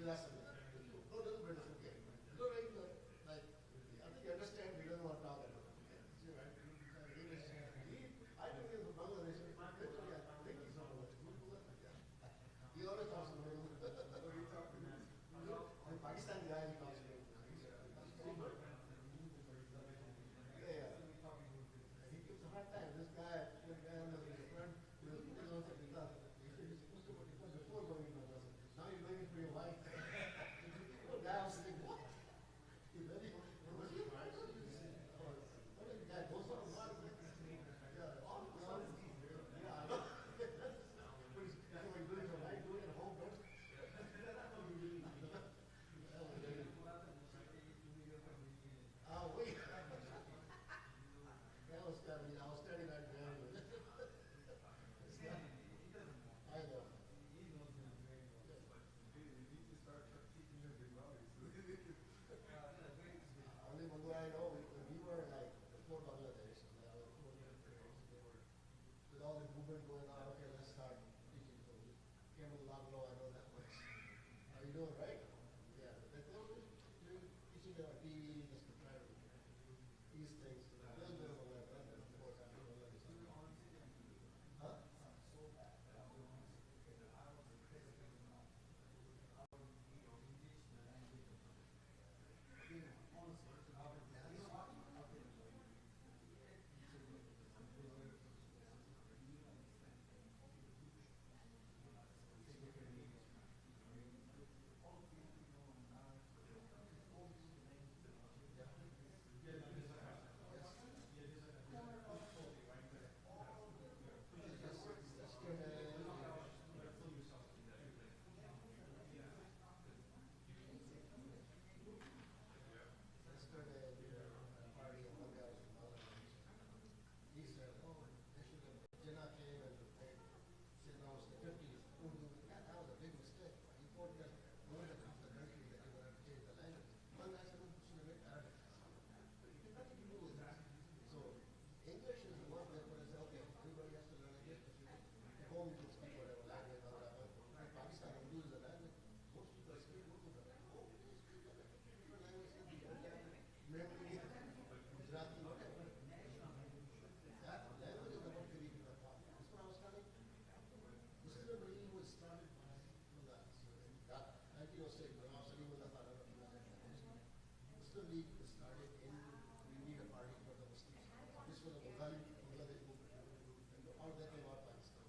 That's no, little bit is okay. No, very good. Like, I think you understand he doesn't want to talk about it. Okay. See, right? I think he's a Bangladesh. Literally, I think he's from Bangladesh. Yeah. He always talks about it. What are you talking about? The Pakistani guy, he talks about it. Yeah, yeah. He gives a hard time. This guy, his friend, he was putting on something else. He said you're supposed to put it before going into a lesson. Now you're doing it for your wife. The guy was saying, what? He very, was he? What is that? Goes on one. Yeah, yeah, I know. But he's doing it right, doing it at home, don't oh, wait. I was standing right there. I know. Only one way I know, we were like before Bangladesh, and I was with all the movement going on, okay, let's start teaching. So we came a lot low, I know that much. How you doing, right? Yeah, but they were teaching on TV, just to try to these things, a little bit of a level, and of course, I don't know huh? Yesterday, we were at a party and one guy was from Bangladesh. He said, oh, they should have, Jinnah came and they said, no, it's the 50s, Urdu. That was a big mistake. He thought that one of the country that you wanted to change the language. One guy said, no, you should have made Arabic. It had nothing to do with that. So English is the one that when I say, okay, everybody has to learn English, but you at home you can speak whatever language or whatever. In Pakistan, Urdu is the language. Most people speak Urdu, but oh, they speak different languages. Memory, Gujarati, whatever. That language is the one creating the problem. That's what I was telling. Muslim League was started by Mullah. That 1906, when I was studying Mullah Father of Muslim League was started in, we need a party for the Muslims. This was a Bangladesh movement. And all that came out Pakistan.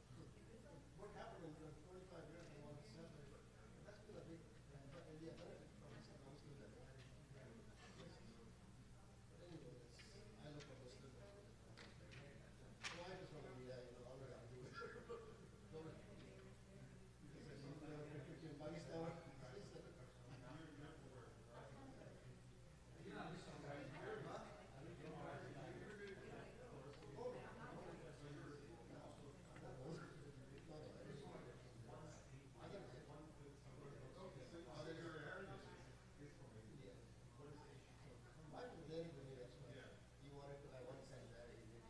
What happened in 25 years, they wanted to separate. That's been a big India benefit from Muslim League. But anyway, I look at Muslim. So I just want to be there, all I got to do is because in Pakistan, Mike was very good expert. He wanted to, I once said that in India.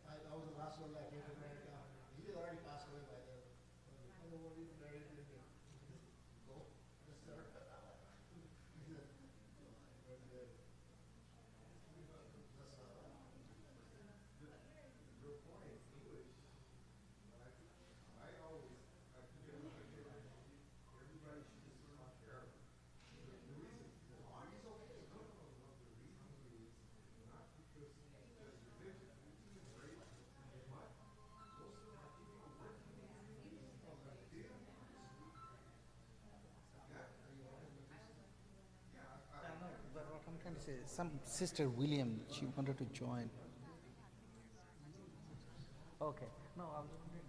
I was the last one that came to America. He had already passed away by then. I don't want to be married to him. Go, yes, sir. He said, very good. That's your point, English. I always, everybody should just not care. The reason, the army's okay. No, no, no. The reason is not because there's religion. Religion is great, but most of the people working from the daily No, but what I'm trying to say, some sister William, she wanted to join. Okay. No, I was wondering.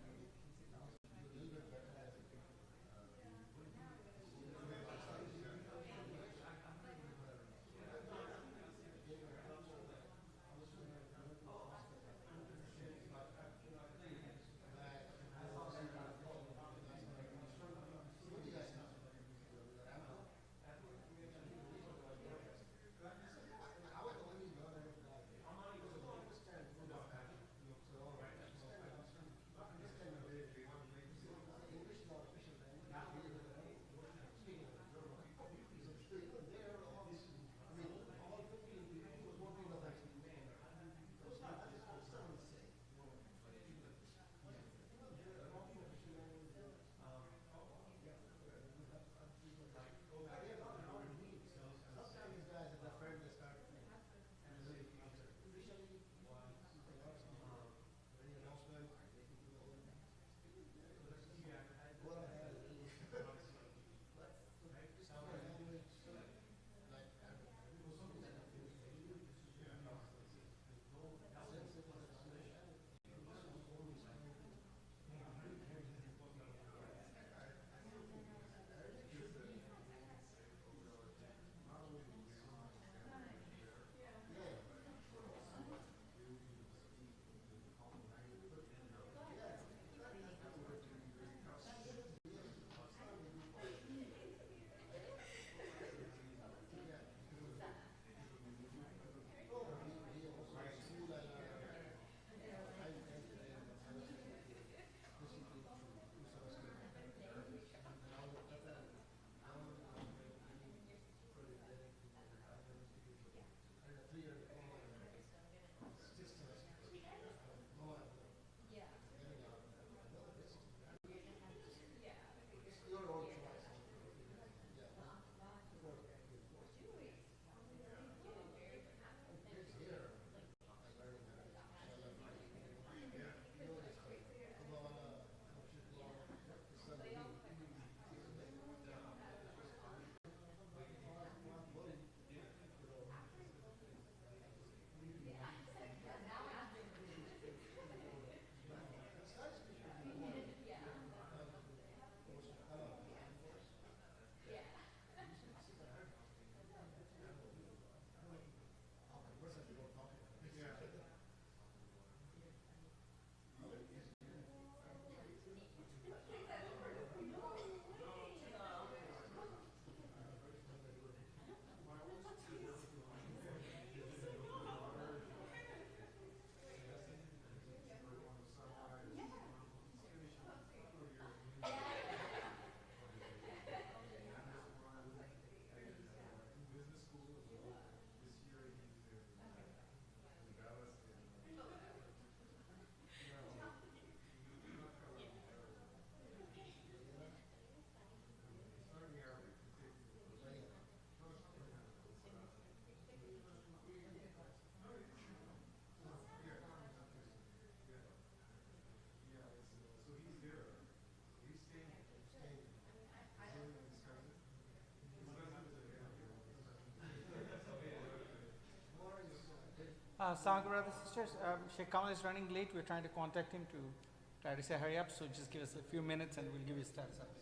Assalamualaikum, brothers and sisters. Sheikh Kamal is running late. We're trying to contact him to try to say hurry up. So just give us a few minutes and we'll give you a status update.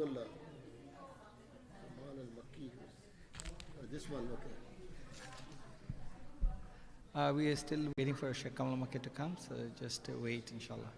Abdullah. Aman al-Makki. This one, okay. We are still waiting for Sheikh Kamal Makki to come, so just wait, inshallah.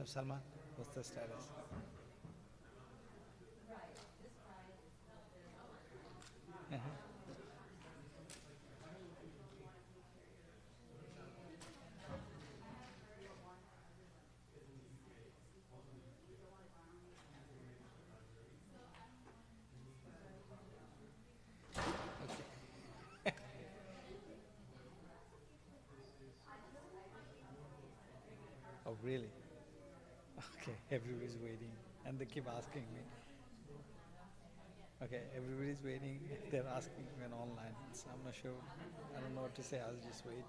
Salman, what's the status? Uh-huh. Oh, really? Okay, everybody's waiting, and they keep asking me. Okay, everybody's waiting. They're asking me online, so I'm not sure. I don't know what to say. I'll just wait.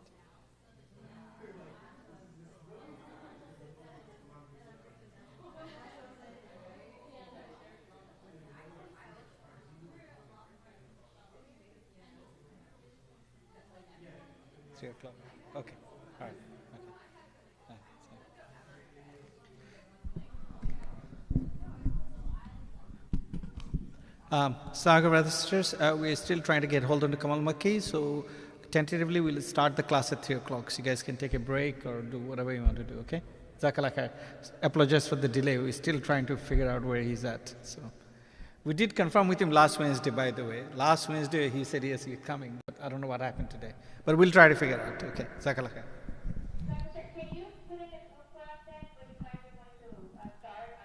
Three o'clock. Okay. All right. Okay. All right. Sagar brothers and sisters, we're still trying to get hold of the Kamal Makki, so tentatively we'll start the class at 3 o'clock. So you guys can take a break or do whatever you want to do, okay? Jazakallah khair. Apologize for the delay. We're still trying to figure out where he's at. So we did confirm with him last Wednesday, by the way. Last Wednesday he said yes, he's coming, but I don't know what happened today. But we'll try to figure out, okay? Jazakallah khair. Can you put in a class then when you guys are going to start?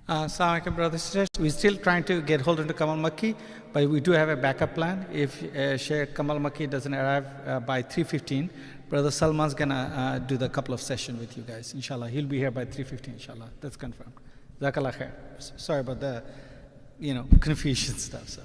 Assalamu alaikum, brothers and sisters. We're still trying to get hold of Kamal Makki, but we do have a backup plan. If Sheikh Kamal Makki doesn't arrive by 3:15, Brother Salman's gonna do the couple of sessions with you guys. Inshallah, he'll be here by 3:15. Inshallah, that's confirmed. Jazakallah khair. Sorry about the, confusion stuff. So.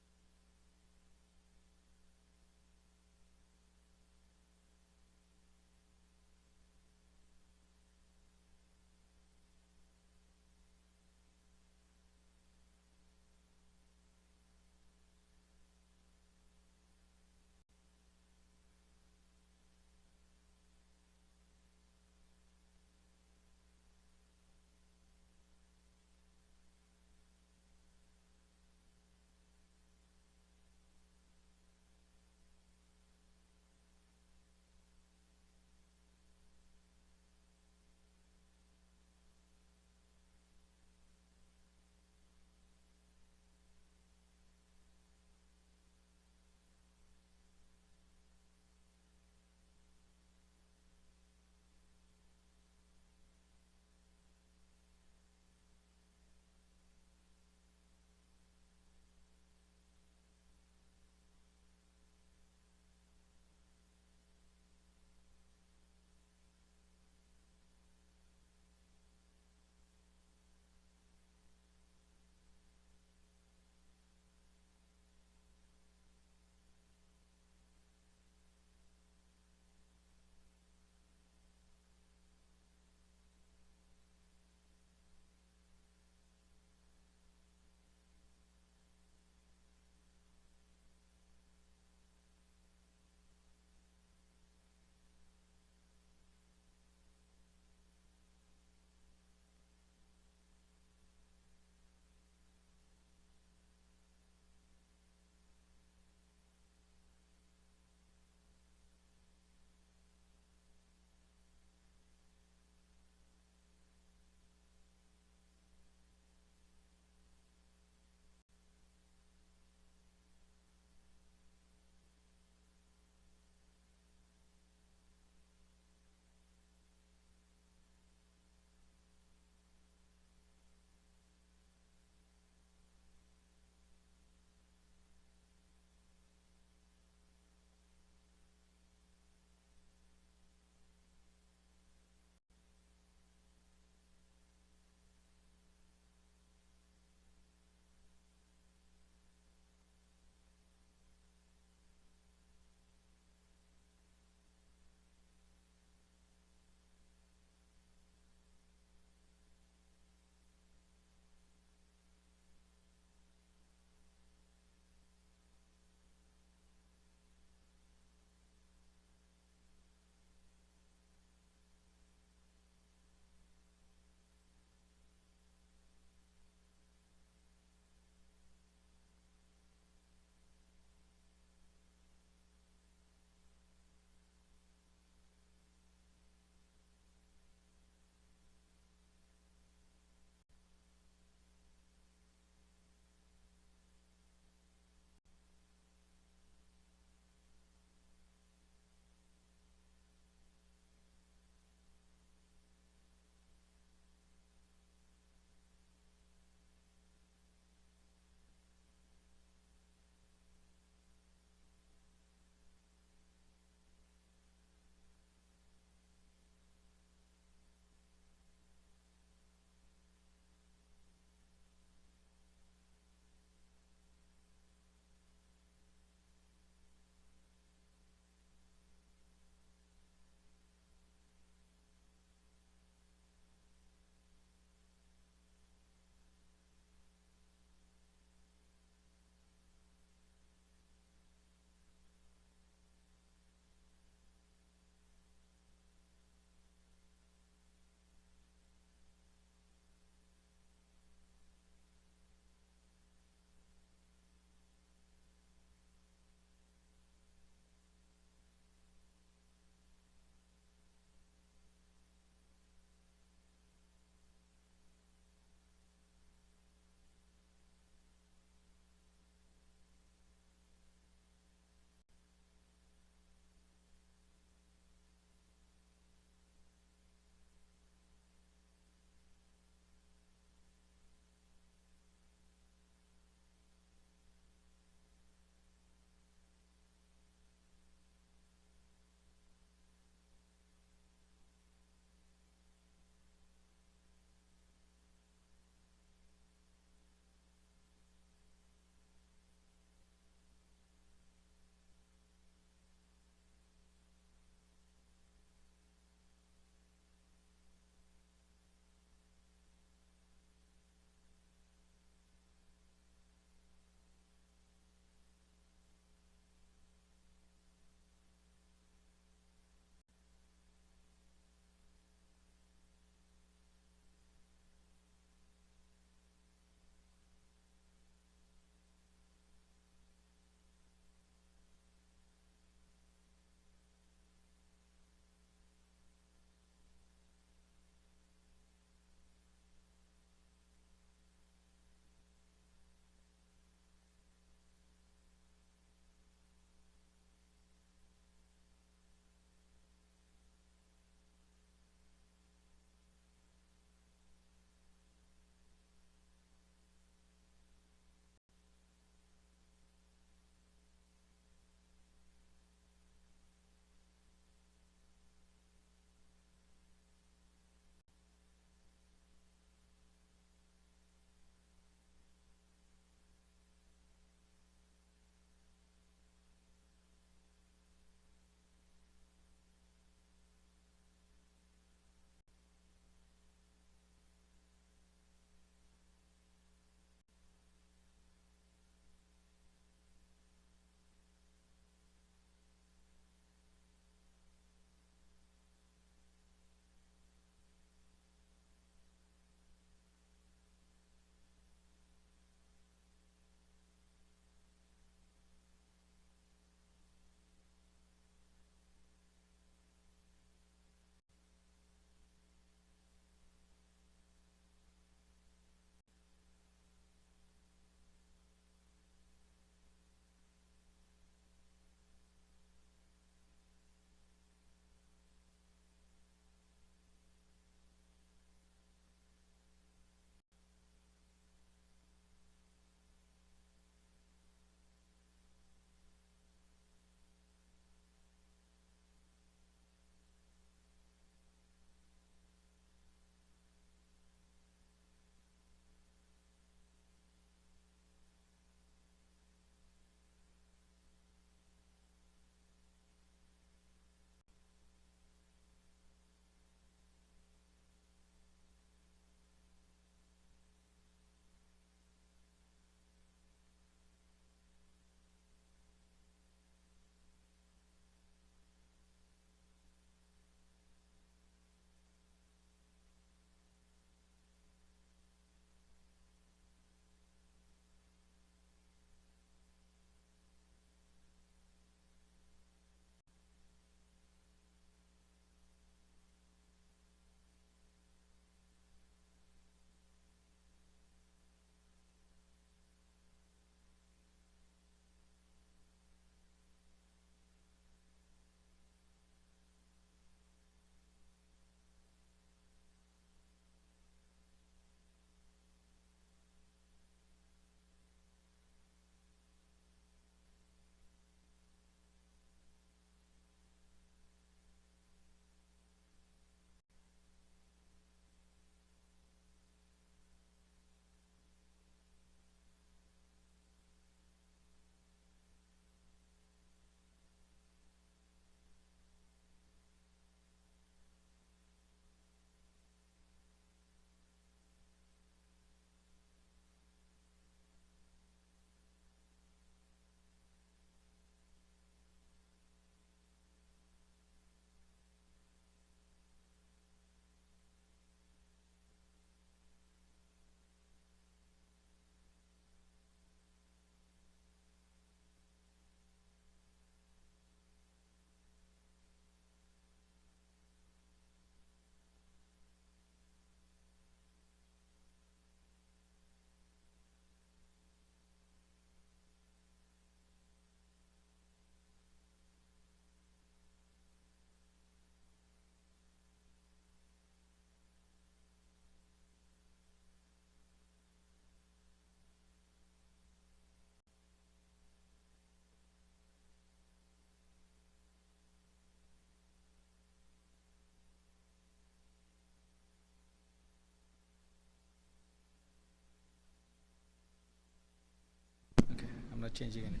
not changing anything.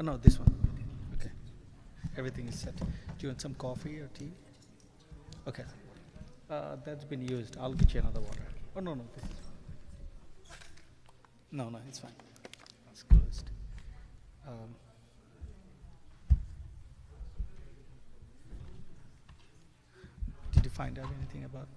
No, this one. Okay. Everything is set. Do you want some coffee or tea? Okay. That's been used. I'll get you another water. Oh, no, no. This is no, no, it's fine. It's closed. Um, did you find out anything about?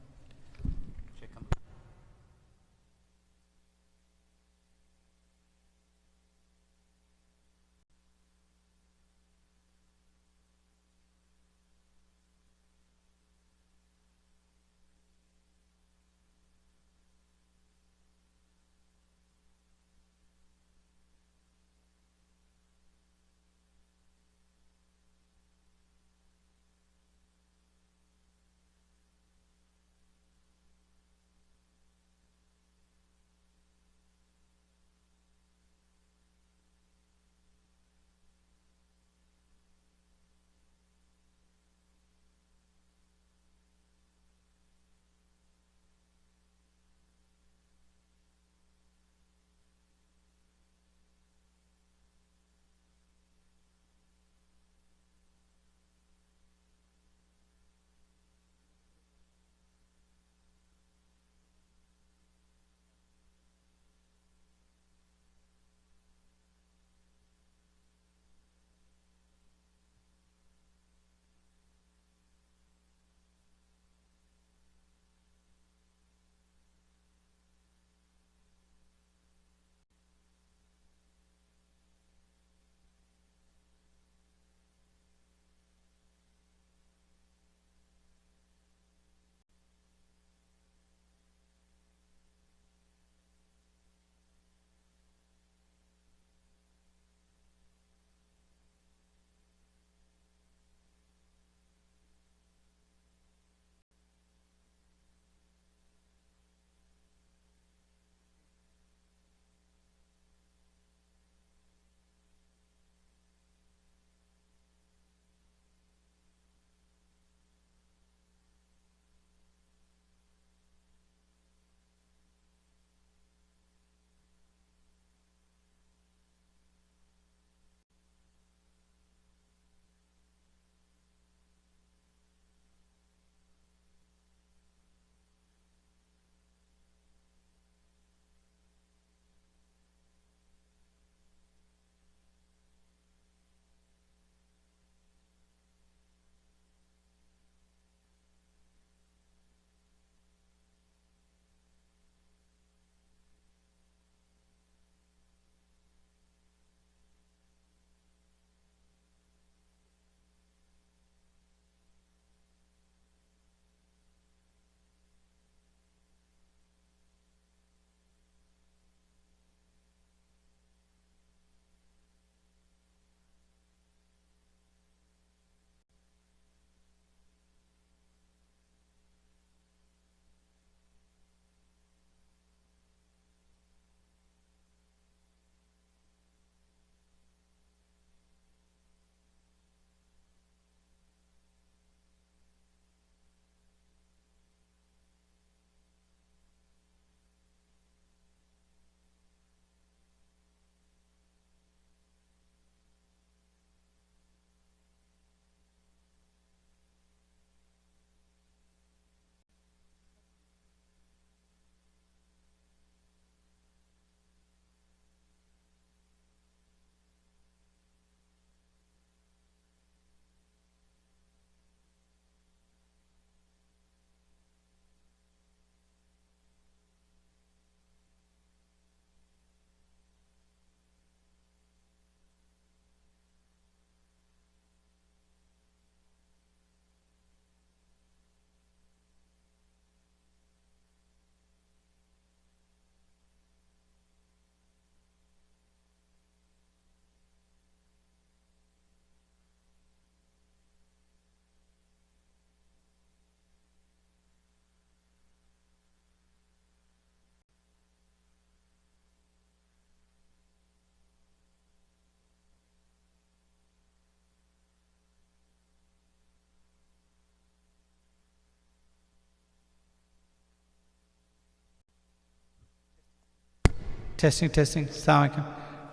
Testing, testing. Assalamu alaikum.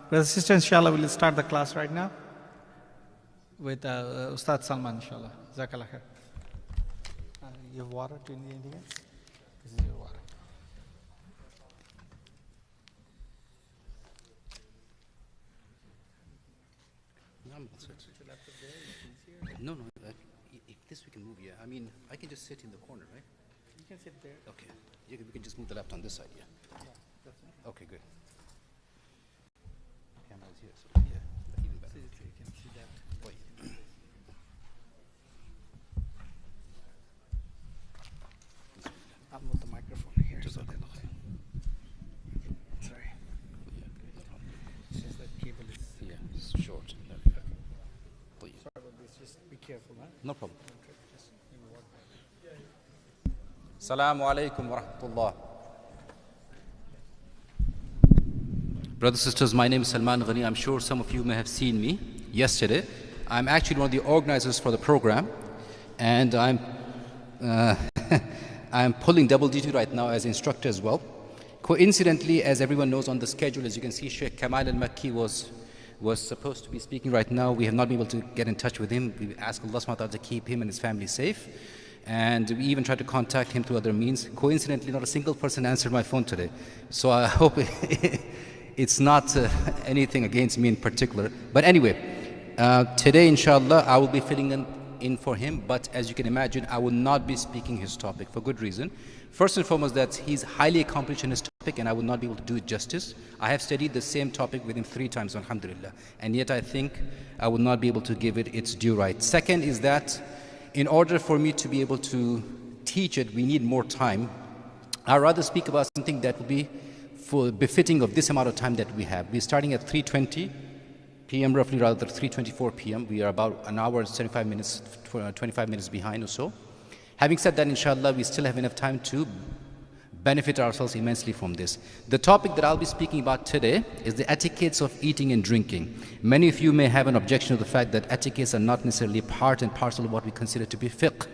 Brothers and sisters, inshallah, we'll start the class right now with Ustad Salman, inshallah. Jazakallah khair. You have water? Do you need anything else? This is your water. No, no. If this we can move, yeah. I mean, I can just sit in the corner, right? You can sit there. Okay. We can just move the laptop on this side, yeah. Okay, good. Camera is here, so yeah, even better. You can see that. Wait. I'll move the microphone here. So that sorry. It's just that cable is. Yeah, it's short. Please. Sorry about this. Just be careful, huh? No problem. Okay, just maybe walk back. Assalamu alaikum wa rahmatullah. Brothers and sisters, my name is Salman Ghani. I'm sure some of you may have seen me yesterday. I'm actually one of the organizers for the program, and I'm I'm pulling double duty right now as instructor as well. Coincidentally, as everyone knows on the schedule, as you can see, Sheikh Kamal al-Makki was supposed to be speaking right now. We have not been able to get in touch with him. We ask Allah subhanahu wa ta'ala to keep him and his family safe. And we even tried to contact him through other means. Coincidentally, not a single person answered my phone today. So I hope it's not anything against me in particular. But anyway, today, inshallah, I will be filling in for him. But as you can imagine, I will not be speaking his topic for good reason. First and foremost, that he's highly accomplished in his topic, and I will not be able to do it justice. I have studied the same topic with him 3 times, alhamdulillah. And yet I think I will not be able to give it its due right. Second is that in order for me to be able to teach it, we need more time. I'd rather speak about something that will be befitting of this amount of time that we have. We're starting at 3:20 p.m. roughly, rather than 3:24 p.m. We are about an hour and 25 minutes behind or so. Having said that, inshallah, we still have enough time to benefit ourselves immensely from this. The topic that I'll be speaking about today is the etiquettes of eating and drinking. Many of you may have an objection to the fact that etiquettes are not necessarily part and parcel of what we consider to be fiqh.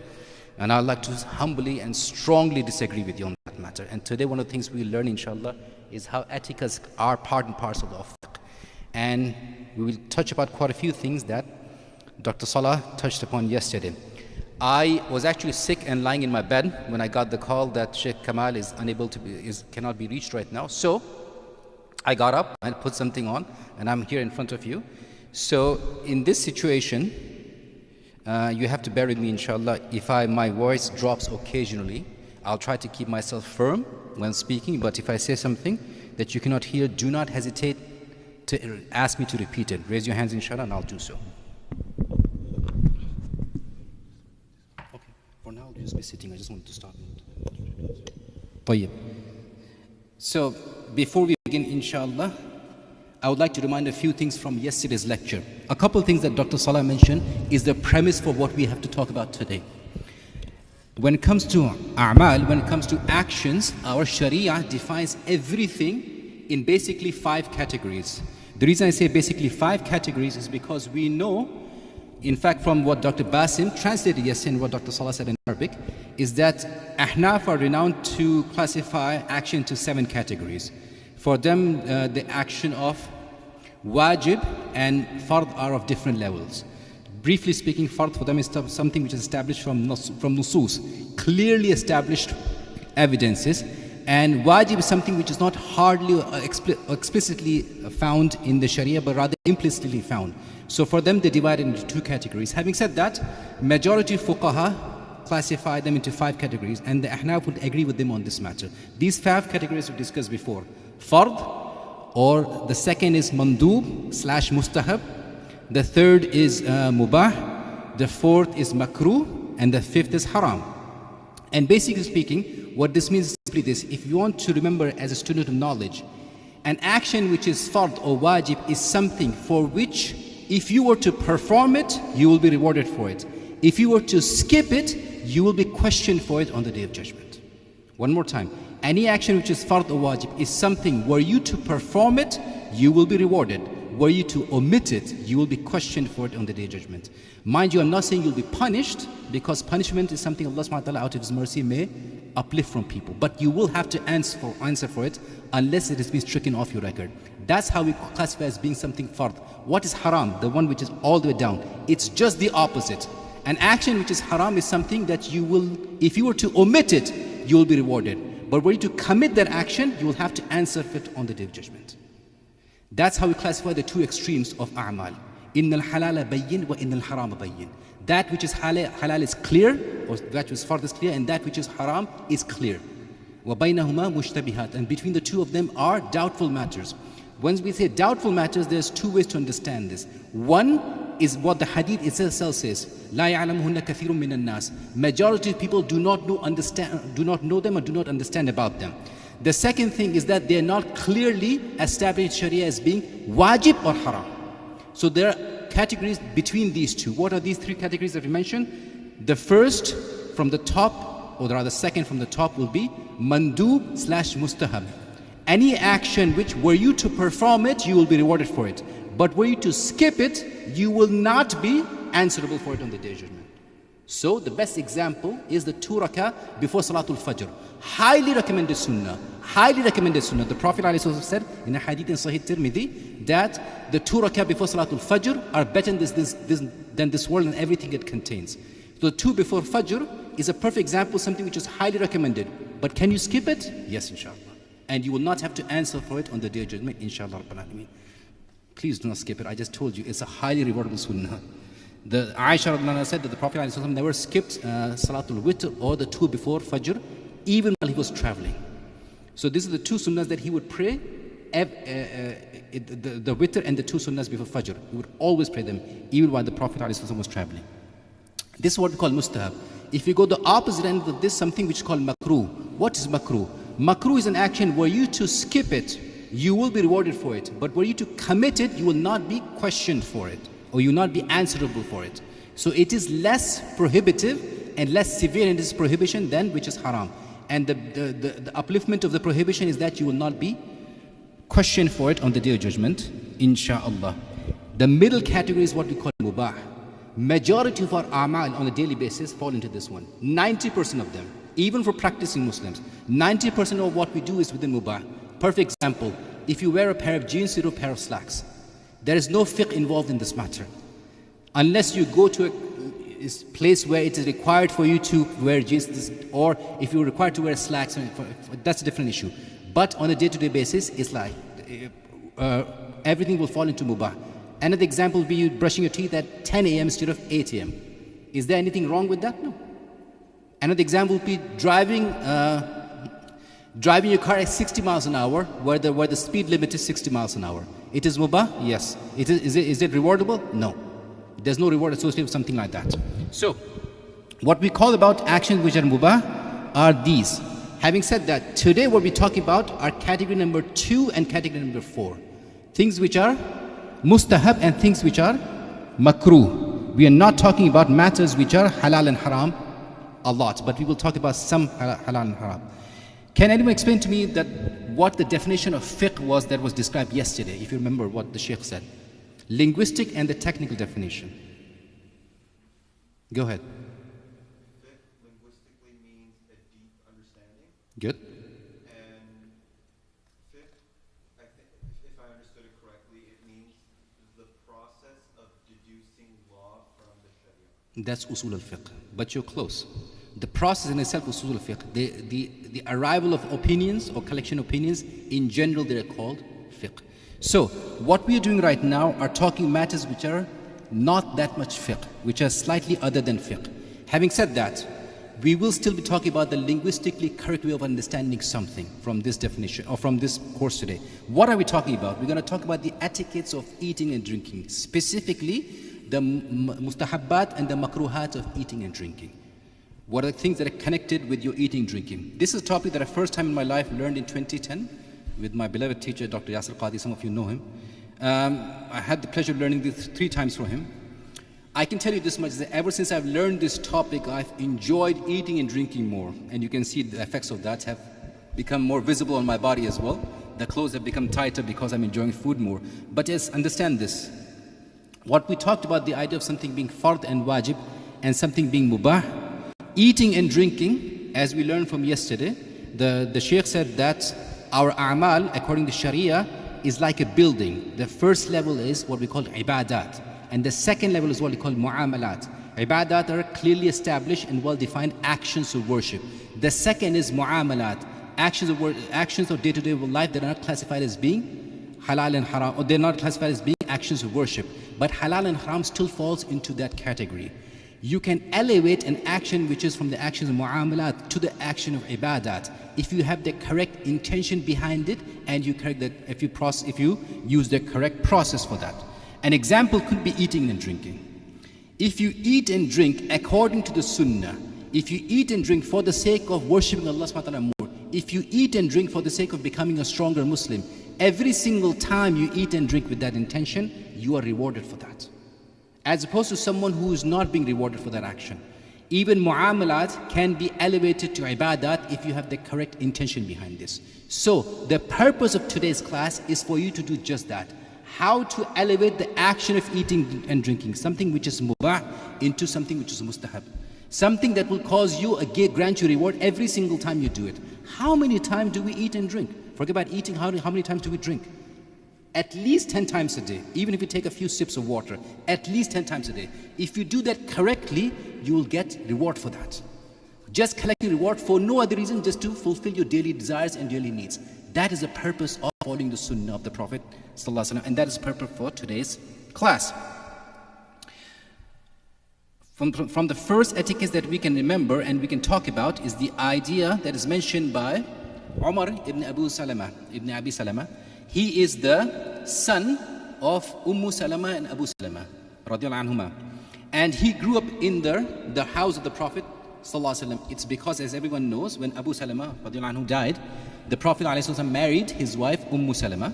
And I'd like to humbly and strongly disagree with you on that matter. And today one of the things we'll learn, inshallah, is how etiquettes are part and parcel of fiqh. And we will touch about quite a few things that Dr. Salah touched upon yesterday. I was actually sick and lying in my bed when I got the call that Sheikh Kamal is cannot be reached right now. So I got up and put something on, and I'm here in front of you. So in this situation, you have to bear with me, inshallah. If my voice drops occasionally, I'll try to keep myself firm when speaking. But if I say something that you cannot hear, do not hesitate to ask me to repeat it. Raise your hands, inshallah, and I'll do so. For now, I'll just be sitting. I just wanted to start. So, before we begin, inshallah, I would like to remind a few things from yesterday's lecture. A couple of things that Dr. Salah mentioned is the premise for what we have to talk about today. When it comes to a'mal, when it comes to actions, our Sharia defines everything in basically 5 categories. The reason I say basically 5 categories is because we know, in fact, from what Dr. Basim translated yesterday and what Dr. Salah said in Arabic, is that Ahnaf are renowned to classify action into 7 categories. For them, the action of wajib and fard are of different levels. Briefly speaking, fard for them is something which is established from nusus, clearly established evidences, and wajib is something which is not hardly explicitly found in the Sharia, but rather implicitly found. So for them, they divide it into 2 categories. Having said that, majority fuqaha classify them into 5 categories, and the Ahnaf would agree with them on this matter. These 5 categories we discussed before. Fard, or the second is mandub/mustahab, the third is mubah, the fourth is makruh, and the 5th is haram. And basically speaking, what this means is simply this: if you want to remember as a student of knowledge, an action which is fard or wajib is something for which if you were to perform it, you will be rewarded for it. If you were to skip it, you will be questioned for it on the Day of Judgment. One more time. Any action which is fard or wajib is something were you to perform it, you will be rewarded. Were you to omit it, you will be questioned for it on the Day of Judgment. Mind you, I'm not saying you'll be punished, because punishment is something Allah subhanahu wa ta'ala out of His mercy may uplift from people. But you will have to answer for it unless it has been stricken off your record. That's how we classify as being something fard. What is haram? The one which is all the way down. It's just the opposite. An action which is haram is something that you will, if you were to omit it, you will be rewarded. But were you to commit that action, you will have to answer for it on the Day of Judgment. That's how we classify the two extremes of a'mal. Inna al-halala bayyin wa inna al-harama bayyin. That which is halal is clear, or that which is fard is clear, and that which is haram is clear. وَبَيْنَهُمَا مُشْتَبِهَاتٌ. And between the two of them are doubtful matters. When we say doubtful matters, there's two ways to understand this. One is what the hadith itself says. لَا يَعْلَمُهُنَّ كَثِيرٌ مِّنَ النَّاسِ. Majority of people do not know them or do not understand about them. The second thing is that they are not clearly established Sharia as being wajib or haram. So there are categories between these two. What are these three categories that we mentioned? The first from the top, or rather second from the top, will be mandub/mustahab. Any action which were you to perform it, you will be rewarded for it. But were you to skip it, you will not be answerable for it on the Day of Judgment. So the best example is the 2 rakah before Salatul Fajr. Highly recommended sunnah. Highly recommended sunnah. The Prophet ﷺ said in a hadith in Sahih Tirmidhi that the 2 rakah before Salatul Fajr are better than this world and everything it contains. So the 2 before Fajr is a perfect example, something which is highly recommended. But can you skip it? Yes, inshallah. And you will not have to answer for it on the Day of Judgment, inshallah. Please do not skip it. I just told you, it's a highly rewardable sunnah. The Aisha said that the Prophet ﷺ never skipped Salatul Witr or the 2 before Fajr, even while he was traveling. So these are the 2 sunnahs that he would pray, the Witr and the 2 sunnahs before Fajr. He would always pray them, even while the Prophet ﷺ was traveling. This is what we call mustahab. If you go the opposite end of this, something which is called makruh. What is makruh? Makruh is an action where you to skip it, you will be rewarded for it. But were you to commit it, you will not be questioned for it, or you will not be answerable for it. So it is less prohibitive and less severe in its prohibition than which is haram. And the upliftment of the prohibition is that you will not be questioned for it on the Day of Judgment, insha'Allah. The middle category is what we call mubah. Majority of our a'mal on a daily basis fall into this one. 90% of them, even for practicing Muslims, 90% of what we do is within mubah. Perfect example, if you wear a pair of jeans or a pair of slacks, there is no fiqh involved in this matter. Unless you go to a place where it is required for you to wear jeans, or if you're required to wear slacks, that's a different issue. But on a day-to-day basis, it's like everything will fall into mubah. Another example would be you brushing your teeth at 10 a.m. instead of 8 a.m. Is there anything wrong with that? No. Another example would be driving your car at 60 miles an hour where the speed limit is 60 miles an hour. It is mubah? Yes. Is it rewardable? No. There's no reward associated with something like that. So, what we call about actions which are mubah are these. Having said that, today what we're talking about are category number 2 and category number 4. Things which are mustahab and things which are makruh. We are not talking about matters which are halal and haram a lot, but we will talk about some halal and haram. Can anyone explain to me that what the definition of fiqh was that was described yesterday, if you remember what the Sheikh said? Linguistic and the technical definition. Go ahead. Fiqh linguistically means a deep understanding. Good. And fiqh, I think, if I understood it correctly, it means the process of deducing law from the Sharia. That's usul al-fiqh, but you're close. The process in itself is usul al-fiqh. The arrival of opinions or collection of opinions, in general, they are called fiqh. So, what we are doing right now are talking matters which are not that much fiqh, which are slightly other than fiqh. Having said that, we will still be talking about the linguistically correct way of understanding something from this definition or from this course today. What are we talking about? We're going to talk about the etiquettes of eating and drinking, specifically the mustahabbat and the makruhat of eating and drinking. What are the things that are connected with your eating and drinking? This is a topic that I first time in my life learned in 2010 with my beloved teacher, Dr. Yasir Qadi. Some of you know him. I had the pleasure of learning this 3 times from him. I can tell you this much, that ever since I've learned this topic, I've enjoyed eating and drinking more. And you can see the effects of that have become more visible on my body as well. The clothes have become tighter because I'm enjoying food more. But yes, understand this. What we talked about, the idea of something being fard and wajib and something being mubah, eating and drinking as we learned from yesterday, the Shaykh said that our a'mal, according to Sharia, is like a building. The first level is what we call ibadat, and the second level is what we call mu'amalat. Ibadat are clearly established and well-defined actions of worship. The second is mu'amalat, actions of day-to-day life that are not classified as being halal and haram, or they're not classified as being actions of worship. But halal and haram still falls into that category. You can elevate an action which is from the actions of mu'amalat to the action of ibadat if you have the correct intention behind it, and you correct that if you use the correct process for that. An example could be eating and drinking. If you eat and drink according to the sunnah, if you eat and drink for the sake of worshipping Allah subhanahu wa ta'ala more, if you eat and drink for the sake of becoming a stronger Muslim, every single time you eat and drink with that intention, you are rewarded for that. As opposed to someone who is not being rewarded for that action. Even mu'amalat can be elevated to ibadat if you have the correct intention behind this. So the purpose of today's class is for you to do just that. How to elevate the action of eating and drinking, something which is mubah, into something which is mustahab. Something that will cause you grant you reward every single time you do it. How many times do we eat and drink? Forget about eating, how many times do we drink? At least 10 times a day. Even if you take a few sips of water, at least 10 times a day. If you do that correctly, you will get reward for that. Just collecting reward for no other reason, just to fulfill your daily desires and daily needs. That is the purpose of following the sunnah of the Prophet ﷺ, and that is the purpose for today's class. From the first etiquette that we can remember and we can talk about is the idea that is mentioned by Umar ibn Abi Salama. He is the son of Salama and Abu Salama, radiallahu anhuma. And he grew up in the house of the Prophet ﷺ. It's because, as everyone knows, when Abu Salama radiallahu anhu died, the Prophet ﷺ married his wife Salama.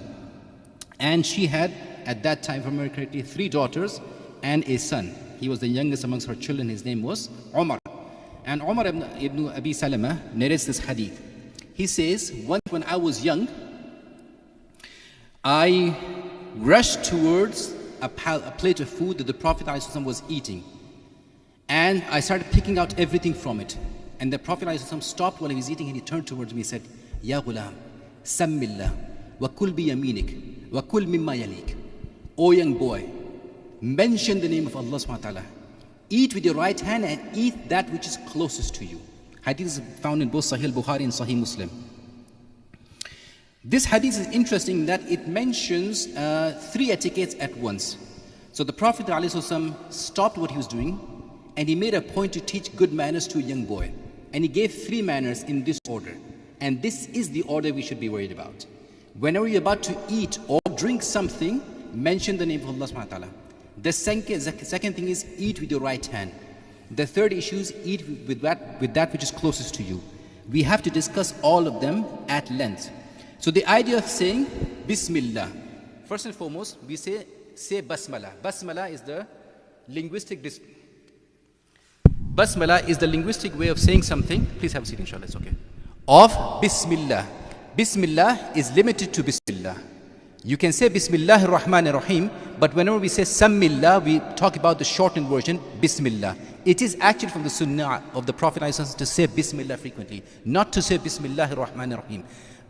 And she had, at that time, if I remember correctly, 3 daughters and a son. He was the youngest amongst her children. His name was Umar. And Umar ibn Abi Salama narrates this hadith. He says, once when I was young, I rushed towards a plate of food that the Prophet ﷺ was eating. And I started picking out everything from it. And the Prophet ﷺ stopped while he was eating, and he turned towards me and said, Ya ghulam, sammillah, wa kul bi yaminik, wa kul mimma yalik. O young boy, mention the name of Allah subhanahu wa ta'ala. Eat with your right hand and eat that which is closest to you. Hadith is found in both Sahih Bukhari and Sahih Muslim. This hadith is interesting that it mentions 3 etiquettes at once. So the Prophet ﷺ stopped what he was doing, and he made a point to teach good manners to a young boy. And he gave 3 manners in this order. And this is the order we should be worried about. Whenever you're about to eat or drink something, mention the name of Allah subhanahu wa ta'ala. The second thing is eat with your right hand. The third issue is eat with that which is closest to you. We have to discuss all of them at length. So the idea of saying Bismillah. First and foremost, we say Basmala. Basmala is the linguistic way of saying something. Please have a seat, inshallah, it's okay. Of Bismillah. Bismillah is limited to Bismillah. You can say Bismillah ar-Rahman ar-Rahim, but whenever we say Sammillah, we talk about the shortened version, Bismillah. It is actually from the Sunnah of the Prophet ﷺ to say Bismillah frequently, not to say Bismillah ar-Rahman ar-Rahim.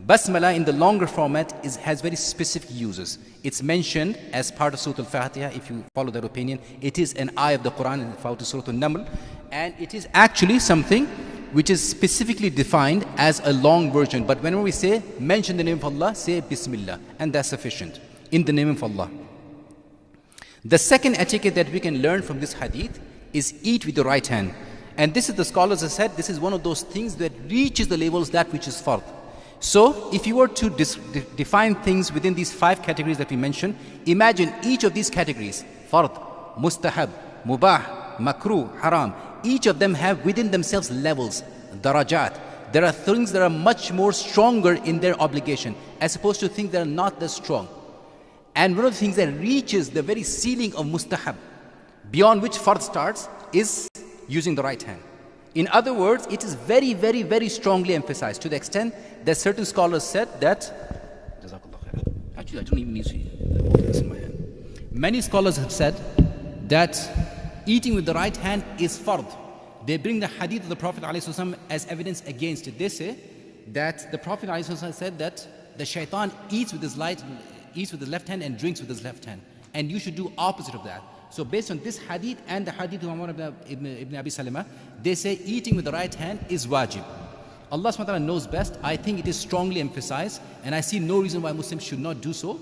Basmala in the longer format has very specific uses. It's mentioned as part of Surah Al-Fatiha, if you follow that opinion. It is an ayah of the Quran in Surah Al-Naml, and it is actually something which is specifically defined as a long version. But whenever we say, mention the name of Allah, say Bismillah, and that's sufficient, in the name of Allah. The second etiquette that we can learn from this hadith is eat with the right hand. And this is, the scholars have said, this is one of those things that reaches the levels that which is fard. So, if you were to define things within these 5 categories that we mentioned, imagine each of these categories, fard, mustahab, mubah, makruh, haram, each of them have within themselves levels, darajat. There are things that are much more stronger in their obligation, as opposed to things that are not that strong. And one of the things that reaches the very ceiling of mustahab, beyond which fard starts, is using the right hand. In other words, it is very, very, very strongly emphasized, to the extent that certain scholars said that, actually I don't even need to hold this in my hand. Many scholars have said that eating with the right hand is fard, They bring the hadith of the Prophet ﷺ as evidence against it. They say that the Prophet ﷺ said that the shaitan eats with his left hand and drinks with his left hand. And you should do opposite of that. So based on this hadith and the hadith of Umar ibn Abi Salama, they say eating with the right hand is wajib. Allah subhanahu wa ta'ala knows best. I think it is strongly emphasized, and I see no reason why Muslims should not do so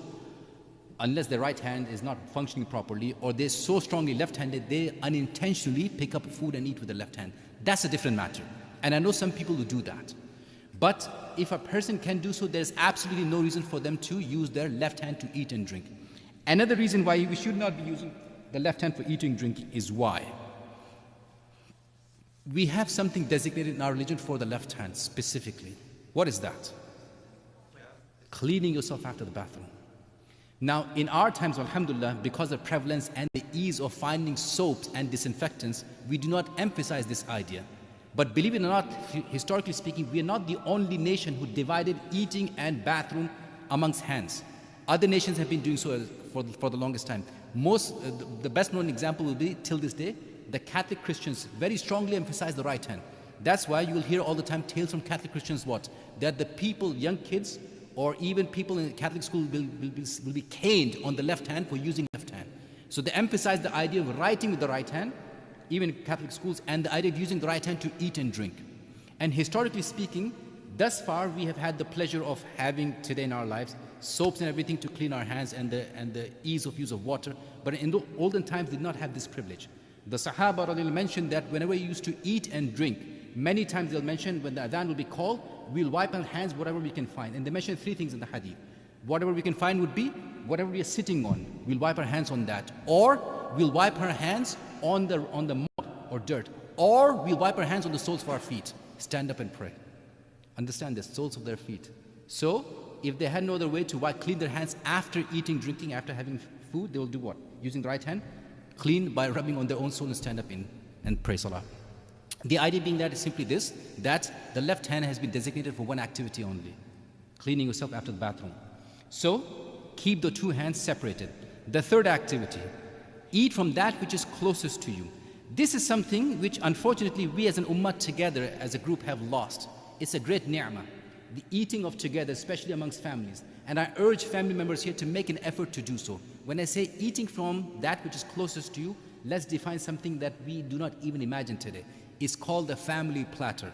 unless their right hand is not functioning properly, or they're so strongly left-handed they unintentionally pick up food and eat with the left hand. That's a different matter. And I know some people who do that. But if a person can do so, there's absolutely no reason for them to use their left hand to eat and drink. Another reason why we should not be using the left hand for eating and drinking is why? We have something designated in our religion for the left hand specifically. What is that? Cleaning yourself after the bathroom. Now, in our times, alhamdulillah, because of prevalence and the ease of finding soaps and disinfectants, we do not emphasize this idea. But believe it or not, historically speaking, we are not the only nation who divided eating and bathroom amongst hands. Other nations have been doing so for the longest time. The best known example will be, till this day, the Catholic Christians very strongly emphasize the right hand. That's why you will hear all the time tales from Catholic Christians what? That the people, young kids, or even people in Catholic school will be caned on the left hand for using left hand. So they emphasize the idea of writing with the right hand, even in Catholic schools, and the idea of using the right hand to eat and drink. And historically speaking, thus far we have had the pleasure of having today in our lives soaps and everything to clean our hands and the ease of use of water. But in the olden times did not have this privilege. The Sahaba radiallahu mentioned that whenever you used to eat and drink, many times they'll mention when the adhan will be called, we'll wipe our hands whatever we can find. And they mention three things in the hadith. Whatever we can find would be whatever we are sitting on, we'll wipe our hands on that. Or we'll wipe our hands on the mud or dirt. Or we'll wipe our hands on the soles of our feet. Stand up and pray. Understand this, soles of their feet. So if they had no other way to clean their hands after eating, drinking, after having food, they will do what? Using the right hand, clean by rubbing on their own soul and stand up in and pray salah. The idea being that is simply this, that the left hand has been designated for one activity only, cleaning yourself after the bathroom. So keep the two hands separated. The third activity, eat from that which is closest to you. This is something which unfortunately we as an ummah together as a group have lost. It's a great ni'mah, the eating of together, especially amongst families. And I urge family members here to make an effort to do so. When I say eating from that which is closest to you, let's define something that we do not even imagine today. It's called the family platter.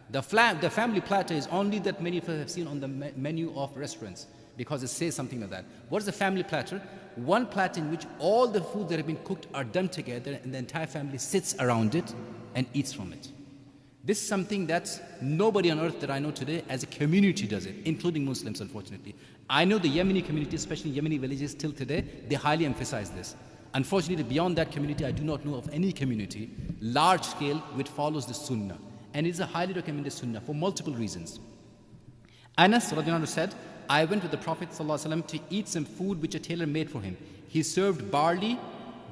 The family platter is only that many of us have seen on the menu of restaurants, because it says something like that. What is a family platter? One platter in which all the foods that have been cooked are done together and the entire family sits around it and eats from it. This is something that nobody on earth that I know today as a community does it, including Muslims, unfortunately. I know the Yemeni community, especially Yemeni villages till today, they highly emphasize this. Unfortunately, beyond that community, I do not know of any community, large scale, which follows the sunnah. And it is a highly recommended sunnah for multiple reasons. Anas radiallahu anhu said, I went with the Prophet ﷺ to eat some food which a tailor made for him. He served barley,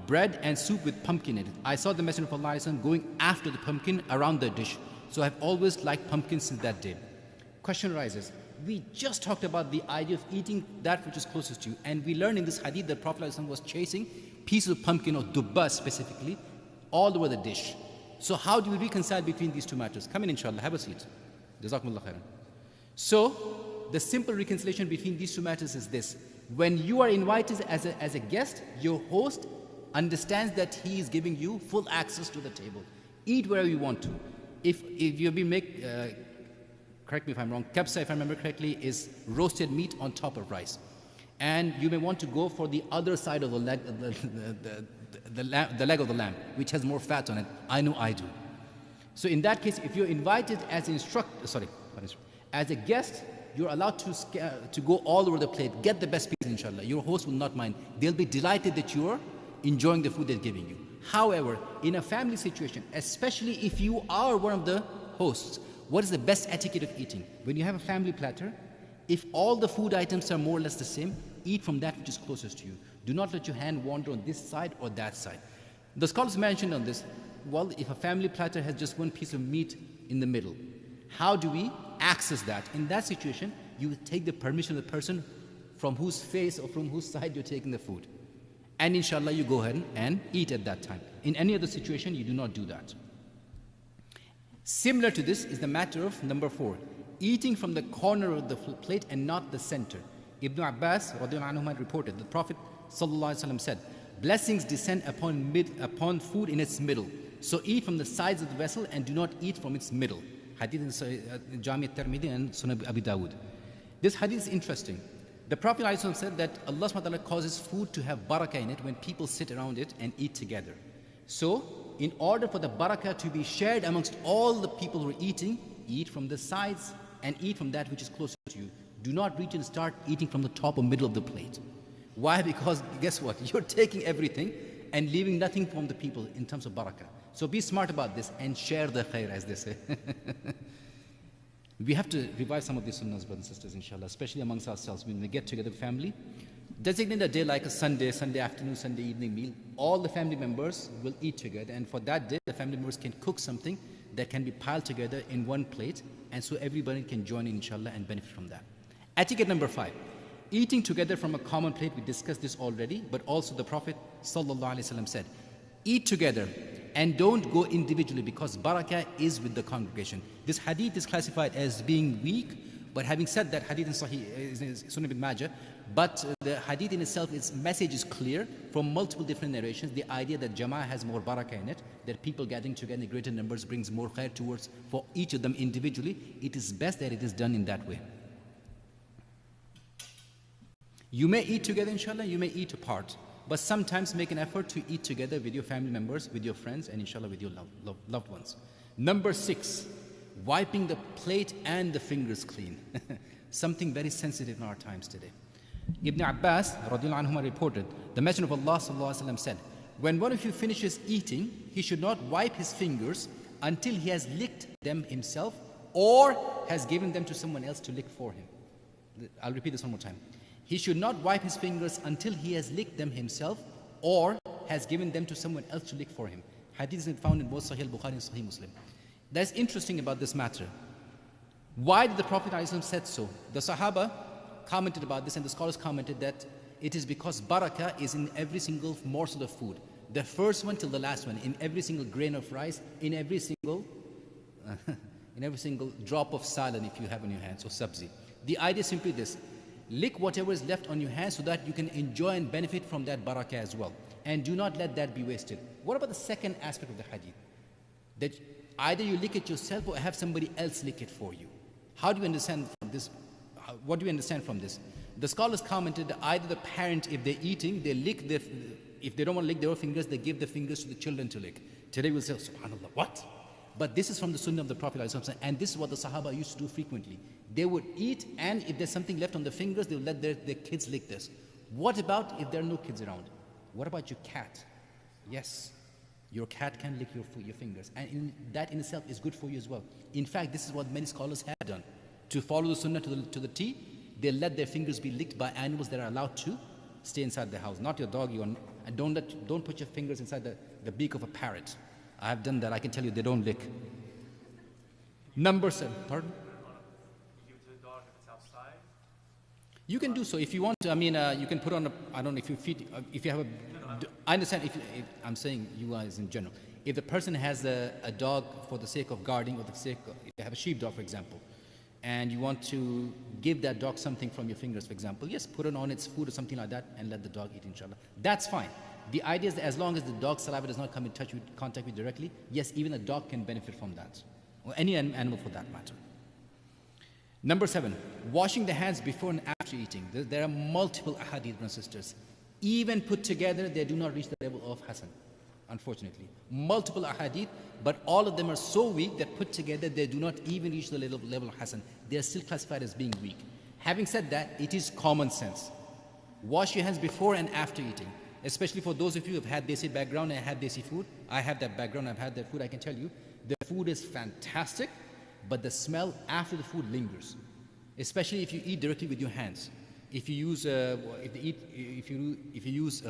bread and soup with pumpkin in it. I saw the Messenger of Allah going after the pumpkin around the dish. So I've always liked pumpkin since that day. Question arises, we just talked about the idea of eating that which is closest to you. And we learned in this hadith that Prophet ﷺ was chasing pieces of pumpkin or dubba specifically all over the dish. So how do we reconcile between these two matters? Come in inshallah, have a seat. Jazakumullah khairan. So the simple reconciliation between these two matters is this. When you are invited as a guest, your host understands that he is giving you full access to the table. Eat wherever you want to. If you've been correct me if I'm wrong, kabsa, if I remember correctly, is roasted meat on top of rice. And you may want to go for the other side of the leg, the leg of the lamb, which has more fat on it. I know I do. So in that case, if you're invited as as a guest, you're allowed to go all over the plate, get the best piece, inshallah. Your host will not mind. They'll be delighted that you are enjoying the food they're giving you. However, in a family situation, especially if you are one of the hosts, what is the best etiquette of eating? When you have a family platter, if all the food items are more or less the same, eat from that which is closest to you. Do not let your hand wander on this side or that side. The scholars mentioned on this, well, if a family platter has just one piece of meat in the middle, how do we access that? In that situation, you take the permission of the person from whose face or from whose side you're taking the food. And inshallah, you go ahead and eat at that time. In any other situation, you do not do that. Similar to this is the matter of number 4, eating from the corner of the plate and not the center. Ibn Abbas radiallahu anhu reported, the Prophet sallallahu alaihi wasallam said, blessings descend upon food in its middle. So eat from the sides of the vessel and do not eat from its middle. Hadith in Jami al-Tirmidhi and Sunan Abi Dawud. This hadith is interesting. The Prophet ﷺ said that Allah subhanahu wa ta'ala causes food to have barakah in it when people sit around it and eat together. So, in order for the barakah to be shared amongst all the people who are eating, eat from the sides and eat from that which is closer to you. Do not reach and start eating from the top or middle of the plate. Why? Because guess what? You're taking everything and leaving nothing from the people in terms of barakah. So be smart about this and share the khair, as they say. We have to revive some of these sunnahs, brothers and sisters, inshallah, especially amongst ourselves. When we get together, family, designate a day like a Sunday afternoon, Sunday evening meal. All the family members will eat together, and for that day, the family members can cook something that can be piled together in one plate, and so everybody can join in, inshallah, and benefit from that. Etiquette number 5, eating together from a common plate. We discussed this already, but also the Prophet sallallahu alaihi wasallam said, eat together and don't go individually, because barakah is with the congregation. This hadith is classified as being weak, but having said that, hadith in Sahih is Sunan ibn Majah, but the hadith in itself, its message is clear from multiple different narrations. The idea that jama'ah has more barakah in it, that people gathering together in greater numbers brings more khair towards for each of them individually. It is best that it is done in that way. You may eat together, inshallah, you may eat apart. But sometimes make an effort to eat together with your family members, with your friends, and inshallah with your loved ones. Number 6, wiping the plate and the fingers clean. Something very sensitive in our times today. Ibn Abbas radiallahu anhu reported, the Messenger of Allah sallallahu alaihi wasallam said, when one of you finishes eating, he should not wipe his fingers until he has licked them himself or has given them to someone else to lick for him. I'll repeat this one more time. He should not wipe his fingers until he has licked them himself or has given them to someone else to lick for him. Hadith is found in both Sahih al-Bukhari and Sahih Muslim. That's interesting about this matter. Why did the Prophet ﷺ said so? The Sahaba commented about this, and the scholars commented that it is because barakah is in every single morsel of food. The first one till the last one, in every single grain of rice, in every single drop of salan if you have in your hands, or sabzi. The idea is simply this: lick whatever is left on your hands so that you can enjoy and benefit from that barakah as well. And do not let that be wasted. What about the second aspect of the hadith? That either you lick it yourself or have somebody else lick it for you. How do you understand from this? What do you understand from this? The scholars commented that either the parent, if they're eating, they lick their, if they don't want to lick their own fingers, they give the fingers to the children to lick. Today we'll say, subhanAllah, what? But this is from the sunnah of the Prophet ﷺ, and this is what the Sahaba used to do frequently. They would eat, and if there's something left on the fingers, they would let their kids lick this. What about if there are no kids around? What about your cat? Yes, your cat can lick your fingers, and that in itself is good for you as well. In fact, this is what many scholars have done. To follow the sunnah to the T, they let their fingers be licked by animals that are allowed to stay inside the house. Not your dog, and don't put your fingers inside the beak of a parrot. I have done that. I can tell you they don't lick. Number 7. Pardon? Give it to the dog if it's outside. You can do so if you want to. I mean, you can put on I don't know if you feed, if you have a. I understand if I'm saying you guys in general. If the person has a dog for the sake of guarding, or the sake of, if you have a sheepdog, for example, and you want to give that dog something from your fingers, for example, yes, put it on its food or something like that and let the dog eat, inshallah. That's fine. The idea is that as long as the dog's saliva does not come in contact with you directly, yes, even a dog can benefit from that, or any animal for that matter. Number 7, washing the hands before and after eating. There are multiple ahadith, brothers and sisters. Even put together, they do not reach the level of Hasan, unfortunately. Multiple ahadith, but all of them are so weak that put together, they do not even reach the level of Hasan. They are still classified as being weak. Having said that, it is common sense. Wash your hands before and after eating. Especially for those of you who have had desi background and had desi food. I have that background, I've had that food, I can tell you. The food is fantastic, but the smell after the food lingers. Especially if you eat directly with your hands. If you use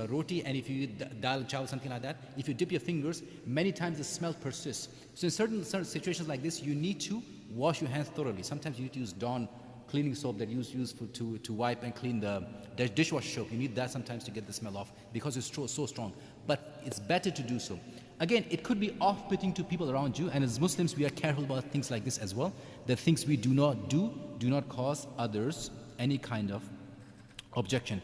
roti and if you eat dal chawal, something like that, if you dip your fingers, many times the smell persists. So in certain situations like this, you need to wash your hands thoroughly. Sometimes you need to use Dawn cleaning soap that you use to wipe and clean the dishwasher soap. You need that sometimes to get the smell off because it's so strong. But it's better to do so. Again, it could be off-putting to people around you, and as Muslims, we are careful about things like this as well. The things we do not cause others any kind of objection.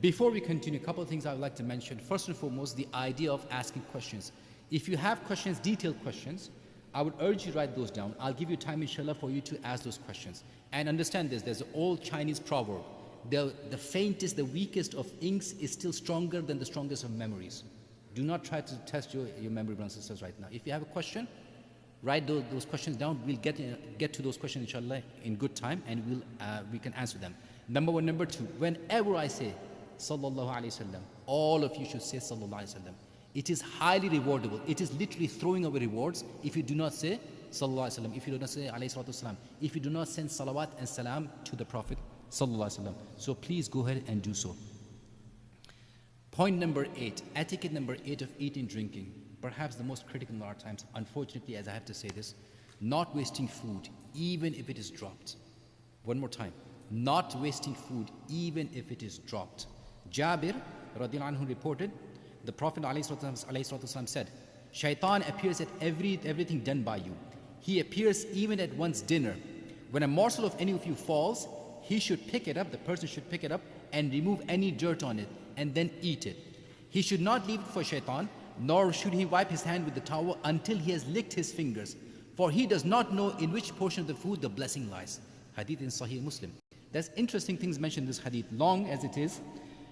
Before we continue, a couple of things I would like to mention. First and foremost, the idea of asking questions. If you have questions, detailed questions, I would urge you to write those down. I'll give you time, inshallah, for you to ask those questions. And understand this, there's an old Chinese proverb. The faintest, the weakest of inks is still stronger than the strongest of memories. Do not try to test your memory, brothers and sisters, right now. If you have a question, write those questions down. We'll get to those questions, inshallah, in good time, and we can answer them. Number one. Number two, whenever I say, Sallallahu Alaihi Wasallam, all of you should say Sallallahu Alaihi Wasallam. It is highly rewardable. It is literally throwing away rewards if you do not say Sallallahu Alaihi Wasallam, if you do not say Alayhi Salatu Wasalam, if you do not send salawat and salam to the Prophet Sallallahu Alaihi Wasallam. So please go ahead and do so. Point number 8, etiquette number 8 of eating, drinking. Perhaps the most critical in our times, unfortunately, as I have to say this, not wasting food, even if it is dropped. One more time, not wasting food, even if it is dropped. Jabir, radiallahu anhu, reported, the Prophet ﷺ said, Shaitan appears at everything done by you. He appears even at one's dinner. When a morsel of any of you falls, he should pick it up, the person should pick it up and remove any dirt on it, and then eat it. He should not leave it for Shaitan, nor should he wipe his hand with the towel until he has licked his fingers, for he does not know in which portion of the food the blessing lies. Hadith in Sahih Muslim. There's interesting things mentioned in this hadith, long as it is.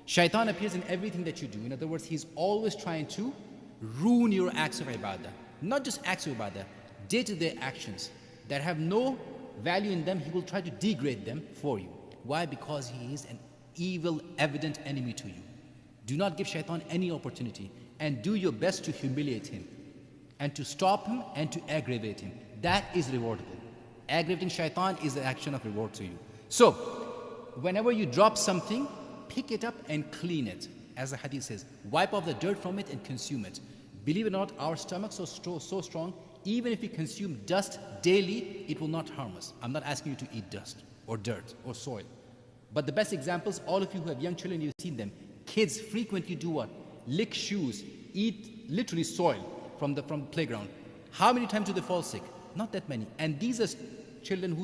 Shaitan appears in everything that you do. In other words, he's always trying to ruin your acts of ibadah. Not just acts of ibadah, day-to-day actions that have no value in them, he will try to degrade them for you. Why? Because he is an evil, evident enemy to you. Do not give Shaitan any opportunity, and do your best to humiliate him and to stop him and to aggravate him. That is rewardable. Aggravating Shaitan is the action of reward to you. So, whenever you drop something, pick it up and clean it. As the hadith says, wipe off the dirt from it and consume it. Believe it or not, our stomachs are so strong, even if we consume dust daily, it will not harm us. I'm not asking you to eat dust or dirt or soil. But the best examples, all of you who have young children, you've seen them. Kids frequently do what? Lick shoes, eat literally soil from the playground. How many times do they fall sick? Not that many. And these are children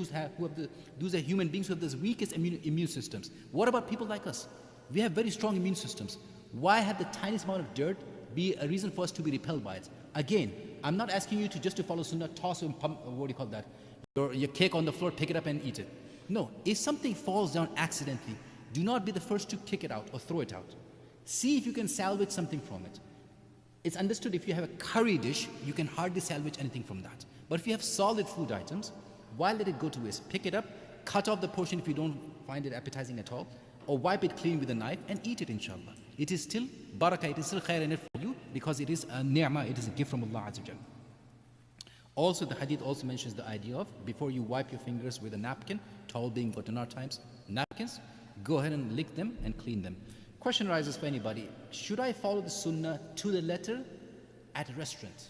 those are human beings who have the weakest immune systems. What about people like us? We have very strong immune systems. Why have the tiniest amount of dirt be a reason for us to be repelled by it? Again, I'm not asking you to follow sunnah, toss and pump, what do you call that? Your cake on the floor, pick it up and eat it. No, if something falls down accidentally, do not be the first to kick it out or throw it out. See if you can salvage something from it. It's understood if you have a curry dish, you can hardly salvage anything from that. But if you have solid food items, why let it go to waste? Pick it up, cut off the portion if you don't find it appetizing at all, or wipe it clean with a knife and eat it, inshallah. It is still barakah, it is still khair in it for you, because it is a ni'mah, it is a gift from Allah Azza wa Jalla. Also, the hadith also mentions the idea of, before you wipe your fingers with a napkin, towel being but in our times, napkins, go ahead and lick them and clean them. Question arises for anybody, should I follow the sunnah to the letter at a restaurant?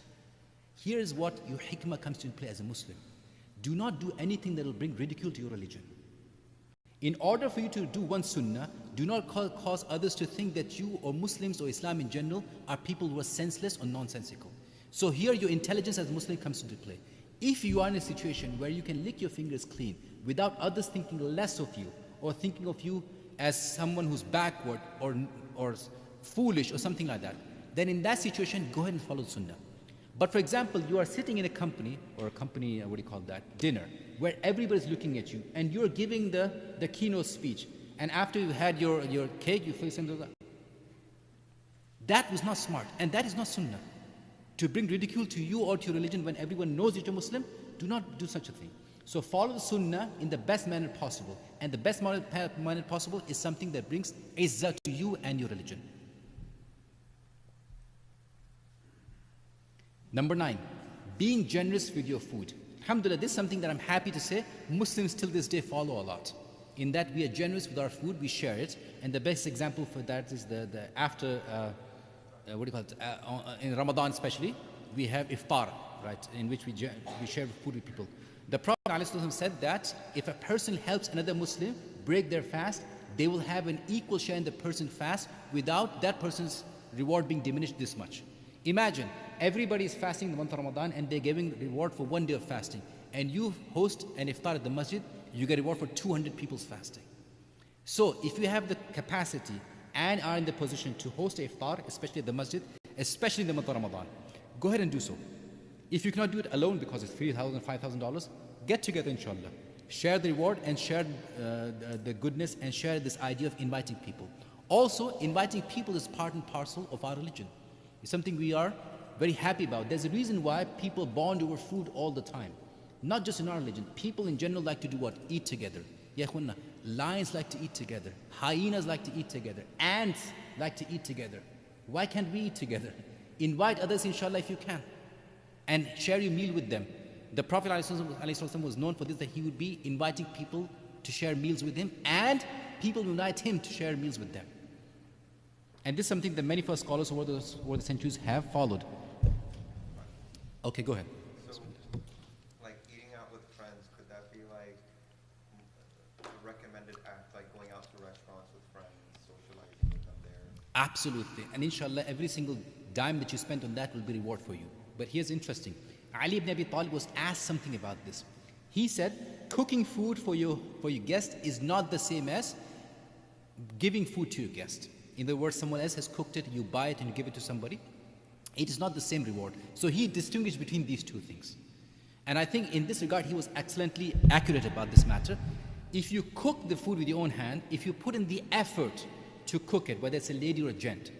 Here is what your hikmah comes into play as a Muslim. Do not do anything that will bring ridicule to your religion. In order for you to do one sunnah, do not cause others to think that you or Muslims or Islam in general are people who are senseless or nonsensical. So here your intelligence as a Muslim comes into play. If you are in a situation where you can lick your fingers clean without others thinking less of you or thinking of you as someone who's backward or foolish or something like that, then in that situation, go ahead and follow sunnah. But for example, you are sitting in a company, dinner, where everybody's looking at you and you're giving the keynote speech, and after you've had your cake, you face into that. That was not smart, and that is not sunnah. To bring ridicule to you or to your religion when everyone knows that you're Muslim, do not do such a thing. So follow the sunnah in the best manner possible, and the best manner possible is something that brings izzah to you and your religion. Number 9, being generous with your food. Alhamdulillah, this is something that I'm happy to say Muslims till this day follow a lot. In that we are generous with our food, we share it, and the best example for that is the after, in Ramadan especially, we have iftar, right, in which we share food with people. The Prophet ﷺ said that if a person helps another Muslim break their fast, they will have an equal share in the person's fast without that person's reward being diminished this much. Imagine everybody is fasting in the month of Ramadan and they're giving reward for 1 day of fasting, and you host an iftar at the masjid, you get reward for 200 people's fasting. So if you have the capacity and are in the position to host a iftar, especially at the masjid, especially in the month of Ramadan, go ahead and do so. If you cannot do it alone because it's $3,000, $5,000, get together inshallah. Share the reward and share the goodness and share this idea of inviting people. Also, inviting people is part and parcel of our religion. It's something we are very happy about. There's a reason why people bond over food all the time. Not just in our religion. People in general like to do what? Eat together. Ya ikhwanna, lions like to eat together. Hyenas like to eat together. Ants like to eat together. Why can't we eat together? Invite others inshallah if you can. And share your meal with them. The Prophet ﷺ was known for this, that he would be inviting people to share meals with him, and people would invite him to share meals with them. And this is something that many first scholars over the centuries have followed. Okay, go ahead. So, like eating out with friends, could that be like a recommended act, like going out to restaurants with friends, socializing with them there? Absolutely. And inshallah, every single dime that you spend on that will be reward for you. But here's interesting. Ali ibn Abi Talib was asked something about this. He said, cooking food for your guest is not the same as giving food to your guest. In other words, someone else has cooked it, you buy it and you give it to somebody. It is not the same reward. So he distinguished between these two things. And I think in this regard, he was excellently accurate about this matter. If you cook the food with your own hand, if you put in the effort to cook it, whether it's a lady or a gent,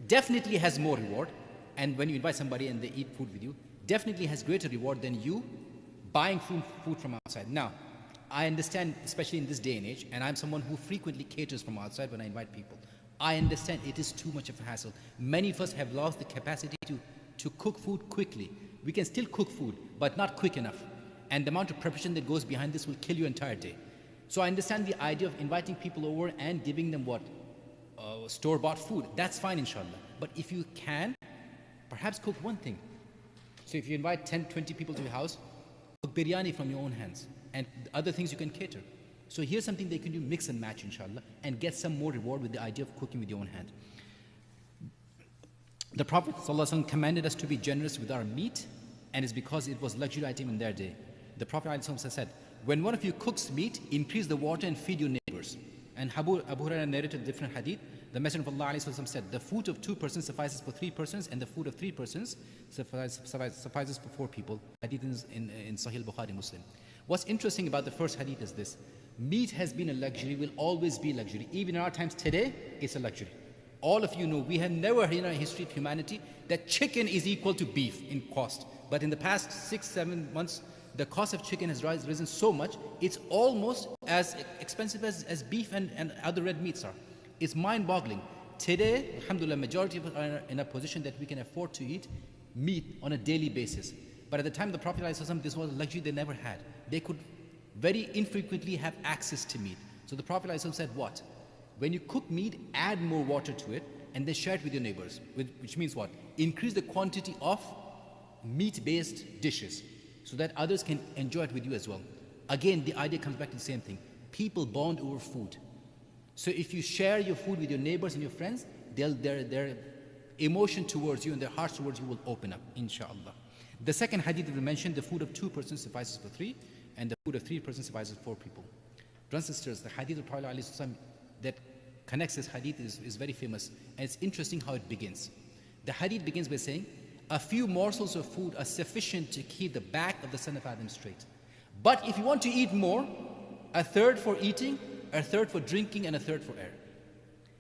definitely has more reward. And when you invite somebody and they eat food with you, definitely has greater reward than you buying food from outside. Now, I understand, especially in this day and age, and I'm someone who frequently caters from outside when I invite people. I understand it is too much of a hassle. Many of us have lost the capacity to cook food quickly. We can still cook food, but not quick enough. And the amount of preparation that goes behind this will kill your entire day. So I understand the idea of inviting people over and giving them what? Store-bought food. That's fine, inshallah. But if you can, perhaps cook one thing. So if you invite 10, 20 people to your house, cook biryani from your own hands, and other things you can cater. So here's something they can do, mix and match inshallah, and get some more reward with the idea of cooking with your own hand. The Prophet ﷺ commanded us to be generous with our meat, and it's because it was luxury item in their day. The Prophet ﷺ said, when one of you cooks meat, increase the water and feed your neighbors. And Abu Hurairah narrated a different hadith. The Messenger of Allah ﷺ said, the food of 2 persons suffices for 3 persons, and the food of 3 persons suffices for 4 people. Hadith in Sahih Bukhari Muslim. What's interesting about the first hadith is this. Meat has been a luxury, will always be a luxury. Even in our times today, it's a luxury. All of you know, we have never heard in our history of humanity that chicken is equal to beef in cost. But in the past 6-7 months, the cost of chicken has risen so much, it's almost as expensive as beef and other red meats are. It's mind-boggling. Today, alhamdulillah, majority of us are in a position that we can afford to eat meat on a daily basis. But at the time of the Prophet ﷺ, this was a luxury they never had. They could very infrequently have access to meat. So the Prophet ﷺ said what? When you cook meat, add more water to it and then share it with your neighbors. Which means what? Increase the quantity of meat-based dishes so that others can enjoy it with you as well. Again, the idea comes back to the same thing. People bond over food. So if you share your food with your neighbors and your friends, their emotion towards you and their hearts towards you will open up, inshallah. The second hadith that we mentioned, the food of 2 persons suffices for 3, and the food of 3 persons suffices for 4 people. Brothers and sisters, the hadith of Prophet ﷺ that connects this hadith is very famous, and it's interesting how it begins. The hadith begins by saying, a few morsels of food are sufficient to keep the back of the son of Adam straight. But if you want to eat more, a third for eating, a third for drinking, and a third for air.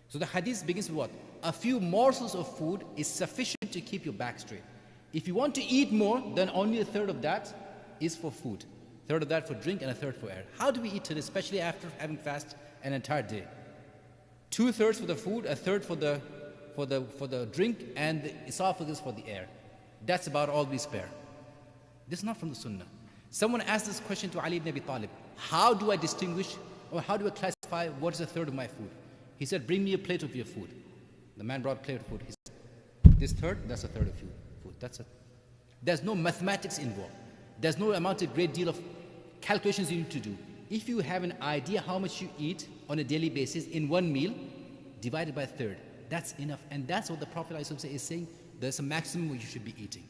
So the hadith begins with what? A few morsels of food is sufficient to keep your back straight. If you want to eat more, then only a third of that is for food, a third of that for drink, and a third for air. How do we eat today, especially after having fasted an entire day? 2/3 for the food, a third for the drink, and the esophagus for the air. That's about all we spare. This is not from the Sunnah. Someone asked this question to Ali ibn Abi Talib. How do I distinguish, or how do I classify what is a third of my food? He said, bring me a plate of your food. The man brought a plate of food. He said, this third, that's a third of your food. That's it. There's no mathematics involved. There's no amount of great deal of calculations you need to do. If you have an idea how much you eat on a daily basis in one meal, divided by a third, that's enough. And that's what the Prophet ﷺ is saying, there's a maximum you should be eating.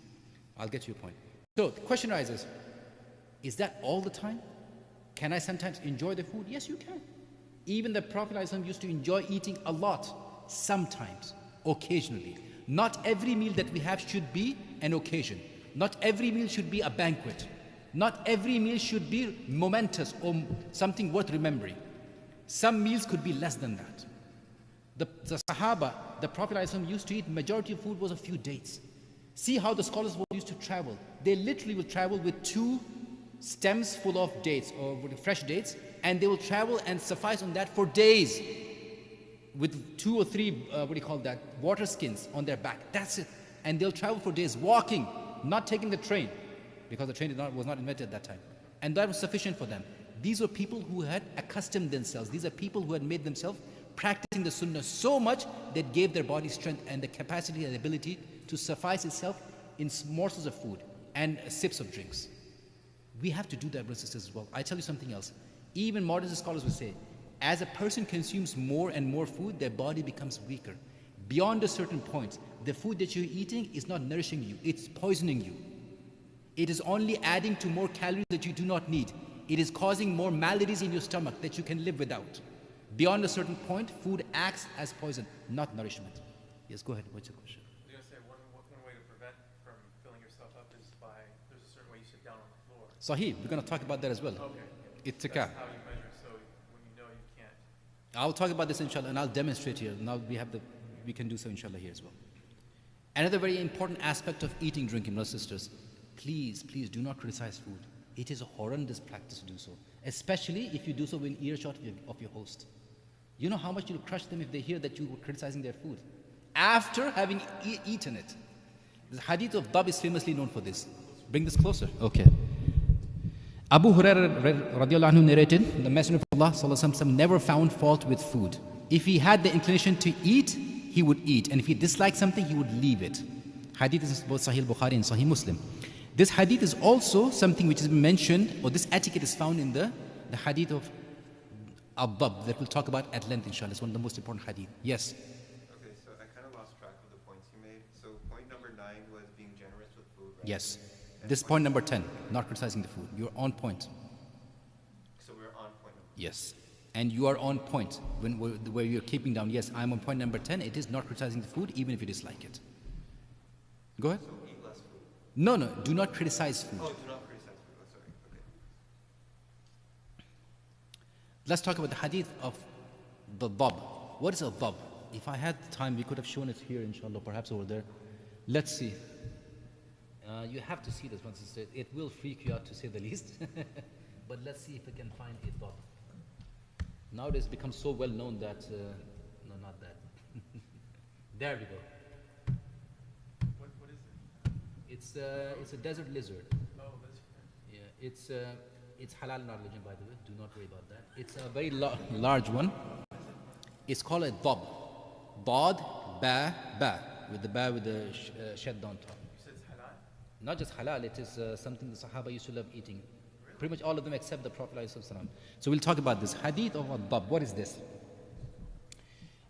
I'll get to your point. So the question arises, is that all the time? Can I sometimes enjoy the food? Yes, you can. Even the Prophet ﷺ used to enjoy eating a lot, sometimes, occasionally. Not every meal that we have should be an occasion. Not every meal should be a banquet. Not every meal should be momentous or something worth remembering. Some meals could be less than that. The Sahaba, the Prophet ﷺ used to eat, majority of food was a few dates. See how the scholars used to travel. They literally will travel with 2 stems full of dates or with fresh dates, and they will travel and suffice on that for days with 2 or 3, water skins on their back. That's it. And they'll travel for days walking, not taking the train, because the train was not invented at that time. And that was sufficient for them. These were people who had accustomed themselves. These are people who had made themselves practicing the sunnah so much that gave their body strength and the capacity and ability to suffice itself in morsels of food and sips of drinks. We have to do that, brothers and sisters, as well. I tell you something else. Even modern scholars will say, as a person consumes more and more food, their body becomes weaker. Beyond a certain point, the food that you're eating is not nourishing you, it's poisoning you. It is only adding to more calories that you do not need. It is causing more maladies in your stomach that you can live without. Beyond a certain point, food acts as poison, not nourishment. Yes, go ahead. What's your question? I was going to say, one way to prevent from filling yourself up is by, there's a certain way you sit down on the floor. Sahih, we're going to talk about that as well. Okay. Ittika. That's how you measure, so when you know you can't. I'll talk about this inshallah and I'll demonstrate here. Now we can do so inshallah here as well. Another very important aspect of eating, drinking, brothers and sisters, please do not criticize food. It is a horrendous practice to do so, especially if you do so in earshot of your host. You know how much you'll crush them if they hear that you were criticizing their food after having eaten it. The hadith of Dab is famously known for this. Bring this closer. Okay. Abu Hurairah radiallahu anhu narrated, the Messenger of Allah sallallahu alaihi wasallam never found fault with food. If he had the inclination to eat, he would eat, and if he disliked something, he would leave it. Hadith is both Sahih Bukhari and Sahih Muslim. This hadith is also something which is mentioned, or this etiquette is found in the hadith of Ab-Dab that we'll talk about at length inshallah. It's one of the most important hadith. Yes? Okay, so I kind of lost track of the points you made. So point number 9 was being generous with food, right? Yes. This is point number 10, not criticizing the food. You're on point. So we're on point number. Yes. And you are on point where you're keeping down. Yes, I'm on point number 10. It is not criticizing the food even if you dislike it. Go ahead. So eat less food. No, do not criticize food. Oh, do not criticize food. Oh, sorry. Okay. Let's talk about the hadith of the Dab. What is a Dab? If I had time, we could have shown it here, inshallah, perhaps over there. Let's see. You have to see this once it's said. It will freak you out to say the least. But let's see if we can find a Dab. Nowadays it's become so well known that, no, not that. There we go. What is it? It's a desert lizard. Oh, that's Yeah, it's halal in our religion, by the way. Do not worry about that. It's a very large one. It's called a dab. Dad, ba, with the shed down top. You said it's halal? Not just halal, it is something the Sahaba used to love eating. Pretty much all of them except the Prophet ﷺ. So we'll talk about this. Hadith of Ad-Dab. What is this?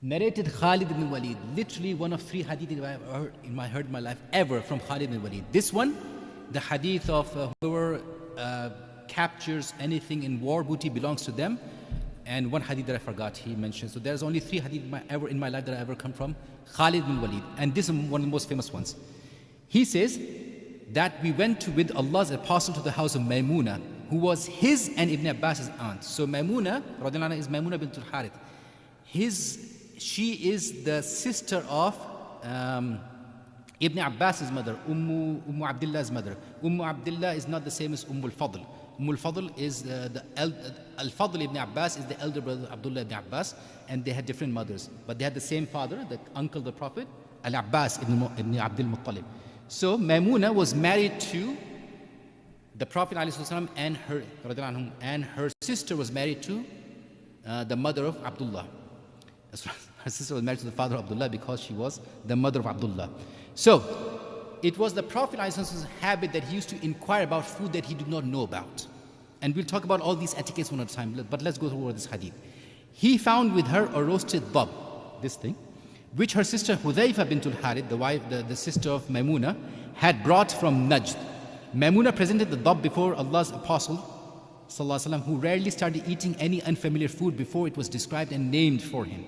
Narrated Khalid ibn Walid. Literally one of 3 hadith I have heard in my life ever from Khalid ibn Walid. This one, the hadith of whoever captures anything in war, booty belongs to them. And one hadith that I forgot, he mentioned. So there's only 3 hadith in my life that I ever come from Khalid ibn Walid. And this is one of the most famous ones. He says that we went with Allah's apostle to the house of Maymuna, who was his and Ibn Abbas's aunt. So Maymuna, radiallahu anha, is Maymuna bint al-Harith. She is the sister of Ibn Abbas's mother, Abdullah's mother. Abdullah is not the same as al-Fadl. al-Fadl is al-Fadl ibn Abbas is the elder brother of Abdullah ibn Abbas, and they had different mothers, but they had the same father, the uncle of the Prophet, Al-Abbas ibn Abdul Muttalib. So Maymuna was married to the Prophet ﷺ and her sister was married to the mother of Abdullah. Her sister was married to the father of Abdullah because she was the mother of Abdullah. So it was the Prophet ﷺ's habit that he used to inquire about food that he did not know about. And we'll talk about all these etiquettes one at a time, but let's go over this hadith. He found with her a roasted dab, this thing, which her sister Hudhayfa bint al-Harith, the sister of Maimuna, had brought from Najd. Maimuna presented the dab before Allah's Apostle, ﷺ, who rarely started eating any unfamiliar food before it was described and named for him.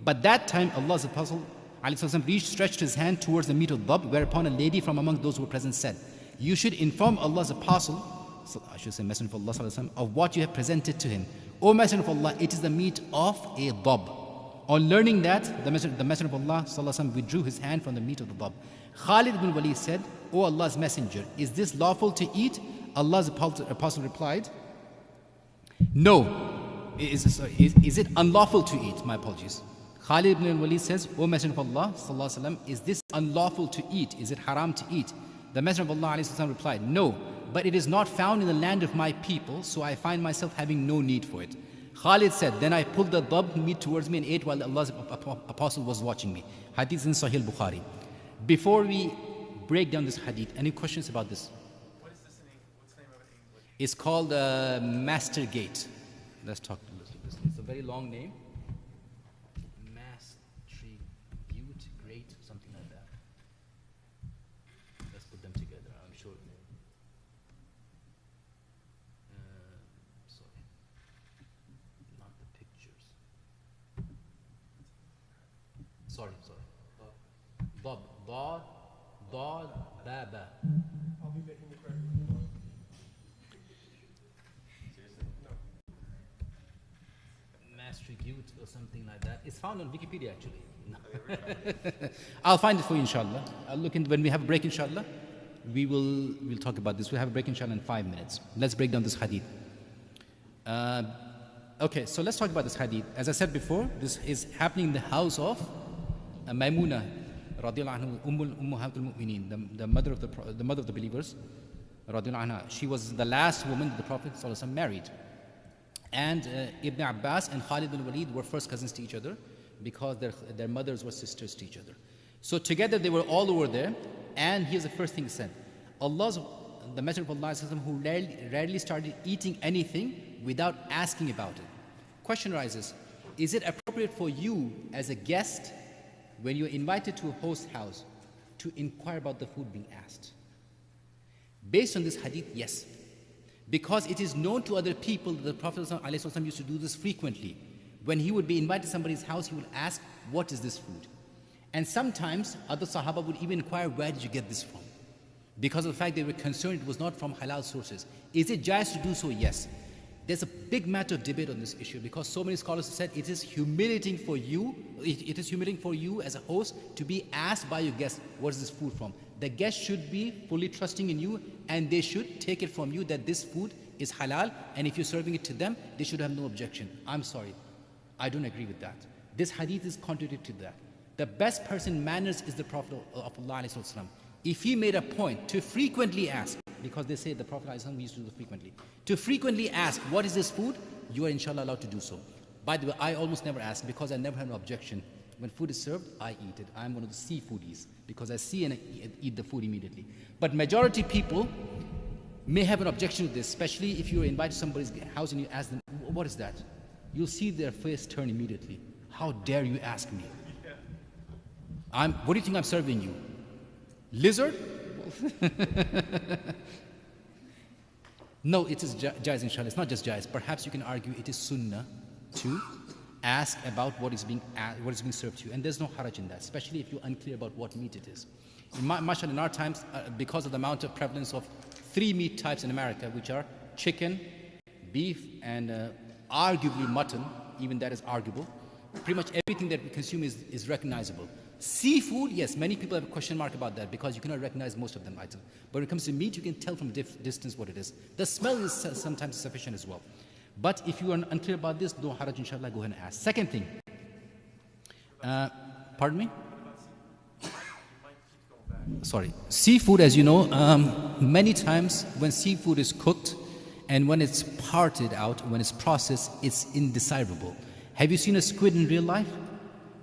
But that time, Allah's Apostle ﷺ stretched his hand towards the meat of dab, whereupon a lady from among those who were present said, "You should inform Allah's Apostle, I should say Messenger of Allah ﷺ, of what you have presented to him. O Messenger of Allah, it is the meat of a dab." On learning that, the Messenger of Allah ﷺ withdrew his hand from the meat of the dab. Khalid ibn Walid said, "O Allah's Messenger, is this lawful to eat?" Allah's Apostle replied, "No." Is it unlawful to eat? My apologies. Khalid ibn Walid says, "O Messenger of Allah ﷺ, is this unlawful to eat? Is it haram to eat?" The Messenger of Allah ﷺ replied, "No, but it is not found in the land of my people, so I find myself having no need for it." Khalid said, "Then I pulled the dab meat towards me and ate while Allah's Apostle was watching me." Hadith in Sahih Bukhari. Before we break down this hadith, any questions about this? What is this in English? What's the name of it in English? It's called Master Gate. Let's talk to this. It's a very long name. Mastery, Butte, Great, something like that. Let's put them together, I'm sure. Sorry. Not the pictures. Sorry. Dab, Baba. I'll be making the correct. Mastrigute or something like that. It's found on Wikipedia actually. No. I'll find it for you inshallah. I'll look into when we have a break inshallah. We'll talk about this. We'll have a break inshallah in 5 minutes. Let's break down this hadith. Okay, so let's talk about this hadith. As I said before, this is happening in the house of Maimuna radiallahu anha, Ummahatul Mu'mineen, the mother of the believers radiallahu anha. She was the last woman that the Prophet sallallahu alaihi wasallam married. And Ibn Abbas and Khalid bin Walid were first cousins to each other because their mothers were sisters to each other. So together they were all over there. And here's the first thing he said. The Messenger of Allah who rarely started eating anything without asking about it. Question arises, is it appropriate for you as a guest when you're invited to a host house to inquire about the food being asked? Based on this hadith, yes. Because it is known to other people that the Prophet ﷺ used to do this frequently. When he would be invited to somebody's house, he would ask, "What is this food?" And sometimes other Sahaba would even inquire, "Where did you get this from?" Because of the fact they were concerned it was not from halal sources. Is it jais to do so? Yes. There's a big matter of debate on this issue because so many scholars have said it is humiliating for you. It is humiliating for you as a host to be asked by your guest, "What is this food from?" The guest should be fully trusting in you and they should take it from you that this food is halal, and if you're serving it to them, they should have no objection. I'm sorry, I don't agree with that. This hadith is contrary to that. The best person in manners is the Prophet of Allah ﷺ. If he made a point to frequently ask, because they say the Prophet ﷺ used to do this frequently, to frequently ask, "What is this food?" you are inshallah allowed to do so. By the way, I almost never ask because I never have an objection. When food is served, I eat it. I'm one of the seafoodies because I see and I eat the food immediately. But majority people may have an objection to this, especially if you're invited to somebody's house and you ask them, "What is that?" You'll see their face turn immediately. "How dare you ask me? What do you think I'm serving you? Lizard?" No, it is jais inshallah. It's not just jais. Perhaps you can argue it is sunnah to ask about what is being served to you. And there's no haraj in that, especially if you're unclear about what meat it is. Mashallah, in our times, because of the amount of prevalence of 3 meat types in America, which are chicken, beef, and arguably mutton, even that is arguable. Pretty much everything that we consume is recognizable. Seafood, yes, many people have a question mark about that because you cannot recognize most of them items. But when it comes to meat, you can tell from distance what it is. The smell is sometimes sufficient as well. But if you are unclear about this, no haraj, inshallah, go ahead and ask. Second thing, pardon me? Sorry. Seafood, as you know, many times when seafood is cooked and when it's parted out, when it's processed, it's indesirable. Have you seen a squid in real life?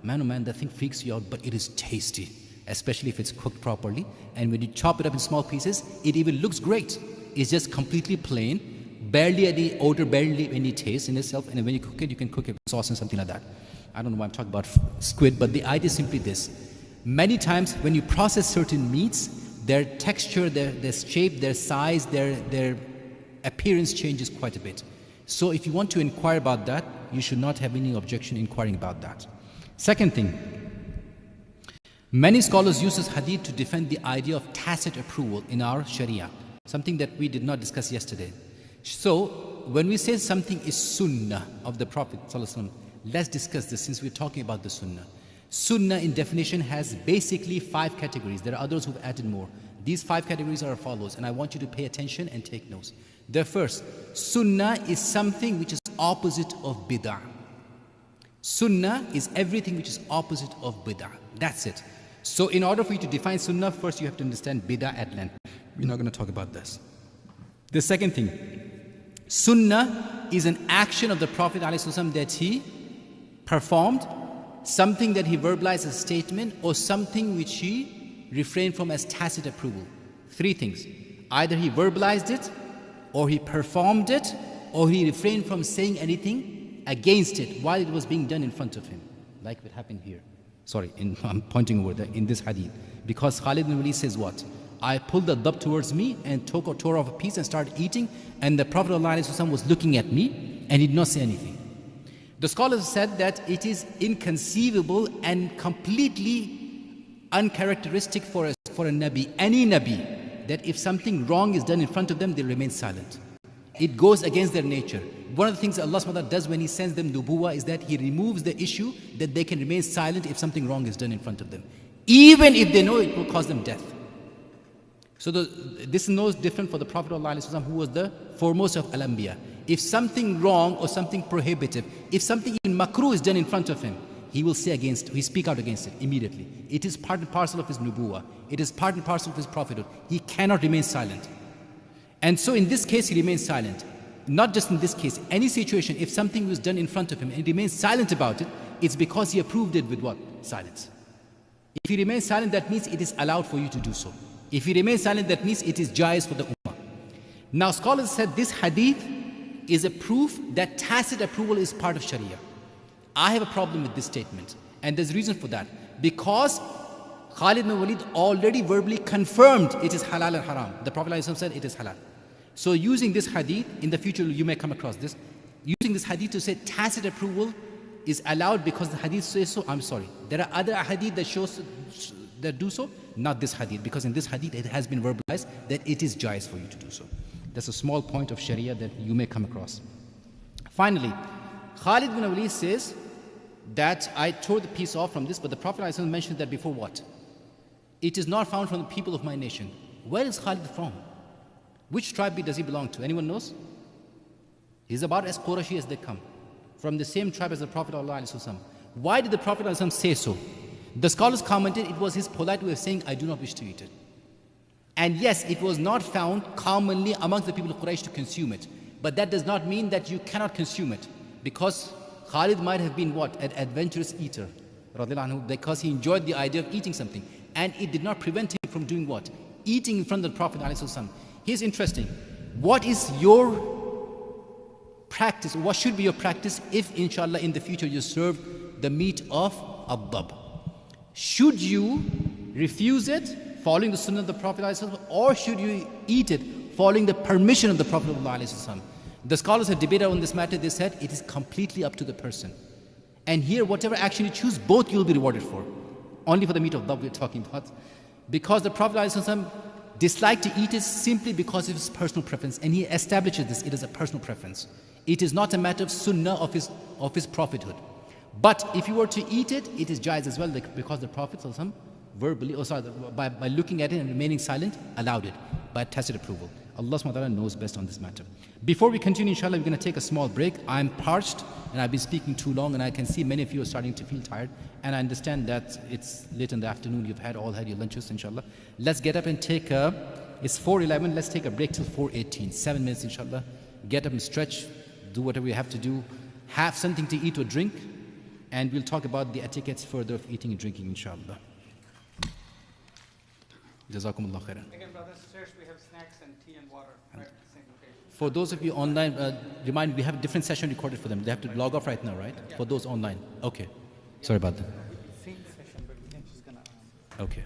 Man, oh man, that thing freaks you out, but it is tasty, especially if it's cooked properly. And when you chop it up in small pieces, it even looks great. It's just completely plain, barely any odor, barely any taste in itself. And when you cook it, you can cook it with sauce and something like that. I don't know why I'm talking about squid, but the idea is simply this. Many times when you process certain meats, their texture, their shape, their size, their appearance changes quite a bit. So if you want to inquire about that, you should not have any objection inquiring about that. Second thing, many scholars use this hadith to defend the idea of tacit approval in our Sharia, something that we did not discuss yesterday. So when we say something is sunnah of the Prophet ﷺ, let's discuss this since we're talking about the sunnah. Sunnah in definition has basically 5 categories. There are others who've added more. These 5 categories are as follows, and I want you to pay attention and take notes. The first, sunnah is something which is opposite of bid'ah. Sunnah is everything which is opposite of bid'ah. That's it. So in order for you to define sunnah, first you have to understand bid'ah at length. We're not going to talk about this. The second thing, sunnah is an action of the Prophet ﷺ that he performed, something that he verbalized as a statement, or something which he refrained from as tacit approval. 3 things. Either he verbalized it, or he performed it, or he refrained from saying anything against it while it was being done in front of him. Like what happened here. Sorry, I'm pointing over there in this hadith. Because Khalid bin Walid says what? I pulled the dab towards me and tore off a piece and started eating, and the Prophet ﷺ was looking at me and he did not say anything. The scholars said that it is inconceivable and completely uncharacteristic for a Nabi, any Nabi, that if something wrong is done in front of them, they remain silent. It goes against their nature. One of the things that Allah SWT does when He sends them nubuwah is that He removes the issue that they can remain silent if something wrong is done in front of them, even if they know it will cause them death. So this is no different for the Prophet ﷺ, who was the foremost of Al-Anbiya. If something wrong or something prohibitive, if something in makruh is done in front of him, he will say against, he speak out against it immediately. It is part and parcel of his nubuwah. It is part and parcel of his prophethood. He cannot remain silent. And so in this case, he remains silent. Not just in this case, any situation, if something was done in front of him and he remains silent about it, it's because he approved it with what? Silence. If he remains silent, that means it is allowed for you to do so. If he remains silent, that means it is jaiz for the ummah. Now scholars said this hadith is a proof that tacit approval is part of Sharia. I have a problem with this statement, and there's a reason for that. Because Khalid bin Walid already verbally confirmed it is halal and haram. The Prophet ﷺ said it is halal. So using this hadith, in the future you may come across this, using this hadith to say tacit approval is allowed because the hadith says so, I'm sorry. There are other hadith that do so, not this hadith, because in this hadith it has been verbalized that it is jais for you to do so. That's a small point of Sharia that you may come across. Finally, Khalid bin Walid says that I tore the piece off from this, but the Prophet ﷺ mentioned that before what? It is not found from the people of my nation. Where is Khalid from? Which tribe does he belong to? Anyone knows? He's about as Qurashi as they come, from the same tribe as the Prophet ﷺ. Why did the Prophet ﷺ say so? The scholars commented it was his polite way of saying, I do not wish to eat it. And yes, it was not found commonly amongst the people of Quraysh to consume it. But that does not mean that you cannot consume it. Because Khalid might have been what? An adventurous eater. Because he enjoyed the idea of eating something. And it did not prevent him from doing what? Eating in front of the Prophet ﷺ. Here's interesting. What is your practice? What should be your practice if, inshallah, in the future you serve the meat of ad-dab? Should you refuse it, following the sunnah of the Prophet ﷺ, or should you eat it, following the permission of the Prophet ﷺ? The scholars have debated on this matter. They said it is completely up to the person. And here, whatever action you choose, both you will be rewarded for. Only for the meat of dab we're talking about. Because the Prophet ﷺ disliked to eat it simply because of his personal preference. And he establishes this, it is a personal preference. It is not a matter of sunnah of his prophethood. But if you were to eat it, it is jaiz as well, because the Prophet ﷺ verbally, by looking at it and remaining silent, allowed it by tacit approval. Allah subhanahu wa ta'ala knows best on this matter. Before we continue, inshallah, we're going to take a small break. I'm parched and I've been speaking too long, and I can see many of you are starting to feel tired. And I understand that it's late in the afternoon, you've all had your lunches, inshallah. Let's get up and take it's 4:11, let's take a break till 4:18, 7 minutes, inshallah. Get up and stretch, do whatever you have to do, have something to eat or drink, and we'll talk about the etiquettes further of eating and drinking, inshallah. Jazakumullah khairan. Again, brothers and sisters, we have snacks and tea and water right at the same location. For those of you online, remind, we have a different session recorded for them. They have to log off right now, right? For those online. Okay. Sorry about that. Same session, but we think she's gonna. Okay.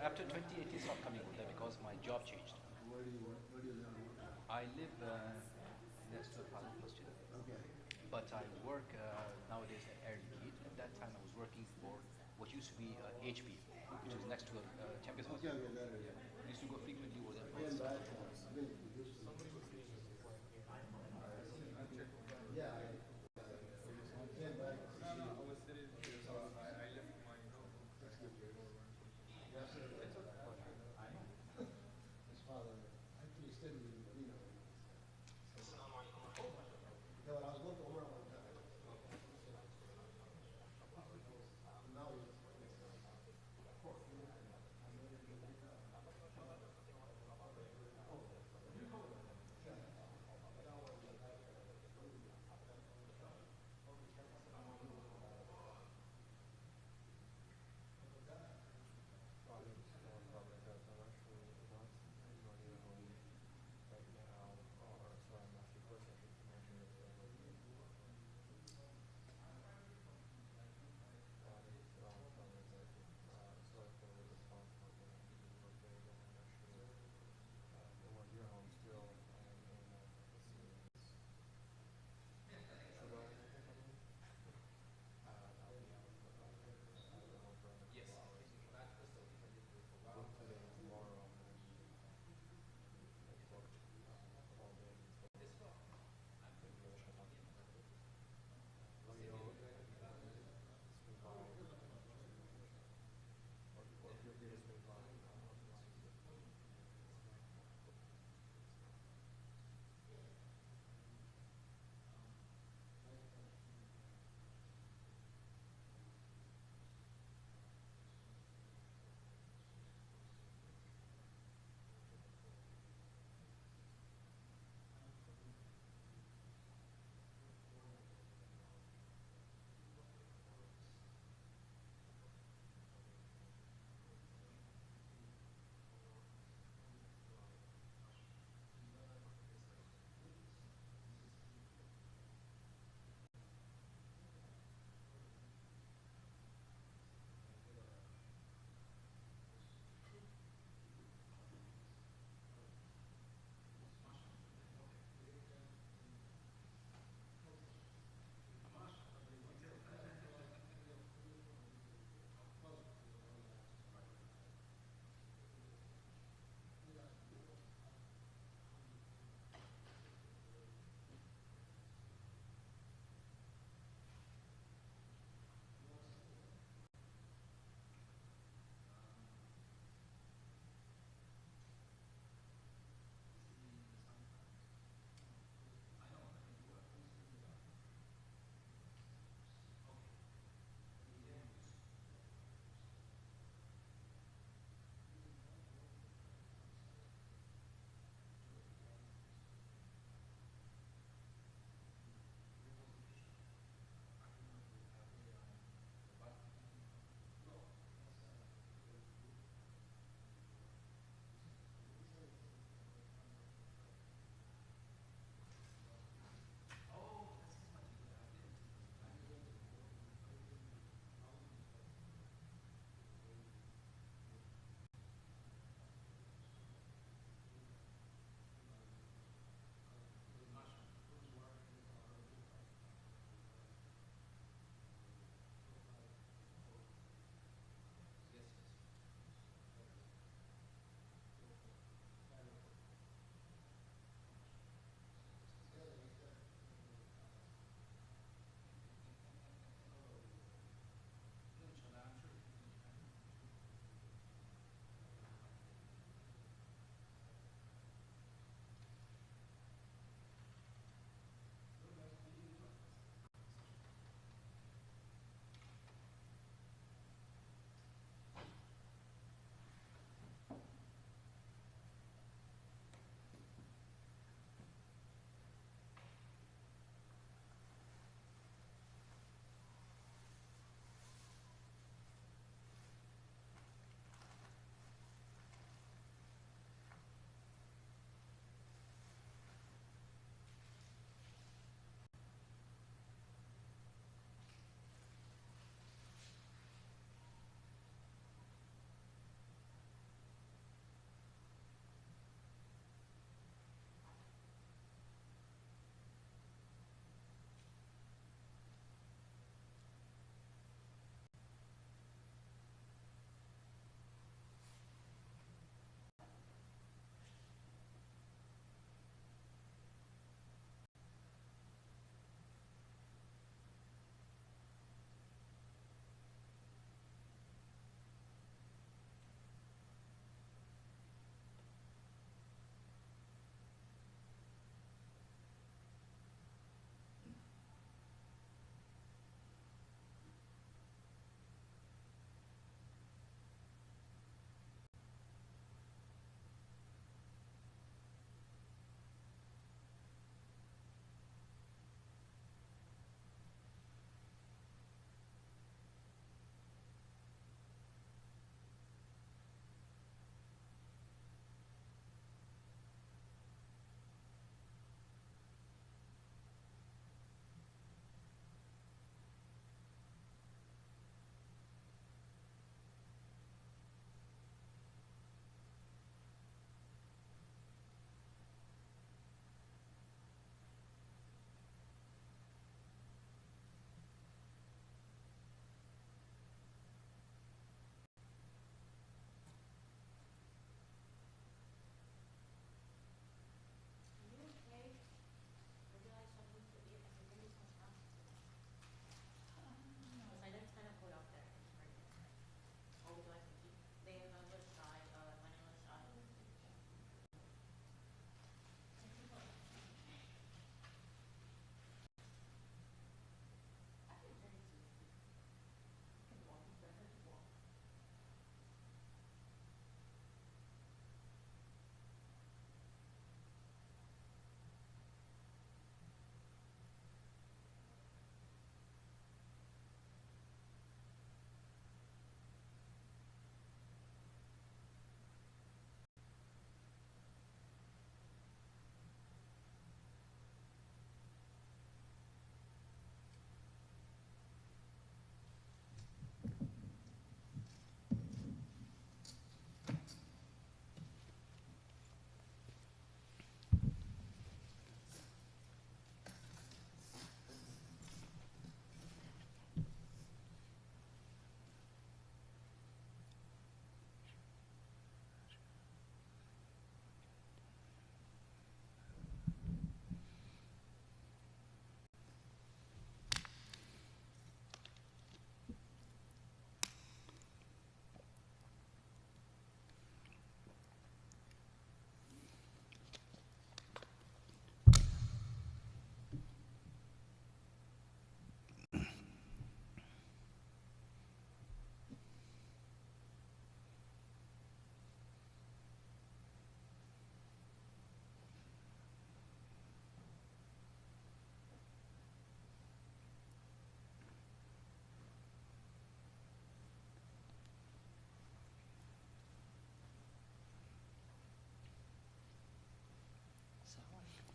After 2018, stopped coming over there because my job changed. Where do you work? I live next to a private masjid. Okay. But I work nowadays at Air Liquide. At that time, I was working for what used to be HP, which is next to a Champions Masjid. I used to go frequently over there.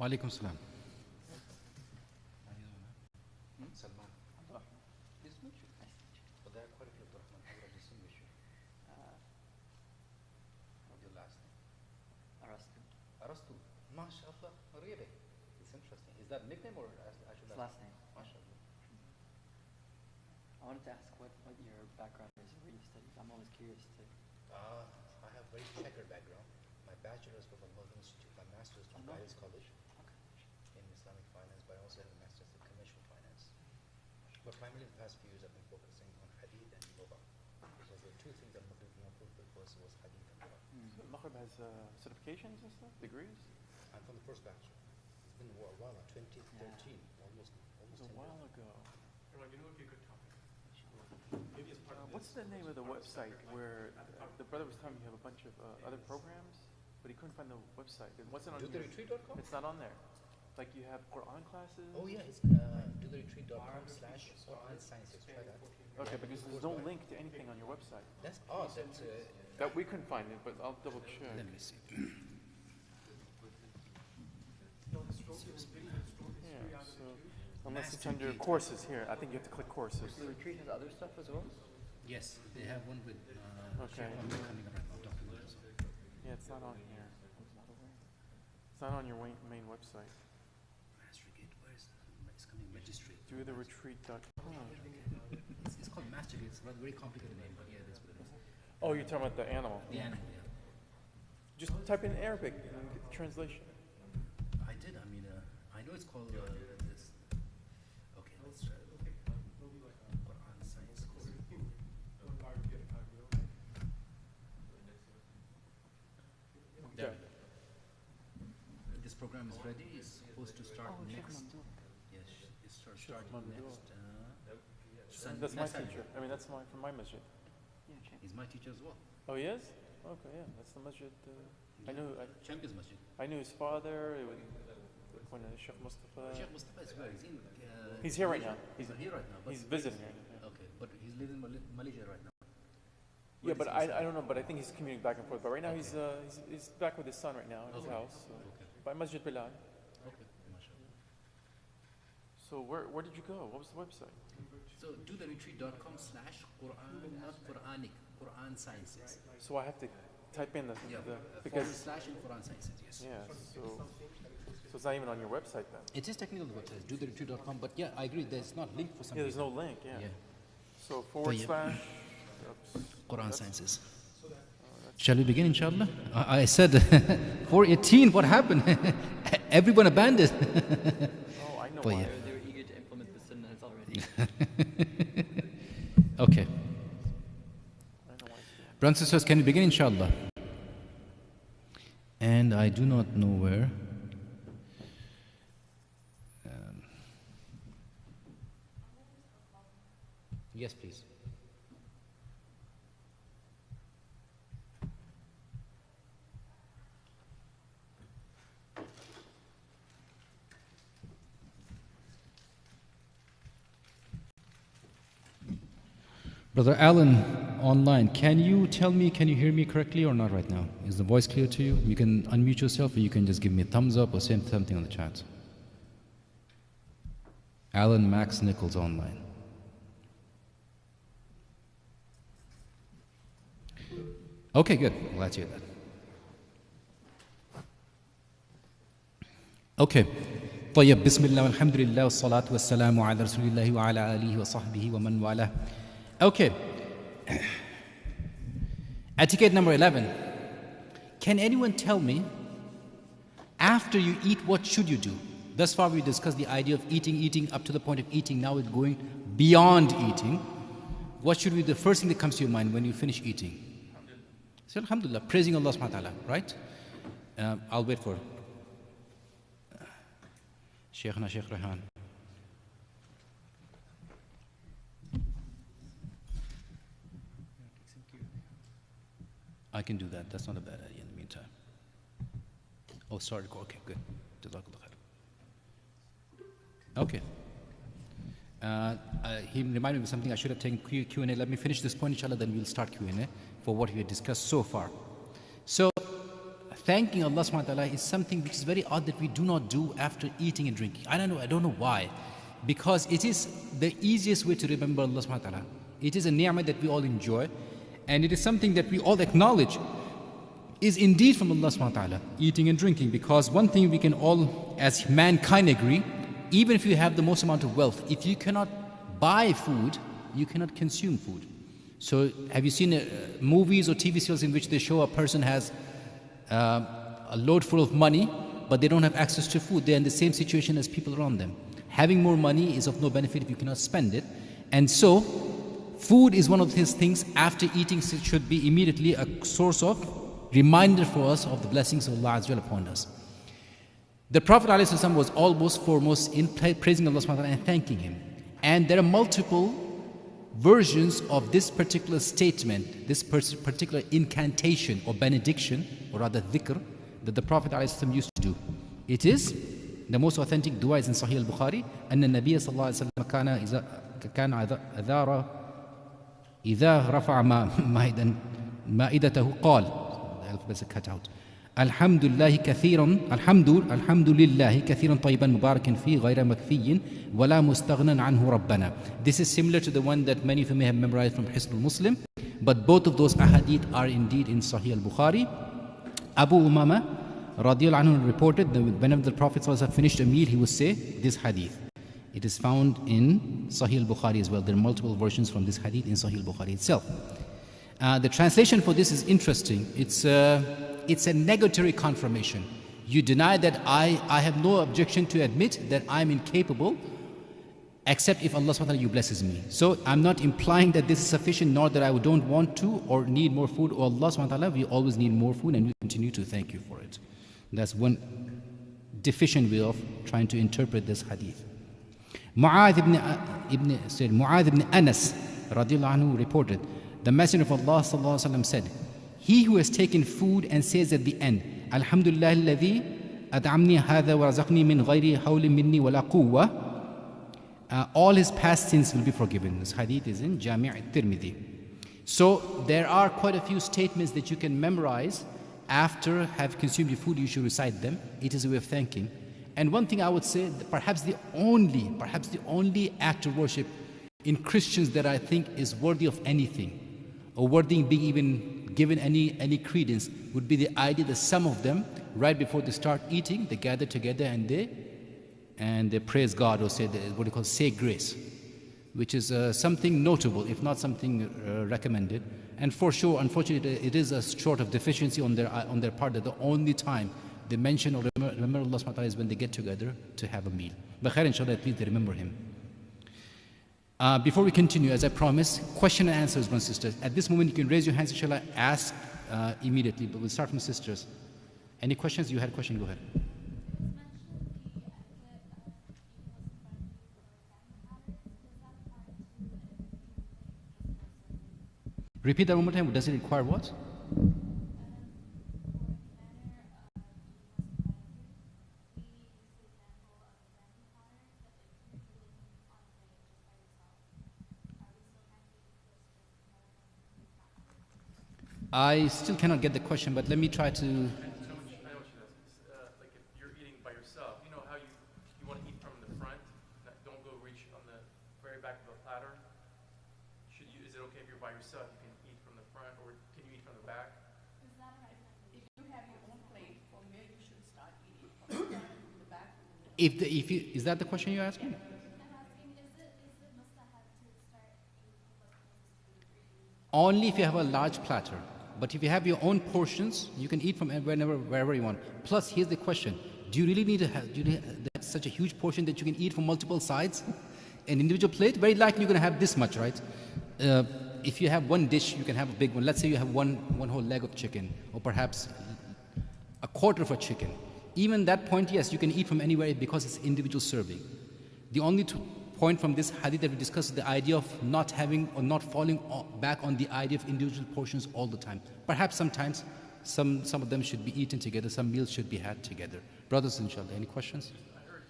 Wa alaikum salam. Salman. Nice to meet you. But there are quite a few Abdurrahman. How would I distinguish you? Your last name? Arastu. Arastu. MashaAllah. Really? It's interesting. Is that nickname or actual His last name. MashaAllah. I wanted to ask what your background is, where you studied. I'm always curious to. I have very checkered background. My bachelor's from the Muslim Institute, my master's from Oh, no. Guidance College in Islamic finance, but I also have a master's in commercial finance. But primarily the past few years I've been focusing on hadith and lugha, because the two things that Maghrib was hadith and lugha. So Maghrib has certifications and stuff, degrees? I'm from the first batch. It's been a while now, 2013, almost It was 10 a while years. ago. What's the name of the website where the brother was telling me you have a bunch of other programs, but he couldn't find the website. And what's it on? DoTheRetreat.com? It's not on there. Like you have Quran classes. Oh yeah, it's dotheretreat.com/Quran Sciences. Try that. Okay, because there's no link to anything on your website. That's odd. That's That we couldn't find it, but I'll double check. let me see. Yeah, so unless it's under courses here, I think you have to click courses. The retreat has other stuff as well? Yes, they have one with Okay. coming up right now, documents. Yeah, it's not on here. It's not on your main website. Mastergate, where is it's coming Magistrate. DoTheRetreat.com. It's called Mastergate. It's a very complicated name, but yeah, that's what it is. Oh, you're talking about the animal. The animal, yeah. Just type in Arabic and get the translation. I did. I mean, I know it's called this. Okay, let's try it. Quran Science. There we go. This program is ready. It's supposed to start next. Yes, it starts starting Mamdouh. next. That's my next Saturday. teacher. I mean, that's from my masjid. Yeah, check. He's my teacher as well. Oh, he is? Okay, yeah, that's the masjid. Champions Masjid. I knew his father. When Sheikh Mustafa. Sheikh Mustafa is where? He's here right now. He's here right now. But He's visiting right now. okay, but he's living in Malaysia right now. Yeah, but Where does he I don't know. But I think he's commuting back and forth. But right now he's back with his son right now in his house. So. Okay. By Masjid Bilal. Okay, mashallah. So where did you go? What was the website? So dotheretreat.com/Quran, not Quranic, Quran Sciences. So I have to type in the Because because / in Quran Sciences, yes. yeah. So it's not even on your website then. It is technical the website, dotheretreat.com, but yeah, I agree, there's not linked for some Yeah, there's reason. no link. Yeah. Yeah. So / yeah. oops. Quran Sciences. Shall we begin, inshallah? I said 418, what happened? Everyone abandoned. Oh, I know But why. yeah. They were eager to implement the sunnahs already. Okay. I know why. Brothers and sisters, can we begin, inshallah? And I do not know where. Yes, please. Brother Alan, online, can you tell me, can you hear me correctly or not right now? Is the voice clear to you? You can unmute yourself or you can just give me a thumbs up or say something on the chat. Alan Max Nichols online. Okay, good. Glad to hear that. Okay. طيب بسم الله والحمد لله والصلاة والسلام على رسول الله وعلى آله وصحبه ومن والاه. Okay. Etiquette number 11. Can anyone tell me, after you eat, what should you do? Thus far we discussed the idea of eating up to the point of eating. Now it's going beyond eating. What should be the first thing that comes to your mind when you finish eating? So alhamdulillah, praising Allah subhanahu wa ta'ala, right? I'll wait for Shaykhna Shaykh Rehan. I can do that. That's not a bad idea in the meantime. Oh, sorry. Okay, good. Jazakallah khair. Okay. He reminded me of something. I should have taken Q&A. Let me finish this point, inshallah, then we'll start Q&A for what we have discussed so far. So, thanking Allah subhanahu wa ta'ala is something which is very odd that we do not do after eating and drinking. I don't know why. Because it is the easiest way to remember Allah subhanahu wa ta'ala. It is a ni'mah that we all enjoy, and it is something that we all acknowledge is indeed from Allah subhanahu wa ta'ala, eating and drinking. Because one thing we can all, as mankind, agree, even if you have the most amount of wealth, if you cannot buy food, you cannot consume food. So have you seen movies or TV serials in which they show a person has a load full of money, but they don't have access to food? They're in the same situation as people around them. Having more money is of no benefit if you cannot spend it. And so, food is one of these things after eating should be immediately a source of reminder for us of the blessings of Allah Azza wa Jalla upon us. The Prophet ﷺ was almost foremost in praising Allah subhanahu wa ta'ala and thanking Him. And there are multiple versions of this particular statement, this particular incantation or benediction, or rather dhikr, that the Prophet ﷺ used to do. It is the most authentic dua is in Sahih al-Bukhari, أن النبي صلى الله عليه وسلم كان إذا رفع مائدته قال, the alphabet is cut out, الحمد لله كثيرا الحمد لله كثيرا طيبا مباركا فيه غير مكفي ولا مستغنى عنه ربنا. This is similar to the one that many of you may have memorized from Hisn al-Muslim, but both of those ahadith are indeed in Sahih al-Bukhari. Abu Umama radiallahu anhu reported that whenever the Prophet ﷺ finished a meal, he would say this hadith. It is found in Sahih al-Bukhari as well. There are multiple versions from this hadith in Sahih al-Bukhari itself. The translation for this is interesting. It's a negatory confirmation. You deny that I have no objection to admit that I'm incapable, except if Allah subhanahu wa ta'ala blesses me. So I'm not implying that this is sufficient, nor that I don't want to or need more food. Or Allah subhanahu wa ta'ala, we always need more food, and we continue to thank you for it. That's one deficient way of trying to interpret this hadith. Mu'adh ibn Anas radiallahu anhu reported, the Messenger of Allah sallallahu alaihi wasallam said, he who has taken food and says at the end, Alhamdulillah alladhi ad'amni hadha wa razaqni min ghayri hawlin minni wa la quwwa, all his past sins will be forgiven. This hadith is in Jami' al-Tirmidhi. So there are quite a few statements that you can memorize. After have consumed your food, you should recite them. It is a way of thanking. And one thing I would say, that perhaps the only act of worship in Christians that I think is worthy of anything, or worthy of being even given any credence, would be the idea that some of them, right before they start eating, they gather together and they praise God, or say what they call say grace, which is something notable, if not something recommended. And for sure, unfortunately, it is a sort of deficiency on their part that the only time they mention or remember Allah subhanahu wa ta'ala is when they get together to have a meal. But khair, inshallah, at least they remember Him. Before we continue, as I promised, question and answers, brothers and sisters. At this moment, you can raise your hands, inshallah, ask immediately, but we'll start from sisters. Any questions? You had a question, go ahead. Repeat that one more time. Does it require what? I still cannot get the question, but let me try to. I know what she's asking. Like if you're eating by yourself, you know how you want to eat from the front, don't go reach on the very back of the platter. Is it okay if you're by yourself? You can eat from the front, or can you eat from the back? Is that right? If you have your own plate, from where you should start eating from the front, the back. Is that the question you're asking? I'm asking, is it mustahab to start Only if you have a large platter. But if you have your own portions, you can eat from wherever you want. Plus, here's the question: do you really need to have such a huge portion that you can eat from multiple sides? An individual plate, very likely you're going to have this much, right? If you have one dish, you can have a big one. Let's say you have one whole leg of chicken, or perhaps a quarter of a chicken. Even that point, yes, you can eat from anywhere because it's individual serving. The only point from this hadith that we discussed is the idea of not having or not falling back on the idea of individual portions all the time. Perhaps sometimes some of them should be eaten together, some meals should be had together. Brothers, inshallah, any questions? I heard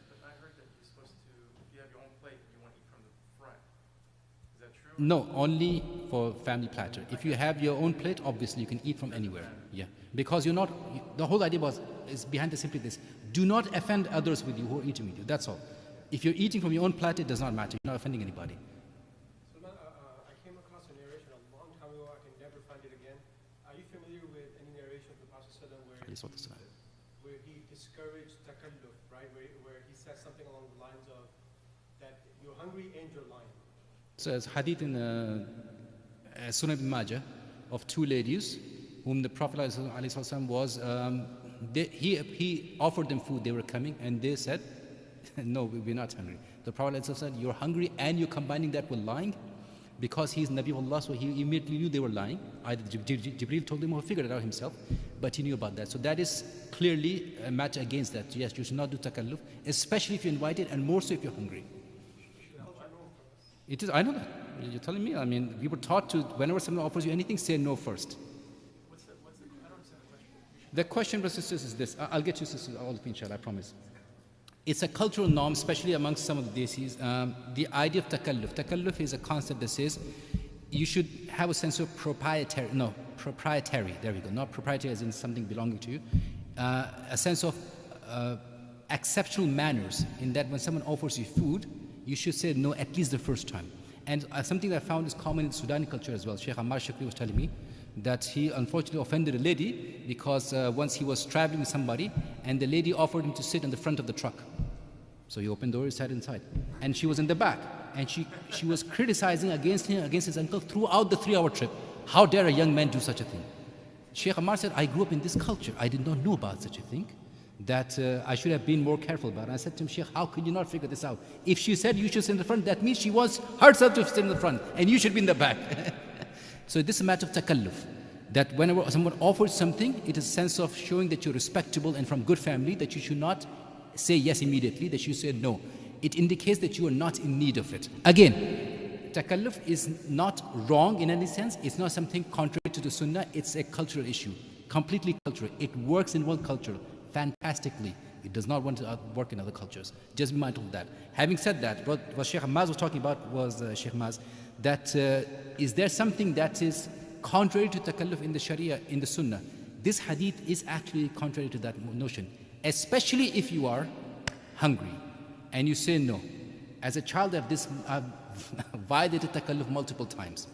that you're supposed to, if you have your own plate, you want to eat from the front. Is that true? No, only for family platter. If you have your own plate, obviously you can eat from anywhere. Yeah. Because you're not, the whole idea is behind this simply this. Do not offend others with you who are eating with you. That's all. If you're eating from your own plate, it does not matter. You're not offending anybody. Sulman, I came across a narration a long time ago. I can never find it again. Are you familiar with any narration of the Prophet where he discouraged takalluf, right? Where he said something along the lines of that you're hungry and you're lying. So it's hadith in Sunan ibn Majah of two ladies whom the Prophet ﷺ was, he offered them food, they were coming, and they said, no, we're not hungry. The Prophet ﷺ said, you're hungry and you're combining that with lying? Because he's Nabi Allah, so he immediately knew they were lying. Either Jibreel told him or figured it out himself, but he knew about that. So that is clearly a match against that. Yes, you should not do takalluf, especially if you're invited, and more so if you're hungry. It is, I know that. You're telling me, I mean, we were taught to, whenever someone offers you anything, say no first. I don't understand the question. The question, brothers and sisters, is this. I'll get you, sisters, all of you, inshallah, I promise. It's a cultural norm, especially amongst some of the desis. The idea of takalluf. Takalluf is a concept that says you should have a sense of proprietary, there we go, not proprietary as in something belonging to you. A sense of exceptional manners, in that when someone offers you food, you should say no at least the first time. And something that I found is common in Sudani culture as well. Sheikh Ammar Shakri was telling me that he unfortunately offended a lady because once he was traveling with somebody and the lady offered him to sit in the front of the truck. So he opened the door, he sat inside. And she was in the back. And she was criticizing against him, against his uncle throughout the 3-hour trip. How dare a young man do such a thing? Sheikh Ammar said, I grew up in this culture. I did not know about such a thing, that I should have been more careful about. And I said to him, Sheikh, how could you not figure this out? If she said you should sit in the front, that means she wants herself to sit in the front and you should be in the back. So this is a matter of takalluf, that whenever someone offers something, it is a sense of showing that you're respectable and from good family, that you should not say yes immediately, that you say no. It indicates that you are not in need of it. Again, takalluf is not wrong in any sense. It's not something contrary to the sunnah. It's a cultural issue, completely cultural. It works in one culture fantastically. It does not want to work in other cultures. Just be mindful of that. Having said that, what Sheikh Maz was talking about was, Sheikh Maz, that is there something that is contrary to takalluf in the Sharia, in the Sunnah? This hadith is actually contrary to that notion, especially if you are hungry and you say no. As a child, I've violated takalluf multiple times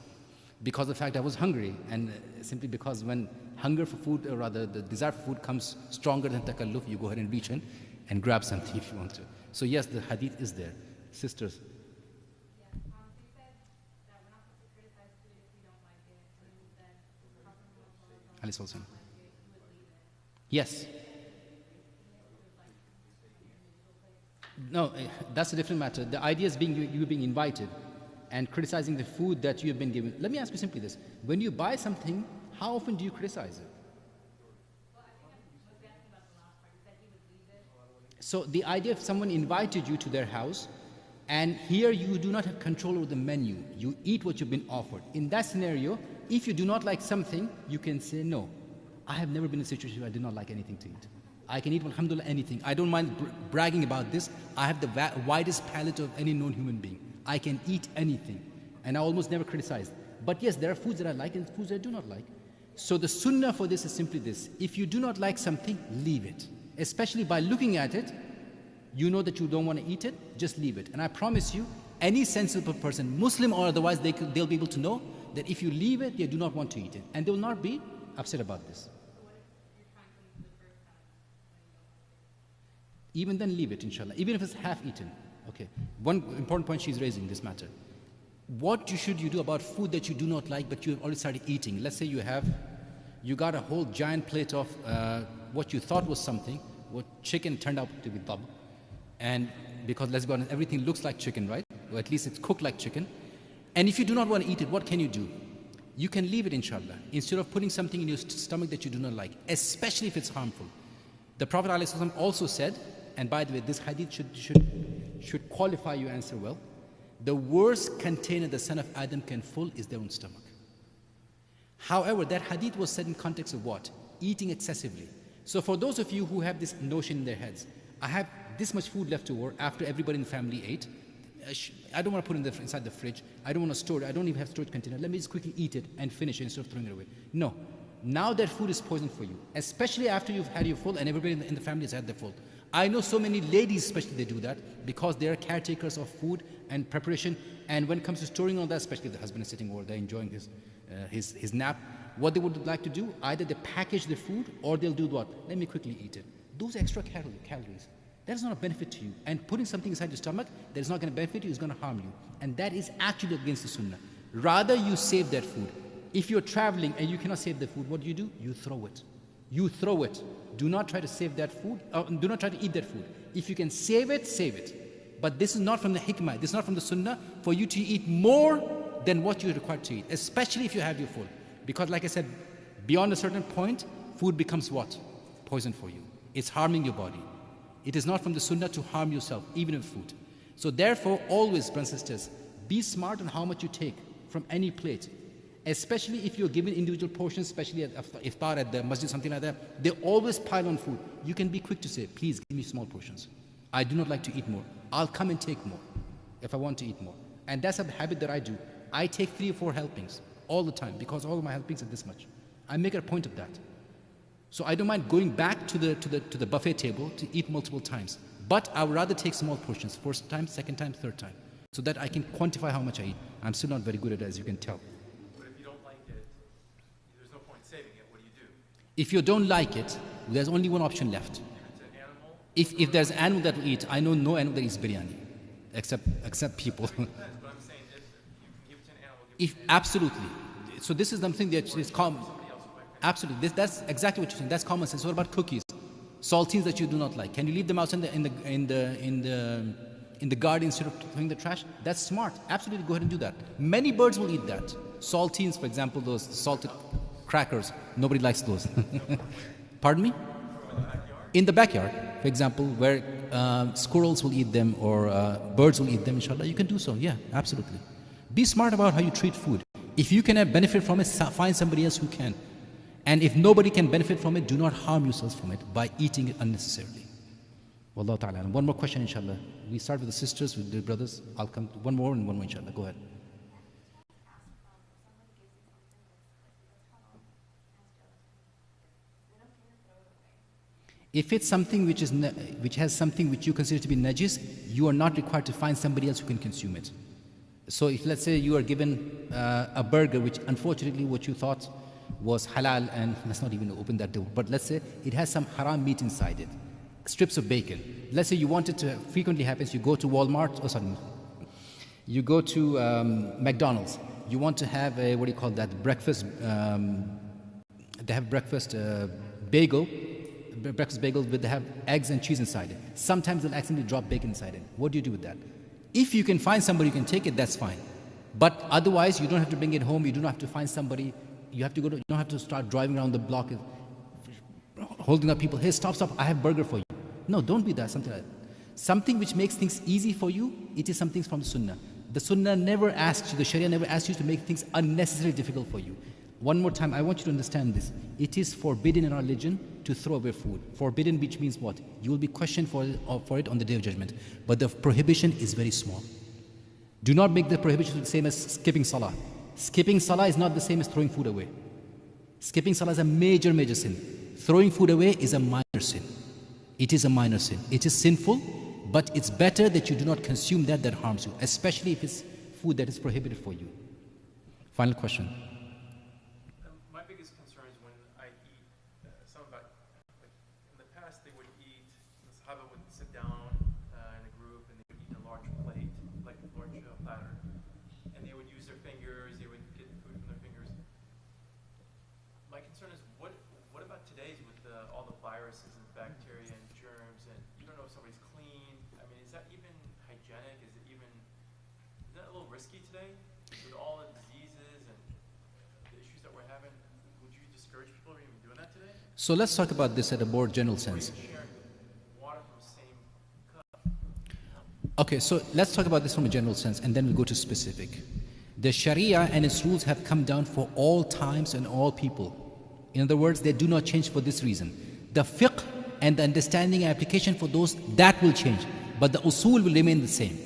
because of the fact I was hungry, and simply because when hunger for food, or rather the desire for food, comes stronger than takalluf, you go ahead and reach in and grab something if you want to. So yes, the hadith is there. Sisters. Yes. No, that's a different matter. The idea is you being invited and criticizing the food that you have been given. Let me ask you simply this. When you buy something, how often do you criticize it? So the idea if someone invited you to their house, and here you do not have control over the menu. You eat what you've been offered. In that scenario, if you do not like something, you can say no. I have never been in a situation where I did not like anything to eat. I can eat, alhamdulillah, anything. I don't mind bragging about this. I have the widest palate of any known human being. I can eat anything, and I almost never criticize. But yes, there are foods that I like and foods that I do not like. So the sunnah for this is simply this. If you do not like something, leave it. Especially by looking at it, you know that you don't want to eat it, just leave it. And I promise you, any sensible person, Muslim or otherwise, they'll be able to know that if you leave it, they do not want to eat it. And they will not be upset about this. Even then, leave it, inshallah. Even if it's half eaten. Okay. One important point she's raising in this matter. What should you do about food that you do not like, but you have already started eating? Let's say you got a whole giant plate of what you thought was something, what chicken turned out to be dab. And because, let's be honest, everything looks like chicken, right? Or at least it's cooked like chicken. And if you do not want to eat it, what can you do? You can leave it, inshallah, instead of putting something in your stomach that you do not like, especially if it's harmful. The Prophet ﷺ also said, and by the way, this hadith should qualify your answer well, the worst container the son of Adam can fill is their own stomach. However, that hadith was said in context of what? Eating excessively. So for those of you who have this notion in their heads, I have this much food left over after everybody in the family ate, I don't want to put it inside the fridge, I don't want to store it, I don't even have storage container, let me just quickly eat it and finish it instead of throwing it away. No. Now that food is poison for you, especially after you've had your full and everybody in the family has had their full. I know so many ladies especially they do that because they are caretakers of food and preparation, and when it comes to storing all that, especially if the husband is sitting over there enjoying his nap, what they would like to do, either they package the food or they'll do what? Let me quickly eat it. Those extra calories, that is not a benefit to you. And putting something inside your stomach that is not going to benefit you is going to harm you. And that is actually against the sunnah. Rather you save that food. If you're traveling and you cannot save the food, what do? You throw it. You throw it. Do not try to save that food, do not try to eat that food. If you can save it, save it. But this is not from the hikmah, this is not from the sunnah for you to eat more than what you're required to eat, especially if you have your full. Because like I said, beyond a certain point, food becomes what? Poison for you. It's harming your body. It is not from the sunnah to harm yourself, even with food. So therefore, always, brothers and sisters, be smart on how much you take from any plate. Especially if you're given individual portions, especially at iftar at the masjid, something like that, they always pile on food. You can be quick to say, please give me small portions. I do not like to eat more. I'll come and take more if I want to eat more. And that's a habit that I do. I take 3 or 4 helpings all the time because all of my helpings are this much. I make a point of that. So I don't mind going back to the buffet table to eat multiple times. But I would rather take small portions, first time, second time, third time, so that I can quantify how much I eat. I'm still not very good at it, as you can tell. If you don't like it, there's only one option left. If there's an animal that will eat, I know no animal that eats biryani, except people. If absolutely, so this is something that is common. Absolutely, that's exactly what you're saying. That's common sense. What about cookies, saltines that you do not like? Can you leave them outside in the garden instead of throwing the trash? That's smart. Absolutely, go ahead and do that. Many birds will eat that. Saltines, for example, those salted crackers. Nobody likes those. Pardon me? In the backyard, for example, where squirrels will eat them or birds will eat them, inshallah, you can do so. Yeah, absolutely. Be smart about how you treat food. If you can benefit from it, find somebody else who can. And if nobody can benefit from it, do not harm yourselves from it by eating it unnecessarily. Wallahu ta'ala. One more question, inshallah. We start with the sisters, with the brothers. I'll come to one more and one more, inshallah. Go ahead. If it's something which has something which you consider to be najis, you are not required to find somebody else who can consume it. So if let's say you are given a burger which unfortunately what you thought was halal, and let's not even open that door, but let's say it has some haram meat inside it, strips of bacon. Let's say you want it to, frequently happens, you go to Walmart, you go to McDonald's, you want to have a, what do you call that, breakfast, they have breakfast bagel, but they have eggs and cheese inside it. Sometimes they'll accidentally drop bacon inside it. What do you do with that? If you can find somebody who can take it, that's fine. But otherwise, you don't have to bring it home. You don't have to find somebody. You don't have to start driving around the block, holding up people. Hey, stop! I have burger for you. No, don't be that. Something like that. Something which makes things easy for you. It is something from the Sunnah. The Sunnah never asks you. The Sharia never asks you to make things unnecessarily difficult for you. One more time, I want you to understand this. It is forbidden in our religion to throw away food. Forbidden, which means what? You will be questioned for it on the Day of Judgment. But the prohibition is very small. Do not make the prohibition the same as skipping salah. Skipping salah is not the same as throwing food away. Skipping salah is a major, major sin. Throwing food away is a minor sin. It is a minor sin. It is sinful, but it's better that you do not consume that harms you, especially if it's food that is prohibited for you. Final question. My biggest concern is when I eat something about, like in the past they would eat, the Sahaba would sit down in a group and they would eat a large plate, like a large platter, and they would use their fingers, they would get food from their fingers. My concern is what about today's with all the viruses and bacteria and germs, and you don't know if somebody's clean. I mean, is that even hygienic? Is that a little risky today with all the diseases and the issues that we're having? Would you discourage people from even doing that today? So let's talk about this at a more general sense. Sharing water from the same cup. Okay, so let's talk about this from a general sense, and then we'll go to specific. The Sharia and its rules have come down for all times and all people. In other words, they do not change for this reason. The fiqh and the understanding and application for those, that will change. But the usul will remain the same.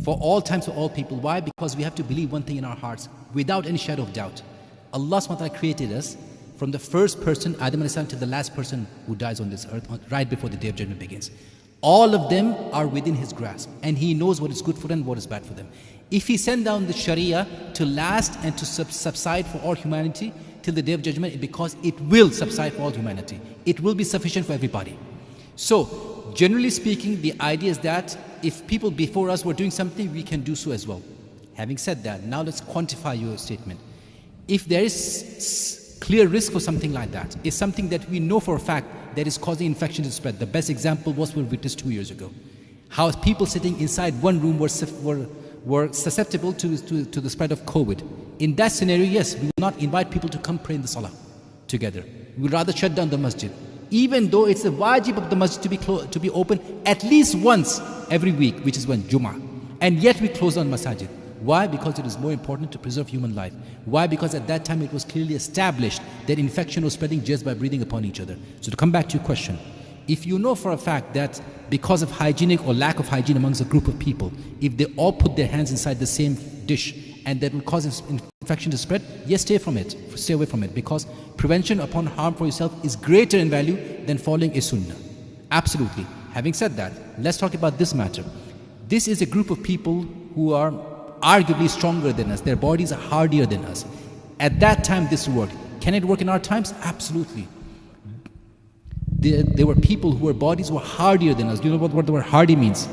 For all times, for all people. Why? Because we have to believe one thing in our hearts, without any shadow of doubt. Allah SWT created us from the first person, Adam alayhi salam, to the last person who dies on this earth, right before the day of judgment begins. All of them are within his grasp, and he knows what is good for them and what is bad for them. If he sent down the Sharia to last and to subside for all humanity till the day of judgment, because it will subside for all humanity. It will be sufficient for everybody. So, generally speaking, the idea is that if people before us were doing something, we can do so as well. Having said that, now let's quantify your statement. If there is clear risk for something like that, is something that we know for a fact that is causing infection to spread. The best example was we witnessed 2 years ago. How people sitting inside one room were susceptible to the spread of COVID. In that scenario, yes, we will not invite people to come pray in the salah together. We would rather shut down the masjid. Even though it's a wajib of the masjid to be open at least once every week, which is when Jummah. And yet we close down masajid. Why? Because it is more important to preserve human life. Why? Because at that time it was clearly established that infection was spreading just by breathing upon each other. So to come back to your question, if you know for a fact that because of hygienic or lack of hygiene amongst a group of people, if they all put their hands inside the same dish and that will cause infection to spread, yes, stay away from it, because prevention upon harm for yourself is greater in value than following a sunnah. Absolutely. Having said that, let's talk about this matter. This is a group of people who are arguably stronger than us. Their bodies are hardier than us. At that time, this worked. Can it work in our times? Absolutely. There were people whose bodies were hardier than us. Do you know what the word hardy means?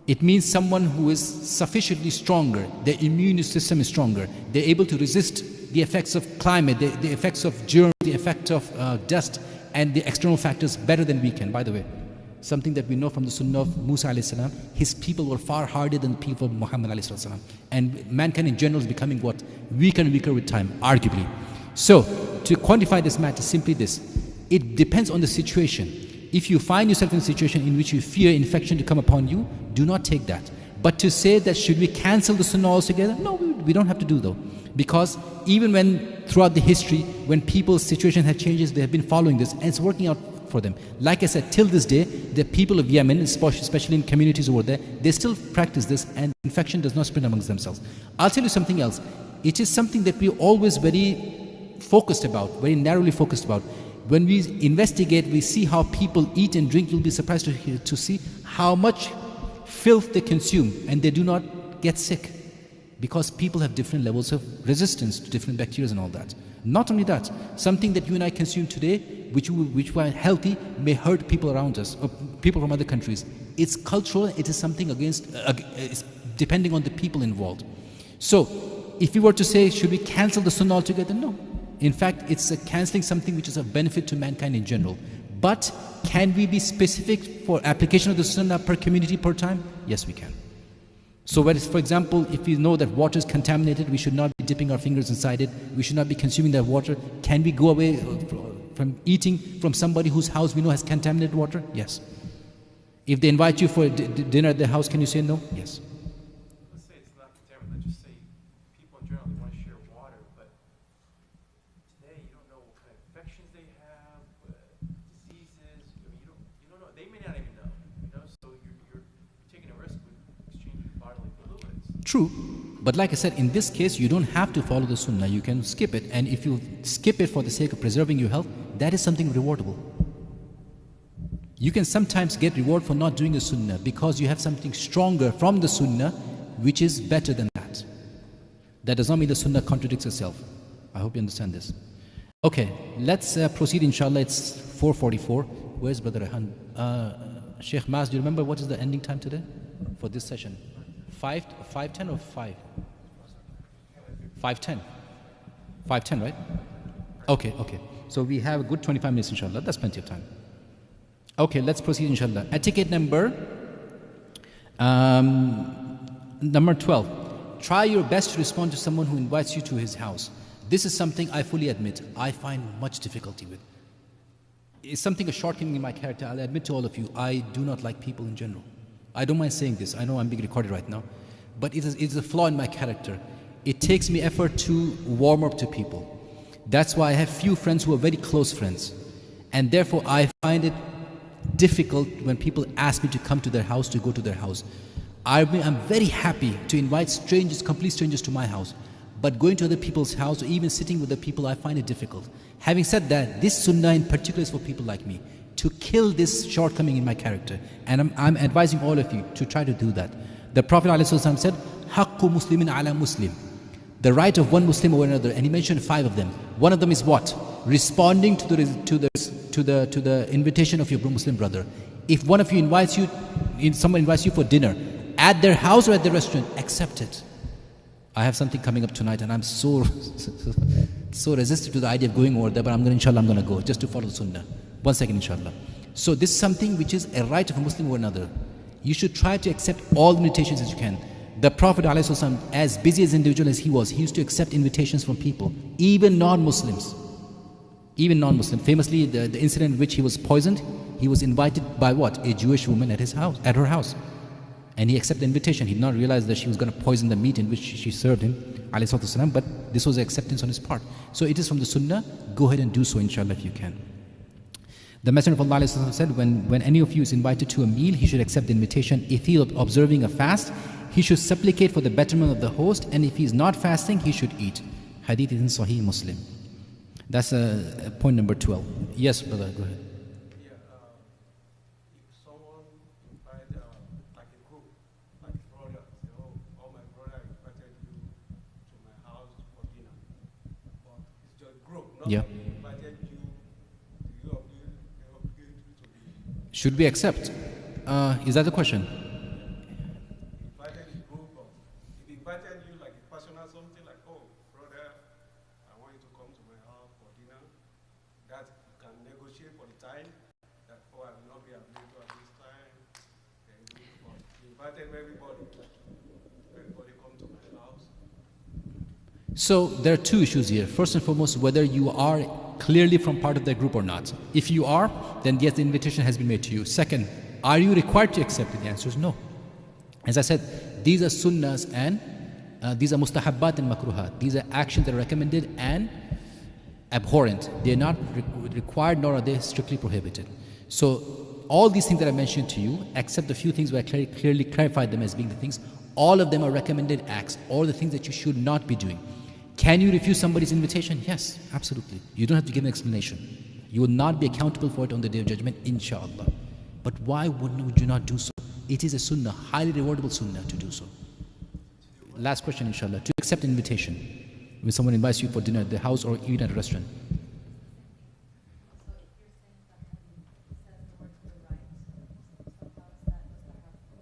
It means someone who is sufficiently stronger. Their immune system is stronger. They're able to resist the effects of climate, the effects of germs, the effect of dust, and the external factors better than we can. By the way, something that we know from the Sunnah of Musa alayhi salam, his people were far harder than the people of Muhammad alayhi salam. And mankind in general is becoming what? Weaker and weaker with time, arguably. So, to quantify this matter, simply this. It depends on the situation. If you find yourself in a situation in which you fear infection to come upon you, do not take that. But to say that should we cancel the Sunnah altogether? No, we don't have to do though. Because even when throughout the history, when people's situation had changes, they have been following this and it's working out for them. Like I said, till this day, the people of Yemen, especially in communities over there, they still practice this and infection does not spread amongst themselves. I'll tell you something else. It is something that we're always very focused about, very narrowly focused about. When we investigate, we see how people eat and drink, you'll be surprised to see how much filth they consume and they do not get sick. Because people have different levels of resistance to different bacteria and all that. Not only that, something that you and I consume today, which were healthy, may hurt people around us, or people from other countries. It's cultural, it is something it's depending on the people involved. So, if we were to say, should we cancel the Sunnah altogether? No. In fact, it's cancelling something which is of benefit to mankind in general. But can we be specific for application of the Sunnah per community, per time? Yes, we can. So, for example, if we know that water is contaminated, we should not be dipping our fingers inside it. We should not be consuming that water. Can we go away from eating from somebody whose house we know has contaminated water? Yes. If they invite you for dinner at their house, can you say no? Yes. Let's say it's not contaminated. Let's just say people in general, they want to share water, but today you don't know what kind of infections they have, diseases. I mean, you don't know. They may not even know. So you're taking a risk with exchanging bodily fluids. True. But like I said, in this case, you don't have to follow the Sunnah. You can skip it. And if you skip it for the sake of preserving your health, that is something rewardable. You can sometimes get reward for not doing the Sunnah because you have something stronger from the Sunnah which is better than that. That does not mean the Sunnah contradicts itself. I hope you understand this. Okay, let's proceed inshallah. It's 4:44. Where's Brother Rehan? Sheikh Maz, do you remember what is the ending time today for this session? 5:10 or 5? 5:10. 5:10, right? Okay. So we have a good 25 minutes inshallah. That's plenty of time. Okay, let's proceed inshallah. Etiquette number 12. Try your best to respond to someone who invites you to his house. This is something I fully admit I find much difficulty with. It's something, a shortcoming in my character. I'll admit to all of you, I do not like people in general. I don't mind saying this. I know I'm being recorded right now. But it is a flaw in my character. It takes me effort to warm up to people. That's why I have few friends who are very close friends. And therefore, I find it difficult when people ask me to come to their house, to go to their house. I'm very happy to invite strangers, complete strangers to my house. But going to other people's house or even sitting with the people, I find it difficult. Having said that, this sunnah in particular is for people like me, to kill this shortcoming in my character. And I'm advising all of you to try to do that. The Prophet ﷺ said, Haqqu Muslimin ala Muslim. The right of one Muslim over another, and he mentioned 5 of them. One of them is what? Responding to the invitation of your Muslim brother. If one of you invites you, someone invites you for dinner, at their house or at the restaurant, accept it. I have something coming up tonight, and I'm so resistant to the idea of going over there, but inshallah, I'm going to go just to follow the sunnah. 1 second, inshallah. So this is something which is a right of a Muslim over another. You should try to accept all the invitations as you can. The Prophet ﷺ, as busy as an individual as he was, he used to accept invitations from people, even non-Muslims. Even non-Muslim. Famously, the incident in which he was poisoned, he was invited by what? A Jewish woman at her house. And he accepted the invitation. He did not realize that she was going to poison the meat in which she served him, ﷺ, but this was acceptance on his part. So it is from the sunnah. Go ahead and do so, inshallah, if you can. The Messenger of Allah ﷺ said, when any of you is invited to a meal, he should accept the invitation. If he is observing a fast, he should supplicate for the betterment of the host, and if he is not fasting, he should eat. Hadith is in Sahih Muslim. That's point number 12. Yes, brother, go ahead. Yeah, if someone invite like a group, like a brother, say, oh, my brother invited you to my house for dinner. But it's just a group, not Yeah. invited you, you obligate to be. Should we accept? Is that the question? Invited a group of, if invited you like a personal something like, oh, brother, I want you to come to my house for dinner, that you can negotiate for the time, that, I will not be available at this time, then you invited everybody come to my house. So there are 2 issues here. First and foremost, whether you are clearly from part of that group or not. If you are, then yes, the invitation has been made to you. Second, are you required to accept it? The answer is no. As I said, these are sunnahs and these are mustahabbat and makruhat. These are actions that are recommended and abhorrent. They are not required, nor are they strictly prohibited. So all these things that I mentioned to you, except the few things where I clearly clarified them as being the things, all of them are recommended acts, or the things that you should not be doing. Can you refuse somebody's invitation? Yes, absolutely. You don't have to give an explanation. You will not be accountable for it on the Day of Judgment, inshallah. But why would you not do so? It is a sunnah, highly rewardable sunnah to do so. Last question, inshallah. To accept invitation when someone invites you for dinner at the house or even at a restaurant.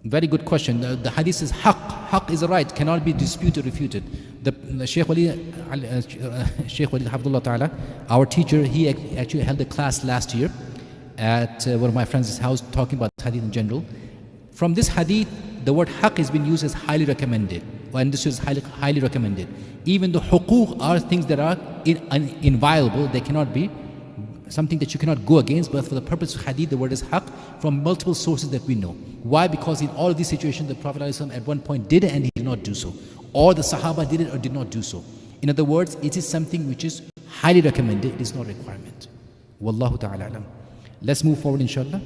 Very good question. The hadith says haqq. Haqq is a right, cannot be disputed, refuted. The Shaykh Wali Hafidullah Ta'ala, our teacher, he actually held a class last year at one of my friends' house talking about hadith in general. From this hadith, the word haqq has been used as highly recommended, and this is highly recommended. Even the huquq are things that are inviolable, they cannot be something that you cannot go against, but for the purpose of hadith, the word is haqq from multiple sources that we know. Why? Because in all of these situations, the Prophet ﷺ at one point did it and he did not do so. Or the Sahaba did it or did not do so. In other words, it is something which is highly recommended, it is not a requirement. Wallahu ta'ala alam. Let's move forward, inshallah.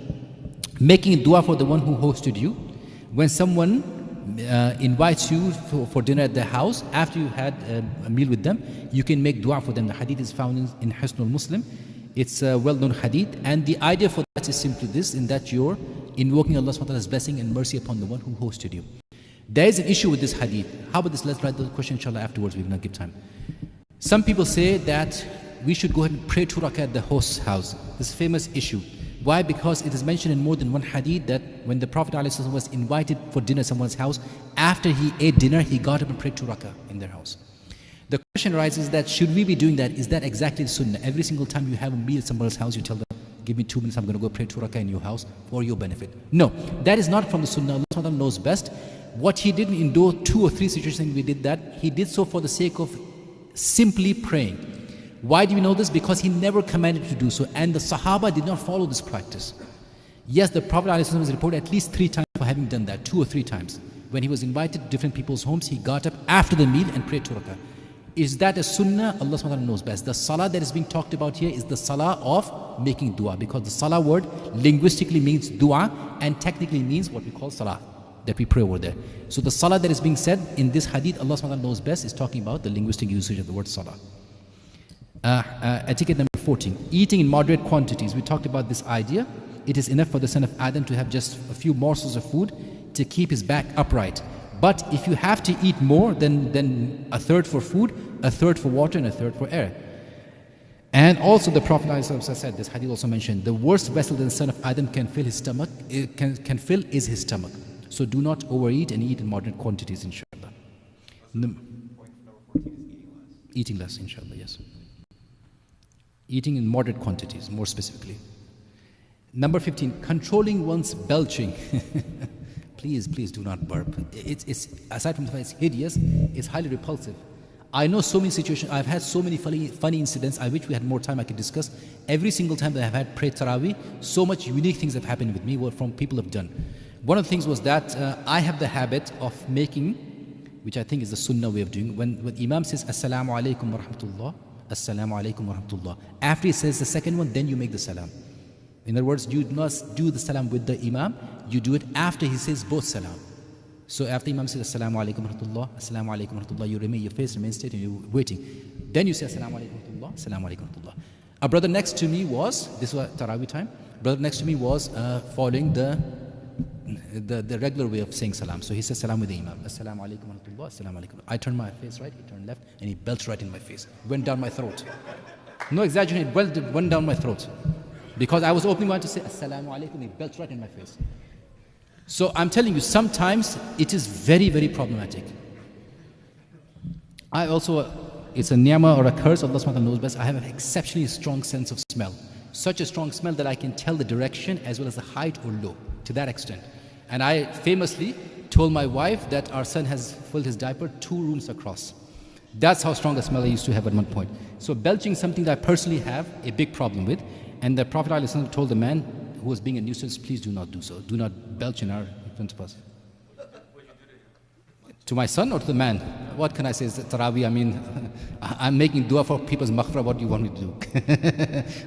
Making dua for the one who hosted you. When someone invites you for dinner at their house, after you had a meal with them, you can make dua for them. The hadith is found in Hisnul Muslim. It's a well-known hadith, and the idea for that is simply this, in that you're invoking Allah subhanahu wa ta'ala's blessing and mercy upon the one who hosted you. There is an issue with this hadith. How about this? Let's write the question inshallah afterwards, we will not give time. Some people say that we should go ahead and pray 2 rak'ah at the host's house. This famous issue. Why? Because it is mentioned in more than one hadith that when the Prophet ﷺ was invited for dinner at someone's house, after he ate dinner, he got up and prayed 2 rak'ah in their house. The question arises that should we be doing that? Is that exactly the sunnah? Every single time you have a meal at somebody's house, you tell them, give me 2 minutes, I'm going to go pray 2 rak'ah in your house for your benefit. No, that is not from the sunnah. Allah SWT knows best. What he did in 2 or 3 situations we did that, he did so for the sake of simply praying. Why do we know this? Because he never commanded to do so, and the Sahaba did not follow this practice. Yes, the Prophet ﷺ was reported at least 3 times for having done that, 2 or 3 times. When he was invited to different people's homes, he got up after the meal and prayed 2 rak'ah. Is that a sunnah? Allah subhanahu wa ta'ala knows best. The salah that is being talked about here is the salah of making dua, because the salah word linguistically means dua and technically means what we call salah. that we pray over there. So the salah that is being said in this hadith, Allah subhanahu wa ta'ala knows best, is talking about the linguistic usage of the word salah. Etiquette number 14, eating in moderate quantities. We talked about this idea. It is enough for the son of Adam to have just a few morsels of food to keep his back upright. But if you have to eat more, then a third for food, a third for water, and a third for air. And also the Prophet ﷺ said, this hadith also mentioned, the worst vessel that the son of Adam can fill his stomach, can fill is his stomach. So do not overeat and eat in moderate quantities, inshallah. Point number 14 is eating less. Eating less, inshallah, yes. Eating in moderate quantities, more specifically. Number 15, controlling one's belching. Please do not burp. It's aside from the fact it's hideous, it's highly repulsive. I know so many situations, I've had so many funny incidents. I wish we had more time I could discuss. Every single time that I've had prayed Taraweeh, so much unique things have happened with me, what from people have done. One of the things was that I have the habit of making, which I think is the sunnah way of doing, when Imam says, Assalamu alaikum wa rahmatullah, Assalamu alaikum wa rahmatullah. After he says the second one, then you make the salam. In other words, you do not do the salam with the Imam, you do it after he says both salam. So after Imam says Assalamu alaikum wa rahmatullah, Assalamu alaikum wa rahmatullah, your face remains straight and you're waiting. Then you say Assalamu alaikum wa rahmatullah, Assalamu alaikum wa rahmatullah. A brother next to me was, this was Taraweeh time, brother next to me was following the regular way of saying salam. So he says salam with the Imam, Assalamu alaikum wa rahmatullah, Assalamu alaikum. I turned my face right, he turned left, and he belched right in my face. Went down my throat. No exaggeration, it went down my throat. Because I was opening my mouth to say Assalamu alaikum, he belched right in my face. So I'm telling you, sometimes it is very, very problematic. I also, it's a ni'mah or a curse, Allah subhanahu wa ta'ala knows best, I have an exceptionally strong sense of smell. Such a strong smell that I can tell the direction as well as the height or low, to that extent. And I famously told my wife that our son has filled his diaper 2 rooms across. That's how strong a smell I used to have at one point. So belching is something that I personally have a big problem with. And the Prophet ﷺ told the man who was being a nuisance, please do not do so. Do not belch in front of us. To my son or to the man? What can I say? Taraweeh, I mean, I'm making dua for people's maghfirah. What do you want me to do?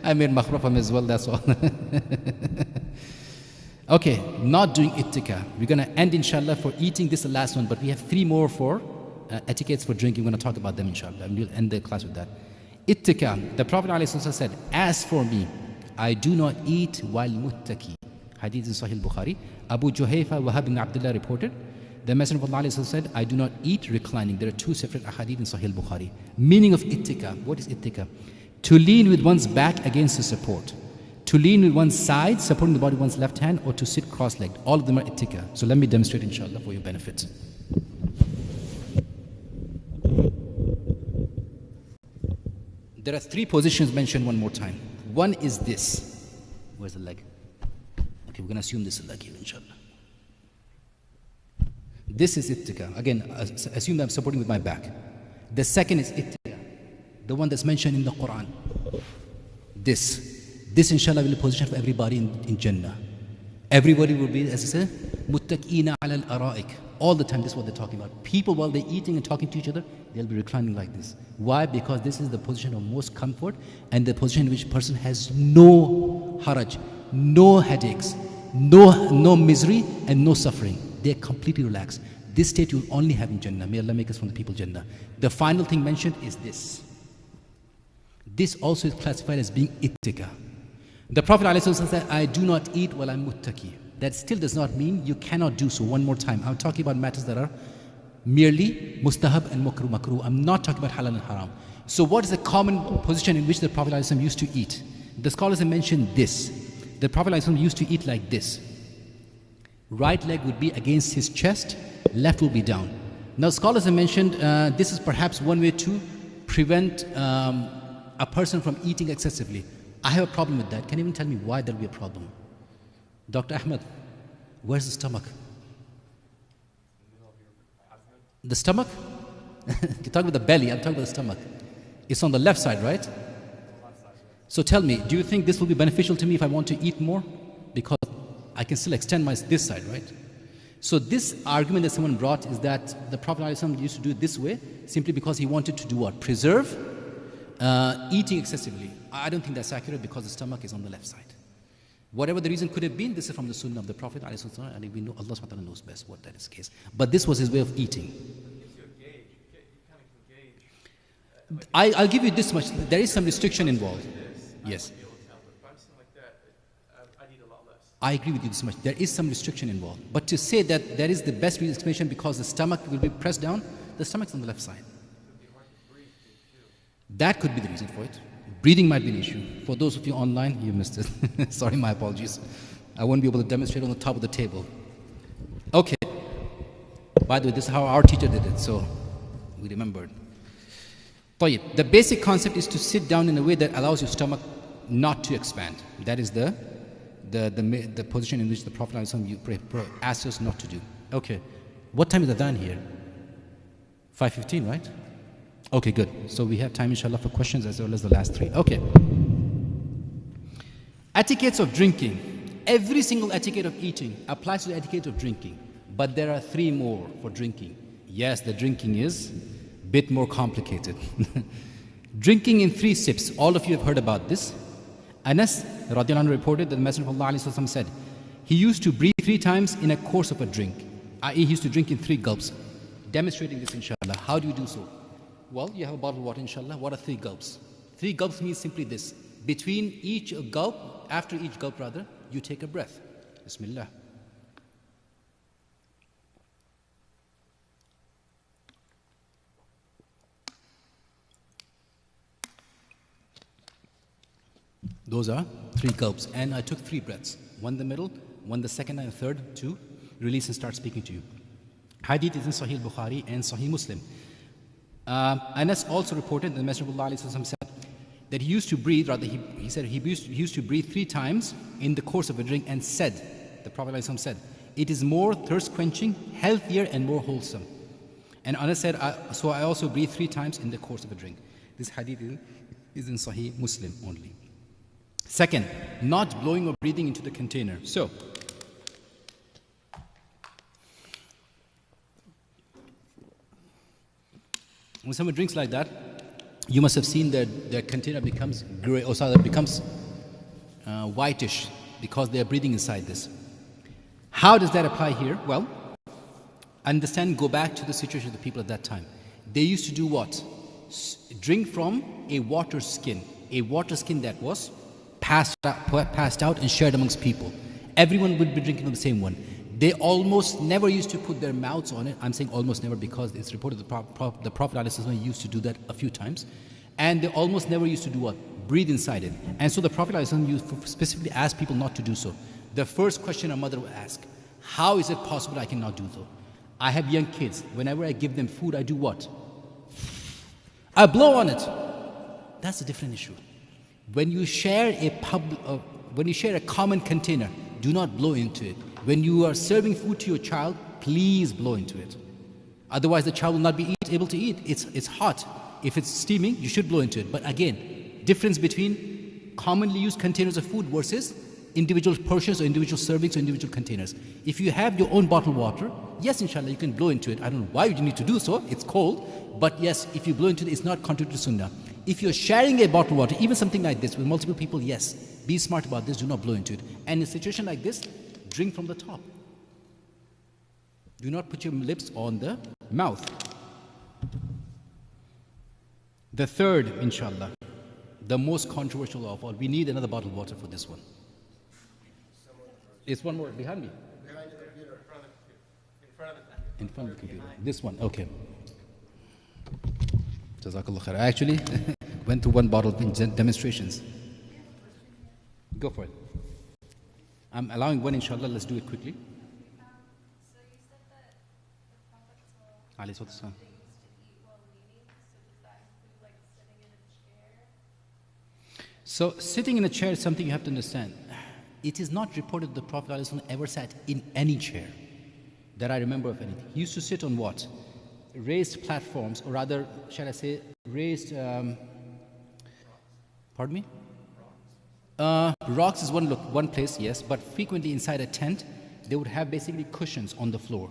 I made maghfirah for him as well, that's all. Okay, not doing ittika. We're going to end, inshallah, for eating. This is the last one, but we have 3 more for etiquettes for drinking. We're going to talk about them, inshallah. And we'll end the class with that. Ittika, the Prophet ﷺ said, as for me, I do not eat while muttaki. Hadith in Sahih Bukhari. Abu Juhayfa Wahab ibn Abdullah reported, the Messenger of Allah ﷺ said, I do not eat reclining. There are 2 separate ahadith in Sahih Bukhari. Meaning of ittika, what is ittika? To lean with one's back against a support. To lean with one's side, supporting the body with one's left hand, or to sit cross-legged. All of them are ittika. So let me demonstrate, inshallah, for your benefit. There are 3 positions mentioned one more time. One is this. Where's the leg? Okay, we're going to assume this is the leg here, inshallah. This is ittika. Again, assume that I'm supporting with my back. The second is ittika, the one that's mentioned in the Quran. This inshallah will be a position for everybody in Jannah. Everybody will be, as I say, muttaqina ala al-ara'ik. All the time, this is what they're talking about. People, while they're eating and talking to each other, they'll be reclining like this. Why? Because this is the position of most comfort and the position in which a person has no haraj, no headaches, no misery and no suffering. They're completely relaxed. This state you will only have in Jannah. May Allah make us from the people Jannah. The final thing mentioned is this. This also is classified as being ittika. The Prophet ﷺ said, I do not eat while I'm muttaki. That still does not mean you cannot do so. One more time. I'm talking about matters that are merely mustahab and makruh. I'm not talking about halal and haram. So what is the common position in which the Prophet ﷺ used to eat? The scholars have mentioned this. The Prophet ﷺ used to eat like this. Right leg would be against his chest, left will be down. Now scholars have mentioned this is perhaps one way to prevent a person from eating excessively. I have a problem with that. Can you even tell me why there will be a problem? Dr. Ahmed, where's the stomach? The stomach? You're talking about the belly, I'm talking about the stomach. It's on the left side, right? So tell me, do you think this will be beneficial to me if I want to eat more? Because I can still extend this side, right? So this argument that someone brought is that the Prophet ﷺ used to do it this way simply because he wanted to do what? Preserve eating excessively. I don't think that's accurate because the stomach is on the left side. Whatever the reason could have been, this is from the Sunnah of the Prophet ﷺ, and we know Allah subhanahu wa ta'ala knows best what that is the case. But this was his way of eating. Gives you a gauge. You kind of can gauge. I'll give you this much. There is some restriction involved. Yes. Be able to tell, but if I'm something like that, I need a lot less. I agree with you this much. There is some restriction involved. But to say that that is the best explanation because the stomach will be pressed down, the stomach's on the left side. That could be the reason for it. Breathing might be an issue. For those of you online, you missed it. Sorry, my apologies. I won't be able to demonstrate on the top of the table. Okay. By the way, this is how our teacher did it, so we remembered. طيب. The basic concept is to sit down in a way that allows your stomach not to expand. That is the position in which the Prophet asked us not to do. Okay. What time is the adhan here? 5:15, right? Okay, good. So we have time, inshallah, for questions as well as the last three. Okay. Etiquettes of drinking. Every single etiquette of eating applies to the etiquette of drinking. But there are three more for drinking. Yes, the drinking is a bit more complicated. Drinking in 3 sips. All of you have heard about this. Anas radiallahu anhu reported that the Messenger of Allah said, he used to breathe 3 times in a course of a drink. I.e., he used to drink in 3 gulps. Demonstrating this, inshallah. How do you do so? Well, you have a bottle of water, inshallah. What are 3 gulps? 3 gulps means simply this. Between each gulp, after each gulp rather, you take a breath. Bismillah. Those are 3 gulps. And I took 3 breaths. 1 in the middle, 1 the second and third to release and start speaking to you. Hadith is in Sahih Bukhari and Sahih Muslim. Anas also reported that the Messenger of Allah said that he used to breathe, rather he said he used to breathe 3 times in the course of a drink and said, the Prophet said, it is more thirst quenching, healthier and more wholesome. And Anas said, so I also breathe 3 times in the course of a drink. This hadith is in Sahih Muslim only. Second, not blowing or breathing into the container. So, when someone drinks like that, you must have seen that their container becomes gray, or sorry, becomes whitish because they are breathing inside this. How does that apply here? Well, understand, go back to the situation of the people at that time. They used to do what? Drink from a water skin that was passed out and shared amongst people. Everyone would be drinking from the same one. They almost never used to put their mouths on it. I'm saying almost never because it's reported the Prophet ﷺ used to do that a few times. And they almost never used to do what? Breathe inside it. And so the Prophet ﷺ used to specifically ask people not to do so. The first question a mother would ask, how is it possible I cannot do so? I have young kids. Whenever I give them food, I do what? I blow on it. That's a different issue. When you share a common container, do not blow into it. When you are serving food to your child, please blow into it. Otherwise, the child will not be able to eat. It's hot. If it's steaming, you should blow into it. But again, difference between commonly used containers of food versus individual portions or individual servings or individual containers. If you have your own bottled water, yes, inshallah, you can blow into it. I don't know why you need to do so. It's cold. But yes, if you blow into it, it's not contrary to Sunnah. If you're sharing a bottled water, even something like this with multiple people, yes, be smart about this. Do not blow into it. And in a situation like this, drink from the top. Do not put your lips on the mouth. The third, inshallah, the most controversial of all. We need another bottle of water for this one. It's one more behind me. Behind the computer. In front of the computer. This one, okay. Jazakallah khair. I actually went through one bottle in demonstrations. Go for it. I'm allowing one, inshallah. Let's do it quickly. So you said that the Prophet told Alayhi salatu wassalam. they used to eat while reading, so does that include like sitting in a chair? So sitting in a chair is something you have to understand. It is not reported the Prophet ﷺ ever sat in any chair that I remember of anything. He used to sit on what? Raised platforms, or rather, shall I say, raised, pardon me? Rocks is one place, yes, but frequently inside a tent, they would have basically cushions on the floor.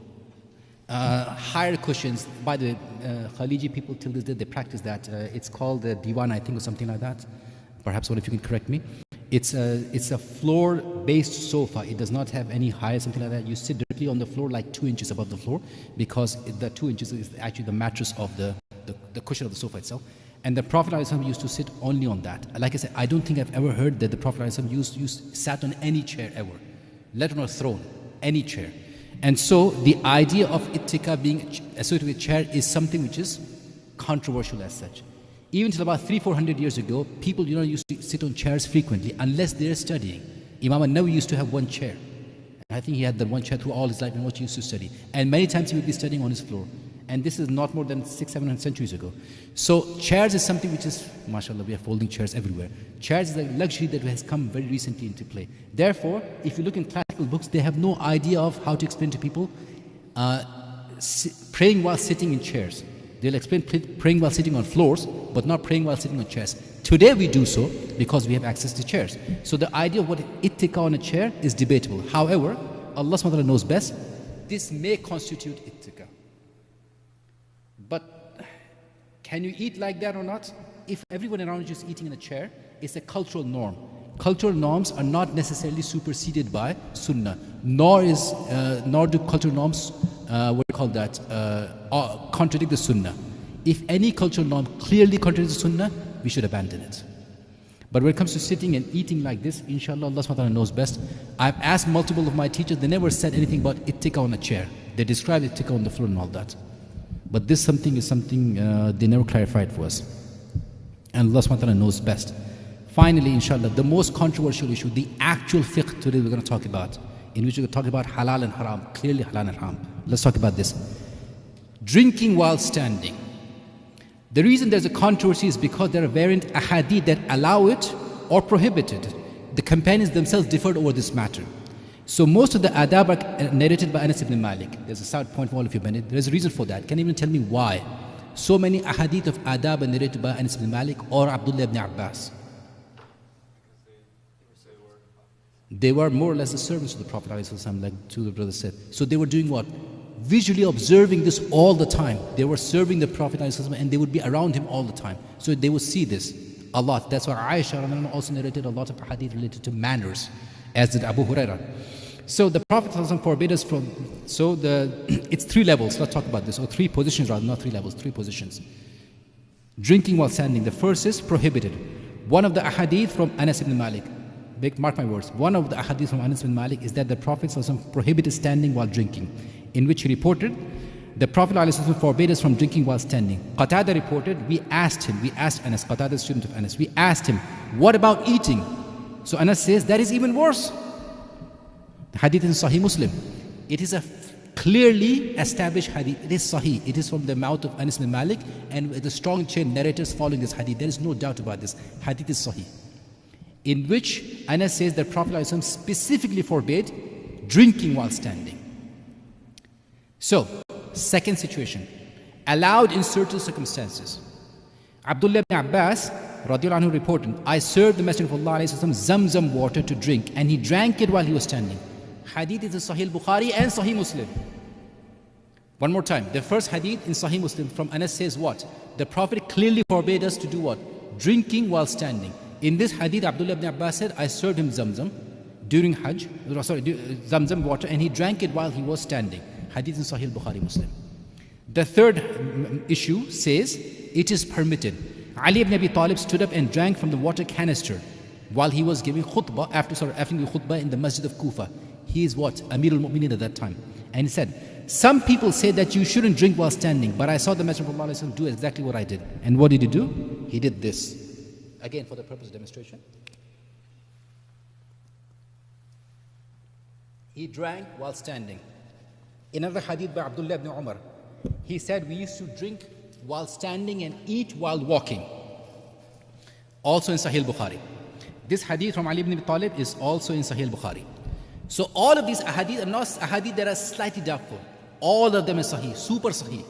Higher cushions. By the way, Khaliji people till this day, they practice that. It's called the diwan, I think, or something like that. Perhaps one of you can correct me. It's a floor-based sofa. It does not have any height, something like that. You sit directly on the floor, like 2 inches above the floor, because the 2 inches is actually the mattress of the cushion of the sofa itself. And the Prophet ﷺ used to sit only on that. Like I said, I don't think I've ever heard that the Prophet ﷺ sat on any chair ever, let alone a throne, any chair. And so the idea of ittika being associated with chair is something which is controversial as such. Even till about 300-400 years ago, people used to sit on chairs frequently unless they're studying. Imam an-Nawawi used to have one chair. And I think he had that one chair through all his life in which he used to study. And many times he would be studying on his floor. And this is not more than 600-700 centuries ago. So chairs is something which is, mashallah, we have folding chairs everywhere. Chairs is a luxury that has come very recently into play. Therefore, if you look in classical books, they have no idea of how to explain to people praying while sitting in chairs. They'll explain praying while sitting on floors, but not praying while sitting on chairs. Today we do so because we have access to chairs. So the idea of what ittika on a chair is debatable. However, Allah subhanahu wa ta'ala knows best. This may constitute ittika. But can you eat like that or not? If everyone around you is eating in a chair, it's a cultural norm. Cultural norms are not necessarily superseded by sunnah, nor do cultural norms contradict the sunnah. If any cultural norm clearly contradicts the sunnah, we should abandon it. But when it comes to sitting and eating like this, inshallah, Allah subhanahu wa ta'ala knows best. I've asked multiple of my teachers, they never said anything about ittika on a chair. They described ittika on the floor and all that. But this is something they never clarified for us. And Allah subhanahu wa ta'ala knows best. Finally, inshallah, the most controversial issue, the actual fiqh today we're going to talk about, in which we're going to talk about halal and haram, clearly halal and haram. Let's talk about this. Drinking while standing. The reason there's a controversy is because there are variant ahadith that allow it or prohibit it. The companions themselves differed over this matter. So most of the adab are narrated by Anas ibn Malik. There's a side point for all of you, Bennett. There's a reason for that. Can you even tell me why? So many ahadith of adab are narrated by Anas ibn Malik or Abdullah ibn Abbas. They were more or less the servants of the Prophet ﷺ, like two of the brothers said. So they were doing what? Visually observing this all the time. They were serving the Prophet ﷺ and they would be around him all the time. So they would see this a lot. That's why Aisha also narrated a lot of hadith related to manners, as did Abu Hurairah. So the Prophet ﷺ forbade us from, it's 3 levels. Let's talk about this, or 3 positions rather, not 3 levels, 3 positions. Drinking while standing. The first is prohibited. One of the ahadith from Anas ibn Malik, mark my words, one of the ahadith from Anas ibn Malik is that the Prophet ﷺ prohibited standing while drinking, in which he reported, the Prophet ﷺ forbade us from drinking while standing. Qatada reported, we asked Anas, Qatada, student of Anas, we asked him, what about eating? So Anas says, that is even worse. The hadith is Sahih Muslim. It is a clearly established hadith. It is Sahih. It is from the mouth of Anas ibn Malik and the strong chain narrators following this hadith. There is no doubt about this. Hadith is Sahih. In which Anas says that Prophet ﷺ specifically forbade drinking while standing. So, second situation, allowed in certain circumstances. Abdullah ibn Abbas radiallahu anhu reported, I served the Messenger of Allah Zamzam water to drink and he drank it while he was standing. Hadith is in Sahih Bukhari and Sahih Muslim. One more time, the first hadith in Sahih Muslim from Anas says what? The Prophet clearly forbade us to do what? Drinking while standing. In this hadith, Abdullah ibn Abbas said, I served him Zamzam during Hajj, Zamzam water, and he drank it while he was standing. Hadith in Sahih Bukhari Muslim. The third issue says, it is permitted. Ali ibn Abi Talib stood up and drank from the water canister while he was giving khutbah, after the khutbah in the Masjid of Kufa. He is what? Amir al-Mu'mineen at that time. And he said, some people say that you shouldn't drink while standing, but I saw the Messenger of Allah do exactly what I did. And what did he do? He did this. Again, for the purpose of demonstration. He drank while standing. Another hadith by Abdullah ibn Umar. He said, we used to drink while standing and eat while walking. Also in Sahih Bukhari. This hadith from Ali ibn Abi Talib is also in Sahih Bukhari. So all of these ahadith are not ahadith that are slightly doubtful. All of them are Sahih, super Sahih.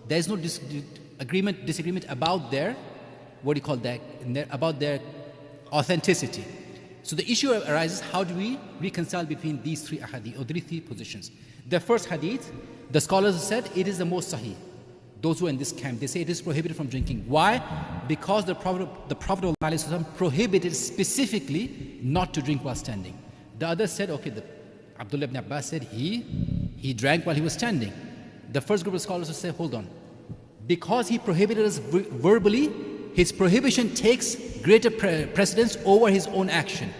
There is no disagreement about their, about their authenticity. So the issue arises, how do we reconcile between these 3 ahadith, or 3 positions? The first hadith, the scholars have said, it is the most Sahih. Those who are in this camp, they say it is prohibited from drinking. Why? Because the Prophet ﷺ prohibited specifically not to drink while standing. The other said, okay, Abdullah ibn Abbas said he drank while he was standing. The first group of scholars will say, hold on. Because he prohibited us verbally, his prohibition takes greater precedence over his own action.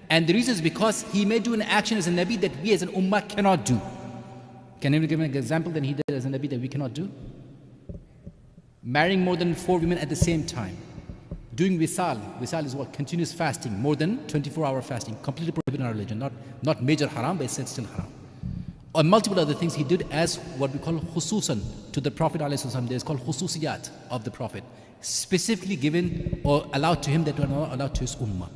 And the reason is because he may do an action as a Nabi that we as an Ummah cannot do. Can anyone give an example that he did as a Nabi that we cannot do? Marrying more than 4 women at the same time. Doing wisal. Wisal is what? Continuous fasting. More than 24-hour fasting. Completely prohibited in our religion. Not major haram, but it's still haram. Or multiple other things he did as what we call khususan to the Prophet ﷺ. There is called khususiyat of the Prophet. Specifically given or allowed to him that were not allowed to his ummah.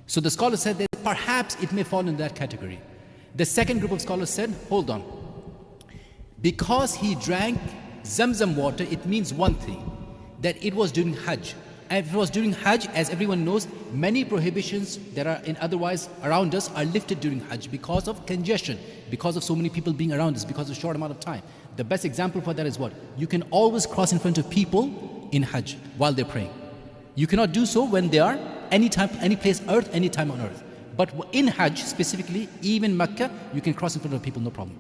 So the scholar said that perhaps it may fall in that category. The second group of scholars said, hold on. Because he drank Zamzam water, it means one thing, that it was during Hajj. And if it was during Hajj, as everyone knows, many prohibitions that are in otherwise around us are lifted during Hajj because of congestion, because of so many people being around us, because of a short amount of time. The best example for that is what? You can always cross in front of people in Hajj while they're praying. You cannot do so when they are any place on earth. But in Hajj specifically, even Mecca, you can cross in front of people, no problem.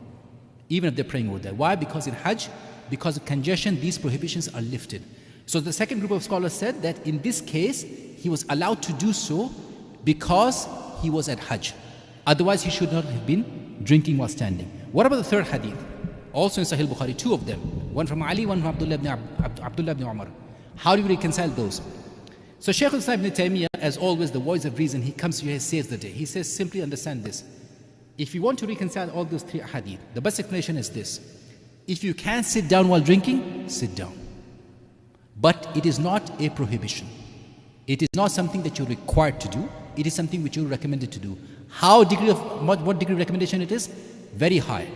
Even if they're praying over there. Why? Because in Hajj, because of congestion, these prohibitions are lifted. So the second group of scholars said that in this case, he was allowed to do so because he was at Hajj. Otherwise, he should not have been drinking while standing. What about the third hadith? Also in Sahih Bukhari, 2 of them. One from Ali, one from Abdullah ibn Umar. How do we reconcile those? So Shaykh al-Islam ibn Taymiyyah, as always, the voice of reason, he comes here, he says the day. He says, simply understand this. If you want to reconcile all those 3 hadith, the best explanation is this. If you can sit down while drinking, sit down. But it is not a prohibition. It is not something that you're required to do. It is something which you're recommended to do. What degree of recommendation it is? Very high.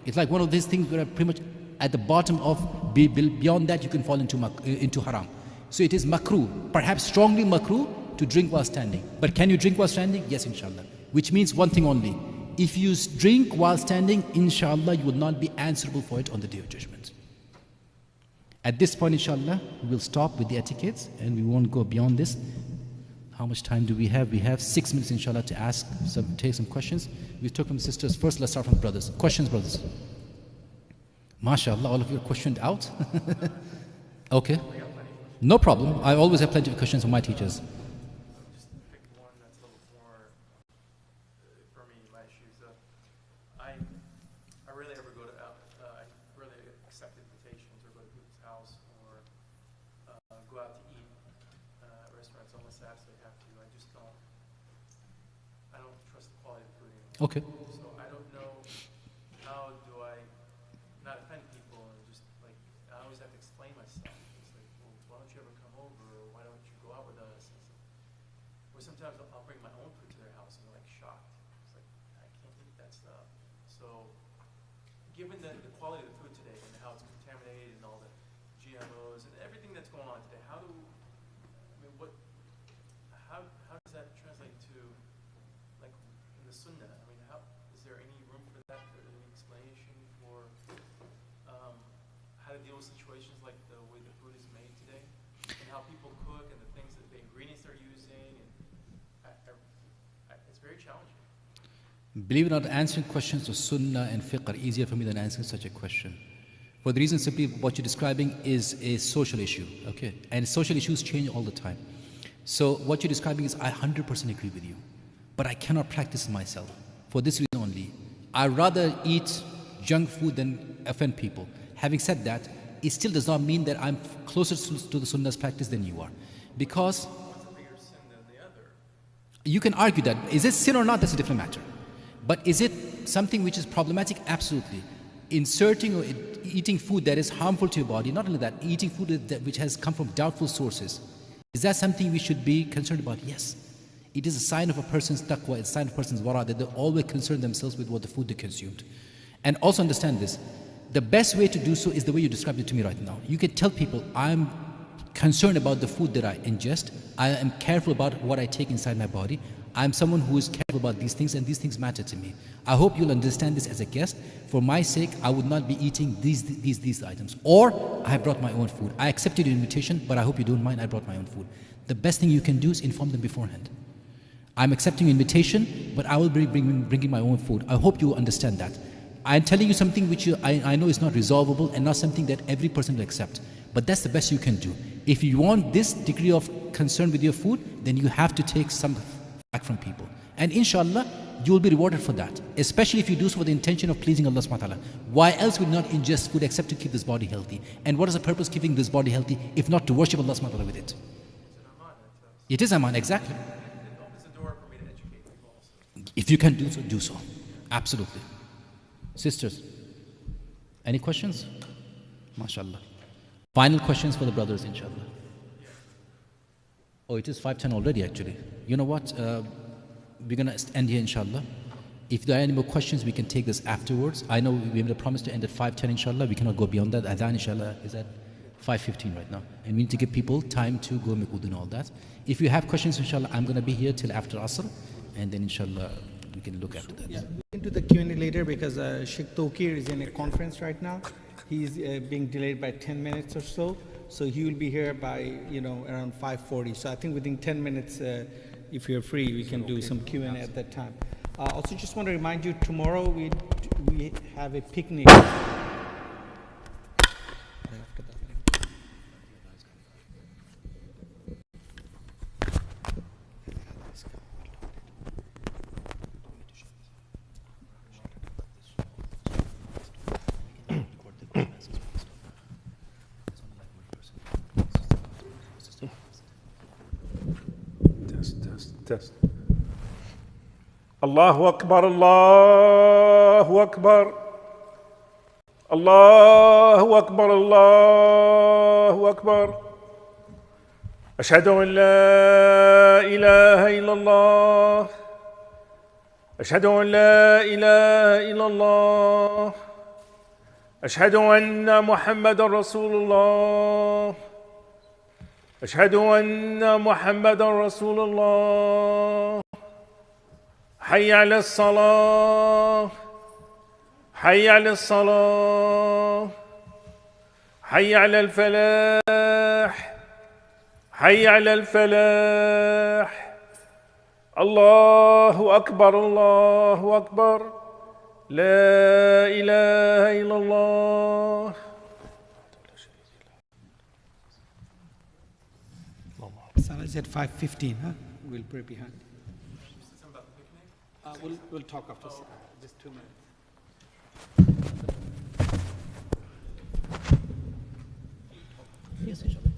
It's like one of these things where pretty much at the bottom of, beyond that you can fall into haram. So it is makruh, perhaps strongly makruh to drink while standing. But can you drink while standing? Yes, inshallah. Which means one thing only. If you drink while standing, inshallah, you will not be answerable for it on the Day of Judgment. At this point, inshallah, we will stop with the etiquettes and we won't go beyond this. How much time do we have? We have 6 minutes, inshallah, to take some questions. We took from sisters first. Let's start from brothers. Questions, brothers? MashaAllah, all of you are questioned out. Okay. No problem. I always have plenty of questions from my teachers. Just pick one that's a little more for me, my issues. I rarely ever go to, I rarely accept invitations or go to people's house or go out to eat restaurants unless I absolutely have to. I don't trust the quality of the food anymore. Okay. So I don't know how do I not offend people and just like, I always have to explain myself. It's like, well, why don't you ever come over or why don't you go out with us? Or sometimes I'll bring my own food to their house and they're like shocked. It's like, I can't eat that stuff. So given the quality of the food today and how it's contaminated and all the GMOs and everything that's going on today, how does that translate to like in the Sunnah? I mean, is there any room for that? Or any explanation for how to deal with situations like the way the food is made today, and how people cook, and the things that the ingredients they're using, and it's very challenging. Believe it or not, answering questions of Sunnah and Fiqh are easier for me than answering such a question. For the reason simply what you're describing is a social issue, okay? And social issues change all the time. So what you're describing is I 100% agree with you, but I cannot practice it myself. For this reason only, I rather eat junk food than offend people. Having said that, it still does not mean that I'm closer to the Sunnah's practice than you are. Because One's a bigger sin than the other. you can argue that. Is it sin or not? That's a different matter. But is it something which is problematic? Absolutely. Inserting or eating food that is harmful to your body, not only that, eating food which has come from doubtful sources. Is that something we should be concerned about? Yes. It is a sign of a person's taqwa, it's a sign of a person's wara, that they always concern themselves with what the food they consumed. And also understand this, the best way to do so is the way you described it to me right now. You can tell people, I'm concerned about the food that I ingest, I am careful about what I take inside my body, I'm someone who is careful about these things and these things matter to me. I hope you'll understand this as a guest. For my sake, I would not be eating these items. Or I have brought my own food. I accepted your invitation, but I hope you don't mind I brought my own food. The best thing you can do is inform them beforehand. I'm accepting your invitation, but I will be bringing my own food. I hope you understand that. I'm telling you something which I know is not resolvable and not something that every person will accept. But that's the best you can do. If you want this degree of concern with your food, then you have to take some back from people. And inshallah, you will be rewarded for that. Especially if you do so with the intention of pleasing Allah subhanahu wa ta'ala. Why else would you not ingest food except to keep this body healthy? And what is the purpose of keeping this body healthy if not to worship Allah subhanahu wa ta'ala with it? It is aman, exactly. It opens the door for me to educate people also. If you can do so, do so. Absolutely. Sisters, any questions? MashaAllah. Final questions for the brothers, inshallah. Oh, it is 5:10 already, actually. You know what? We're going to end here, inshallah. If there are any more questions, we can take this afterwards. I know we made a promise to end at 5:10, inshallah. We cannot go beyond that. Adhan, inshallah, is at 5:15 right now. And we need to give people time to go make wudu and all that. If you have questions, inshallah, I'm going to be here till after Asr. And then, inshallah, we can look after that. Yeah, we can do the Q&A later because Sheikh Tokir is in a conference right now. He's being delayed by 10 minutes or so. So he will be here by, around 5:40. So I think within 10 minutes, if you're free, we can do some Q&A at that time. Also, just want to remind you, tomorrow we have a picnic. Test. Allahu Akbar, Allahu Akbar. Allahu Akbar, Allahu Akbar. Ashhadu an la ilaha illallah. Ashhadu an la ilaha illallah. Ashhadu anna Muhammadan Rasulullah. أشهد أن محمدا رسول الله حي على الصلاة حي على الصلاة حي على الفلاح حي على الفلاح الله أكبر الله أكبر لا إله إلا الله. Salah is at 5:15, huh? We'll pray behind. We'll talk after Salah. Just 2 minutes. Yes, inshallah.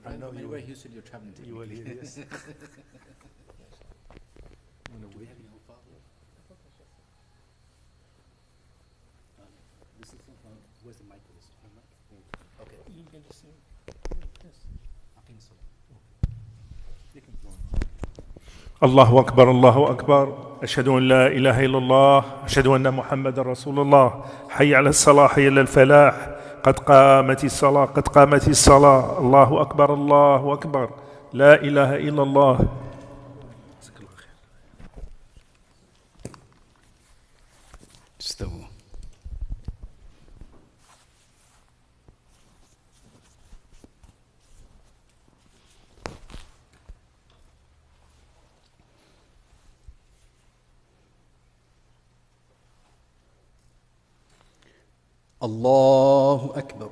I know you were Houston, you're traveling to. You will hear this. Where's the mic? Okay. You can just say, yes. I think so. الله أكبر الله أكبر. أشهد أن لا إله إلا الله. أشهد أن محمد رسول الله. حي على الصلاة حي على الفلاح. قد قامت الصلاة قد قامت الصلاة. الله أكبر الله أكبر. لا إله إلا الله. استووا. الله أكبر.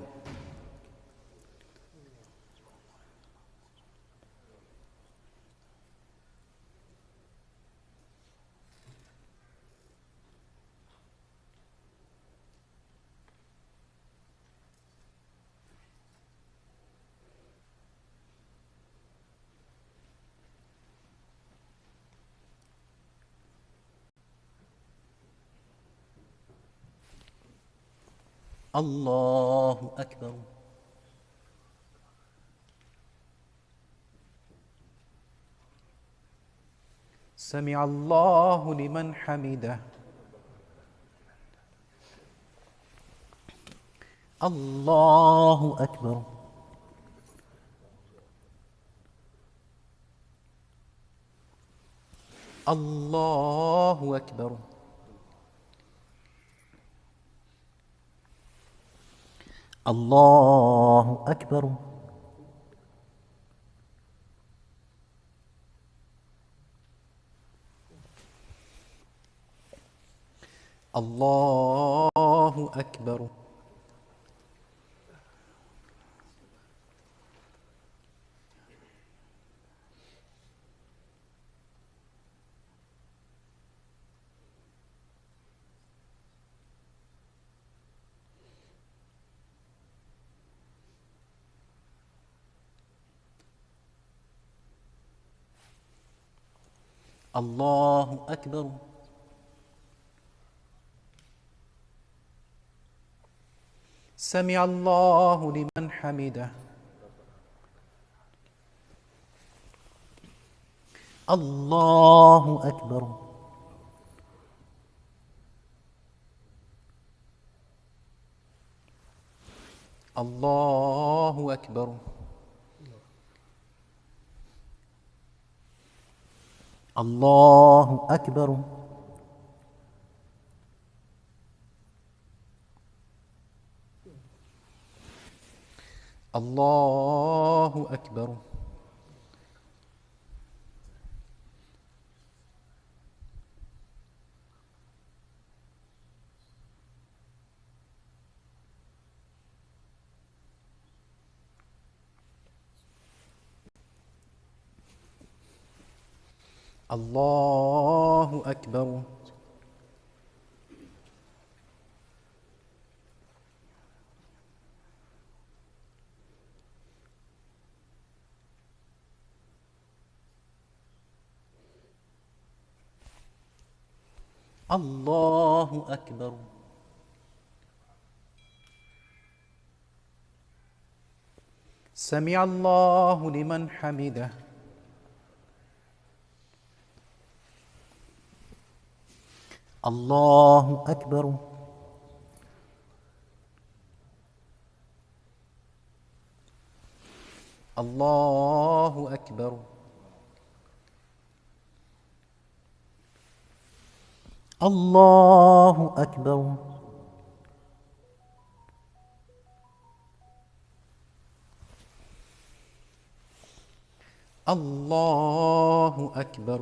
الله أكبر. سمع الله لمن حمده. الله أكبر. الله أكبر. الله أكبر. الله أكبر. الله أكبر. سمع الله لمن حمده. الله أكبر. الله أكبر. الله أكبر. الله أكبر. الله أكبر. الله أكبر. سمع الله لمن حمده. الله أكبر. الله أكبر. الله أكبر. الله أكبر.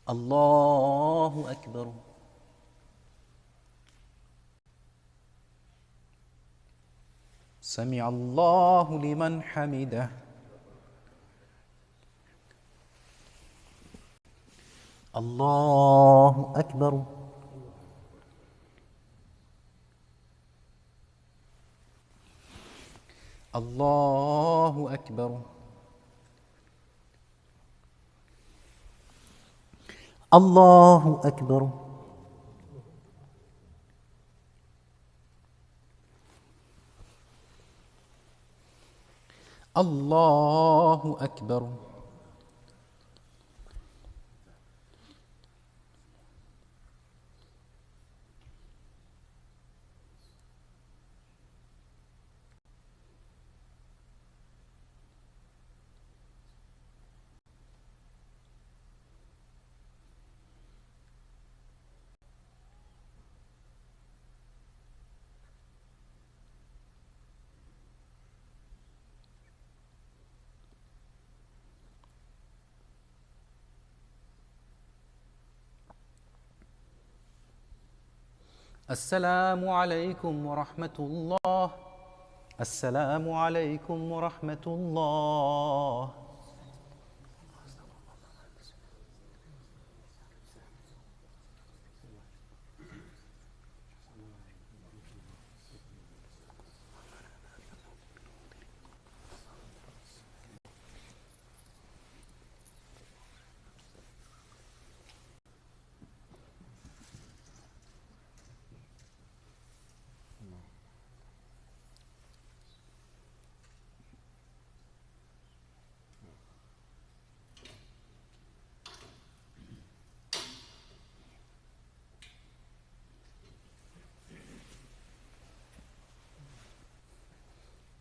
الله أكبر. سمع الله لمن حمده. الله أكبر. الله أكبر. الله أكبر. الله أكبر. السلام عليكم ورحمة الله. السلام عليكم ورحمة الله.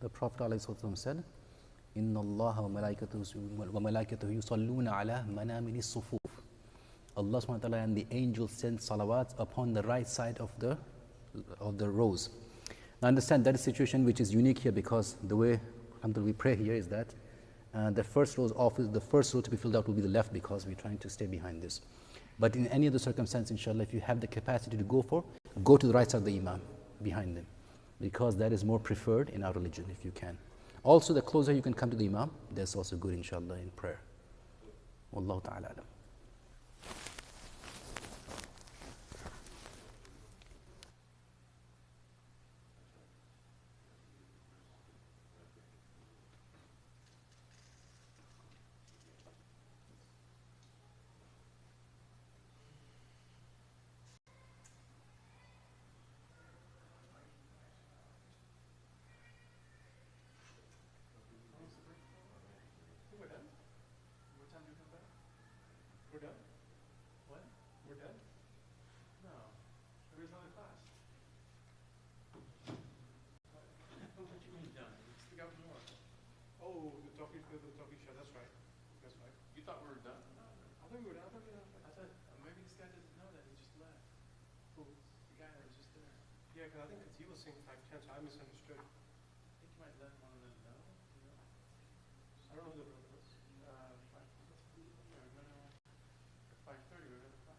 The Prophet ﷺ said, إِنَّ اللَّهَ وَمَلَائِكَتُهُ يُصَلُّونَ عَلَى مَنَامِنِ الصُّفُوفِ. Allah subhanahu wa ta'ala and the angels send salawats upon the right side of the rows. Now understand that is a situation which is unique here, because the way we pray here is that the first row to be filled out will be the left, because we're trying to stay behind this. But in any other circumstance, inshallah, if you have the capacity to go to the right side of the imam, behind them, because that is more preferred in our religion if you can. Also, the closer you can come to the imam, that's also good, inshallah, in prayer. Wallahu ta'ala alam. We're done? What time do you come back? We're done? What? We're done? No. There's another class. What do you mean done? We still got more. Oh, the talkie show, that's right. That's right. You thought we were done? No. I thought we were done. I thought maybe this guy doesn't know that he just left. Who? The guy that was just there. Yeah, because I think he was saying 5:10, so I misunderstood. I think you might let one of them know. You know? I don't know who the brother was. 5:30, we're gonna 5.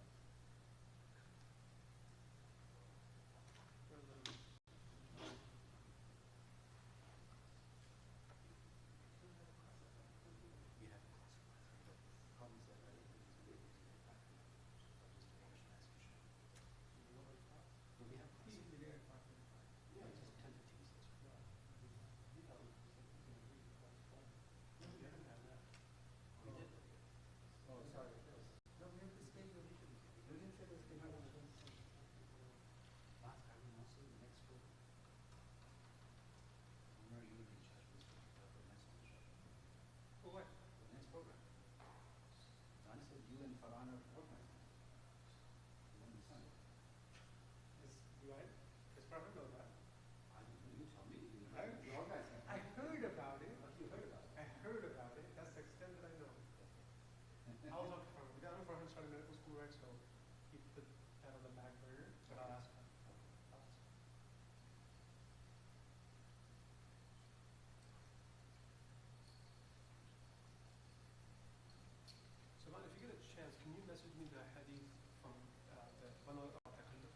Can you message me the hadith from the one of Takalluf?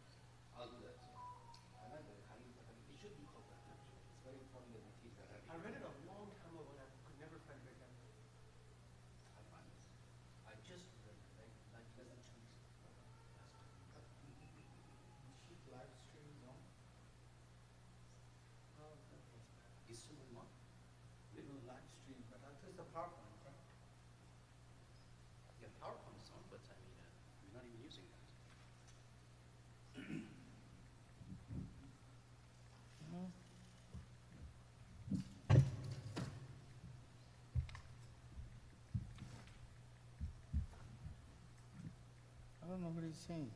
I'll do that. I like the hadith. It should be called that. It's very important that we teach that hadith. I read it a long time ago and I could never find it again. I find it. I just read it like less than 2 weeks ago. Shoot live stream, no? Is someone not? Little live stream, but that's just a PowerPoint, right? Yeah, PowerPoint is on, but I mean, we're not even using that. I don't know what he's saying.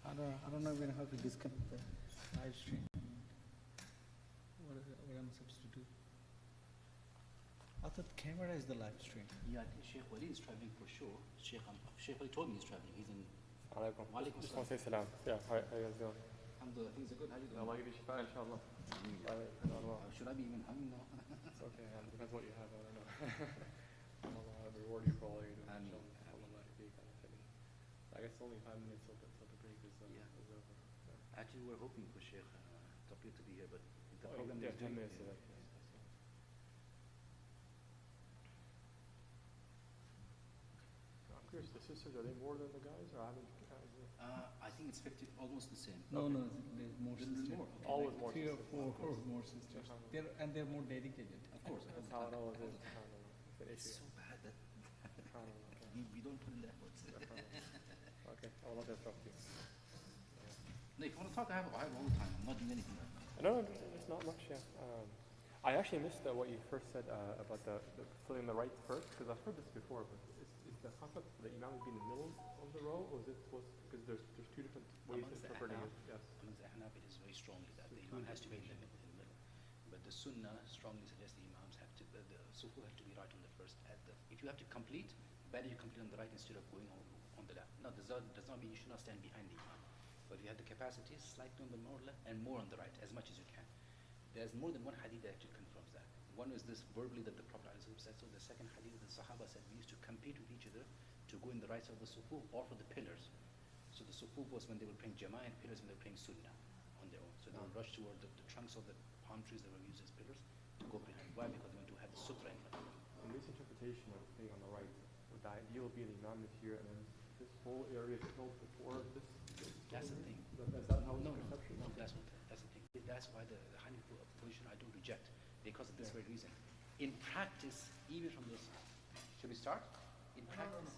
I don't know even how to disconnect the live stream. What am I supposed to do? I thought camera is the live stream. Yeah, I think Sheikh Wali is traveling for sure. Sheikh Wali told me he's traveling. He's in. Alaikum. Walaikum Just want to say salam. Yeah, how are you guys doing? Alhamdulillah, things are good. How you doing? Allah give you shifa, inshallah. Should I be even humming now? It's okay, man. Depends what you have. I don't know. Allah reward you for all you do. Ameen. Inshallah. I guess only 5 minutes till the break is over. Actually, we're hoping for Sheikh Taqi to be here, but the Oh, program yeah, is 10 doing. minutes. Yeah. I'm curious, the sisters, are they more than the guys, or I haven't? I think it's 50, almost the same. No, no, there's more There's sisters. more. Okay. Always more 3 or sisters. 4 more sisters. They're more dedicated. Of course. That's how it always is. It's an It's issue. so bad that Okay. we don't put in the effort. Okay, I will not interrupt you. No, if you want to talk, I have all the time. I'm not doing anything right now. No, it's not much, yeah. I actually missed what you first said about the filling the right first, because I've heard this before, but is the concept that Imam would be in the middle of the row, or is it supposed, because there's two different ways of Amongst the interpreting it, Ahnaf, yes. amongst the Ahnaf, it is very strongly that the Imam has to be in the middle. But the Sunnah strongly suggests the Imams have to, the Sufu have to be right on the first. If you have to complete, better you complete on the right instead of going on the left. No, does not mean you should not stand behind the Imam. But if you have the capacity, slightly on the more left and more on the right, as much as you can. There's more than one hadith that actually confirms that. One is this verbally that the Prophet ﷺ said so. The second hadith, the Sahaba said we used to compete with each other to go in the right side of the Sufu or for the pillars. So the Sufu was when they were praying Jama'ah, and pillars when they were praying Sunnah on their own. So they would rush toward the trunks of the palm trees that were used as pillars to go behind. Why? Because they want to have the sutra in front. In this interpretation of being on the right, would the ideal be the Imam is here and then this whole area is filled before this? That's the thing. Is that how it's No, perception? that's the thing. That's why the Hanafi position I don't reject, because of this very reason. In practice, even from this, should we start? In practice,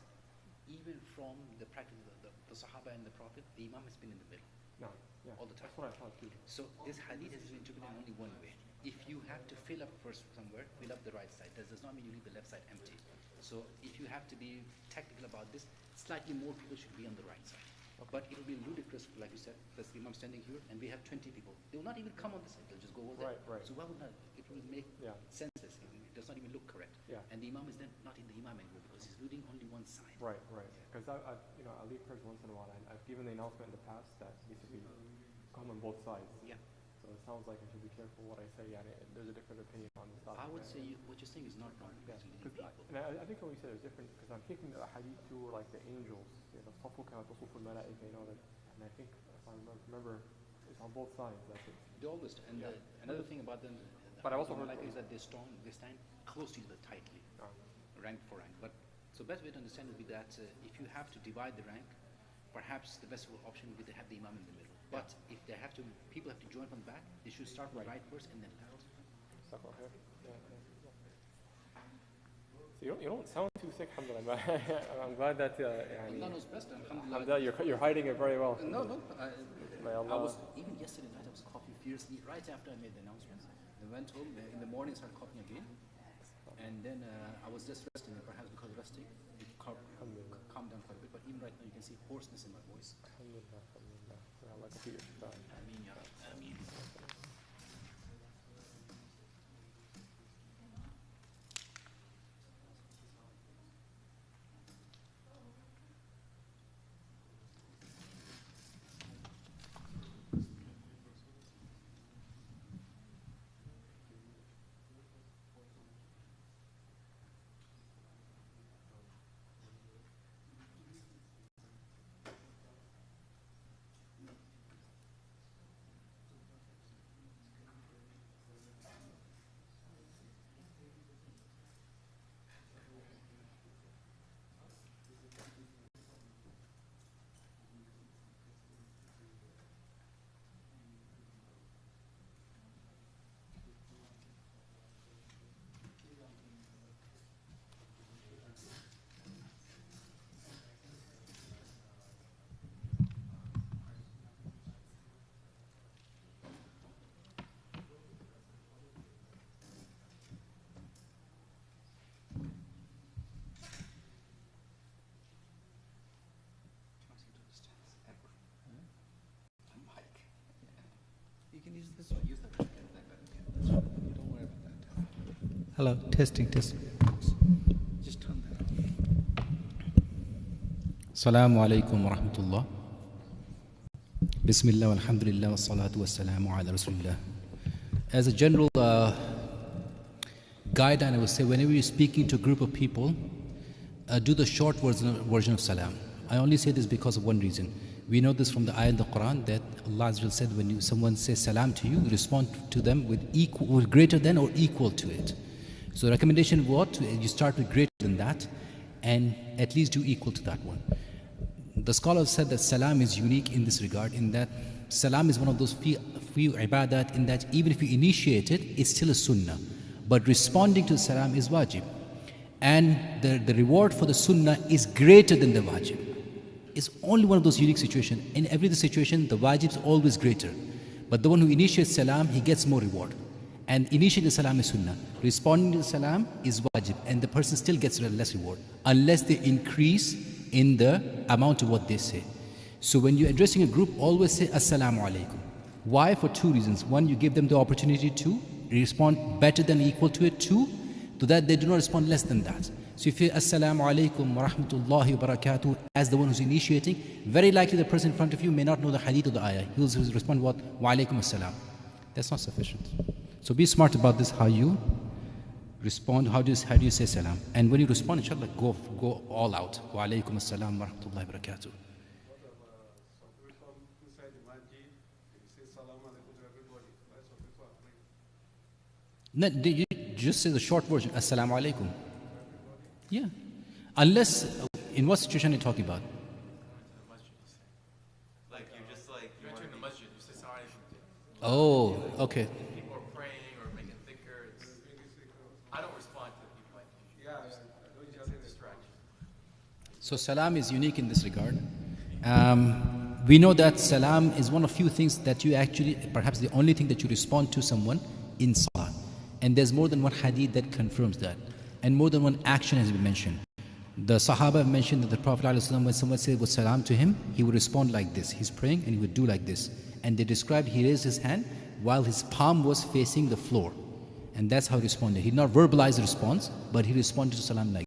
even from the practice of the Sahaba and the Prophet, the Imam has been in the middle. No, yeah. All the time. That's what I thought too. So this hadith has been interpreted in only one way. If you have to fill up first somewhere, fill up the right side. That does not mean you leave the left side empty. So if you have to be technical about this, slightly more people should be on the right side. Okay. But it will be ludicrous, like you said, there's the Imam standing here and we have 20 people. They will not even come on this side, they'll just go over there. Right. So why would not? It will make senseless. It does not even look correct. Yeah. And the Imam is then not in the Imam anymore because he's leading only one side. Right. Because I leave prayers once in a while, and I've given the announcement in the past that basically come on both sides. Yeah. So it sounds like I should be careful what I say. Yeah, there's a different opinion on this topic. I would say what you're saying is not wrong. Yeah, Leading because people. and I think when we said it was different, because I'm taking the hadith to like the angels, صفوا كما تصف الملائكة, that, and I think if I remember, it's on both sides. That's it. They always, and another thing about them, But I also heard like is that they stand close to each other tightly, rank for rank. But so best way to understand would be that if you have to divide the rank, perhaps the best option would be to have the Imam in the middle. But if they have to, people have to join from the back, they should start with right first and then left. Stuck on here. Yeah. So you don't sound too sick, alhamdulillah. I'm glad that Allah knows best. alhamdulillah, you're hiding it very well. No. May Allah. I was even yesterday night. I was coughing fiercely right after I made the announcement. I went home in the morning, started coughing again, and then I was just resting. Perhaps because of resting, it calmed down quite a bit. But even right now, you can see hoarseness in my voice. Alhamdulillah. May Allah complete your shifa. Ameen, ya Rab. Ameen. You can use this one. Use that one. Don't worry about that. Hello, testing. Just turn that on. Assalamu alaikum wa rahmatullah. Bismillah walhamdulillah wa salatu wa salamu ala rasulillah. As a general guideline, I would say whenever you're speaking to a group of people, do the short version of salam. I only say this because of one reason. We know this from the ayah in the Quran that Allah Azza wa Jalla said, when someone says salam to you, respond to them with equal, or greater than or equal to it. So recommendation what? You start with greater than that and at least do equal to that one. The scholars said that salam is unique in this regard, in that salam is one of those few ibadat in that even if you initiate it, it's still a sunnah. But responding to salam is wajib. And the reward for the sunnah is greater than the wajib. It's only one of those unique situations. In every other situation, the wajib is always greater. But the one who initiates salam, he gets more reward. And initiating the salam is sunnah. Responding to the salam is wajib. And the person still gets less reward. Unless they increase in the amount of what they say. So when you're addressing a group, always say Assalamu alaikum. Why? For two reasons. One, you give them the opportunity to respond better than equal to it. Two, so that they do not respond less than that. So if you say Assalamu alaikum wa rahmatullahi wa barakatuh as the one who's initiating, very likely the person in front of you may not know the hadith or the ayah. He'll respond what? Wa alaikum assalam. That's not sufficient. So be smart about this, how you respond, how do you say salam. And when you respond, inshallah, go all out. Wa alaikum assalam wa rahmatullahi wa barakatuh. No, you just say the short version, Assalamu alaikum. Yeah. Unless, in what situation are you talking about? Like you're just like You're entering the masjid, you say salam alaikum. Oh, okay. People are praying or making dhikr. I don't respond to people like it's a distraction. So salam is unique in this regard. We know that salam is one of few things that you actually, perhaps the only thing that you respond to someone in salah. And there's more than one hadith that confirms that. And more than one action has been mentioned. The Sahaba mentioned that the Prophet ﷺ, when someone said was salam to him, he would respond like this. He's praying and he would do like this. And they described he raised his hand while his palm was facing the floor. And that's how he responded. He did not verbalize the response, but he responded to salam like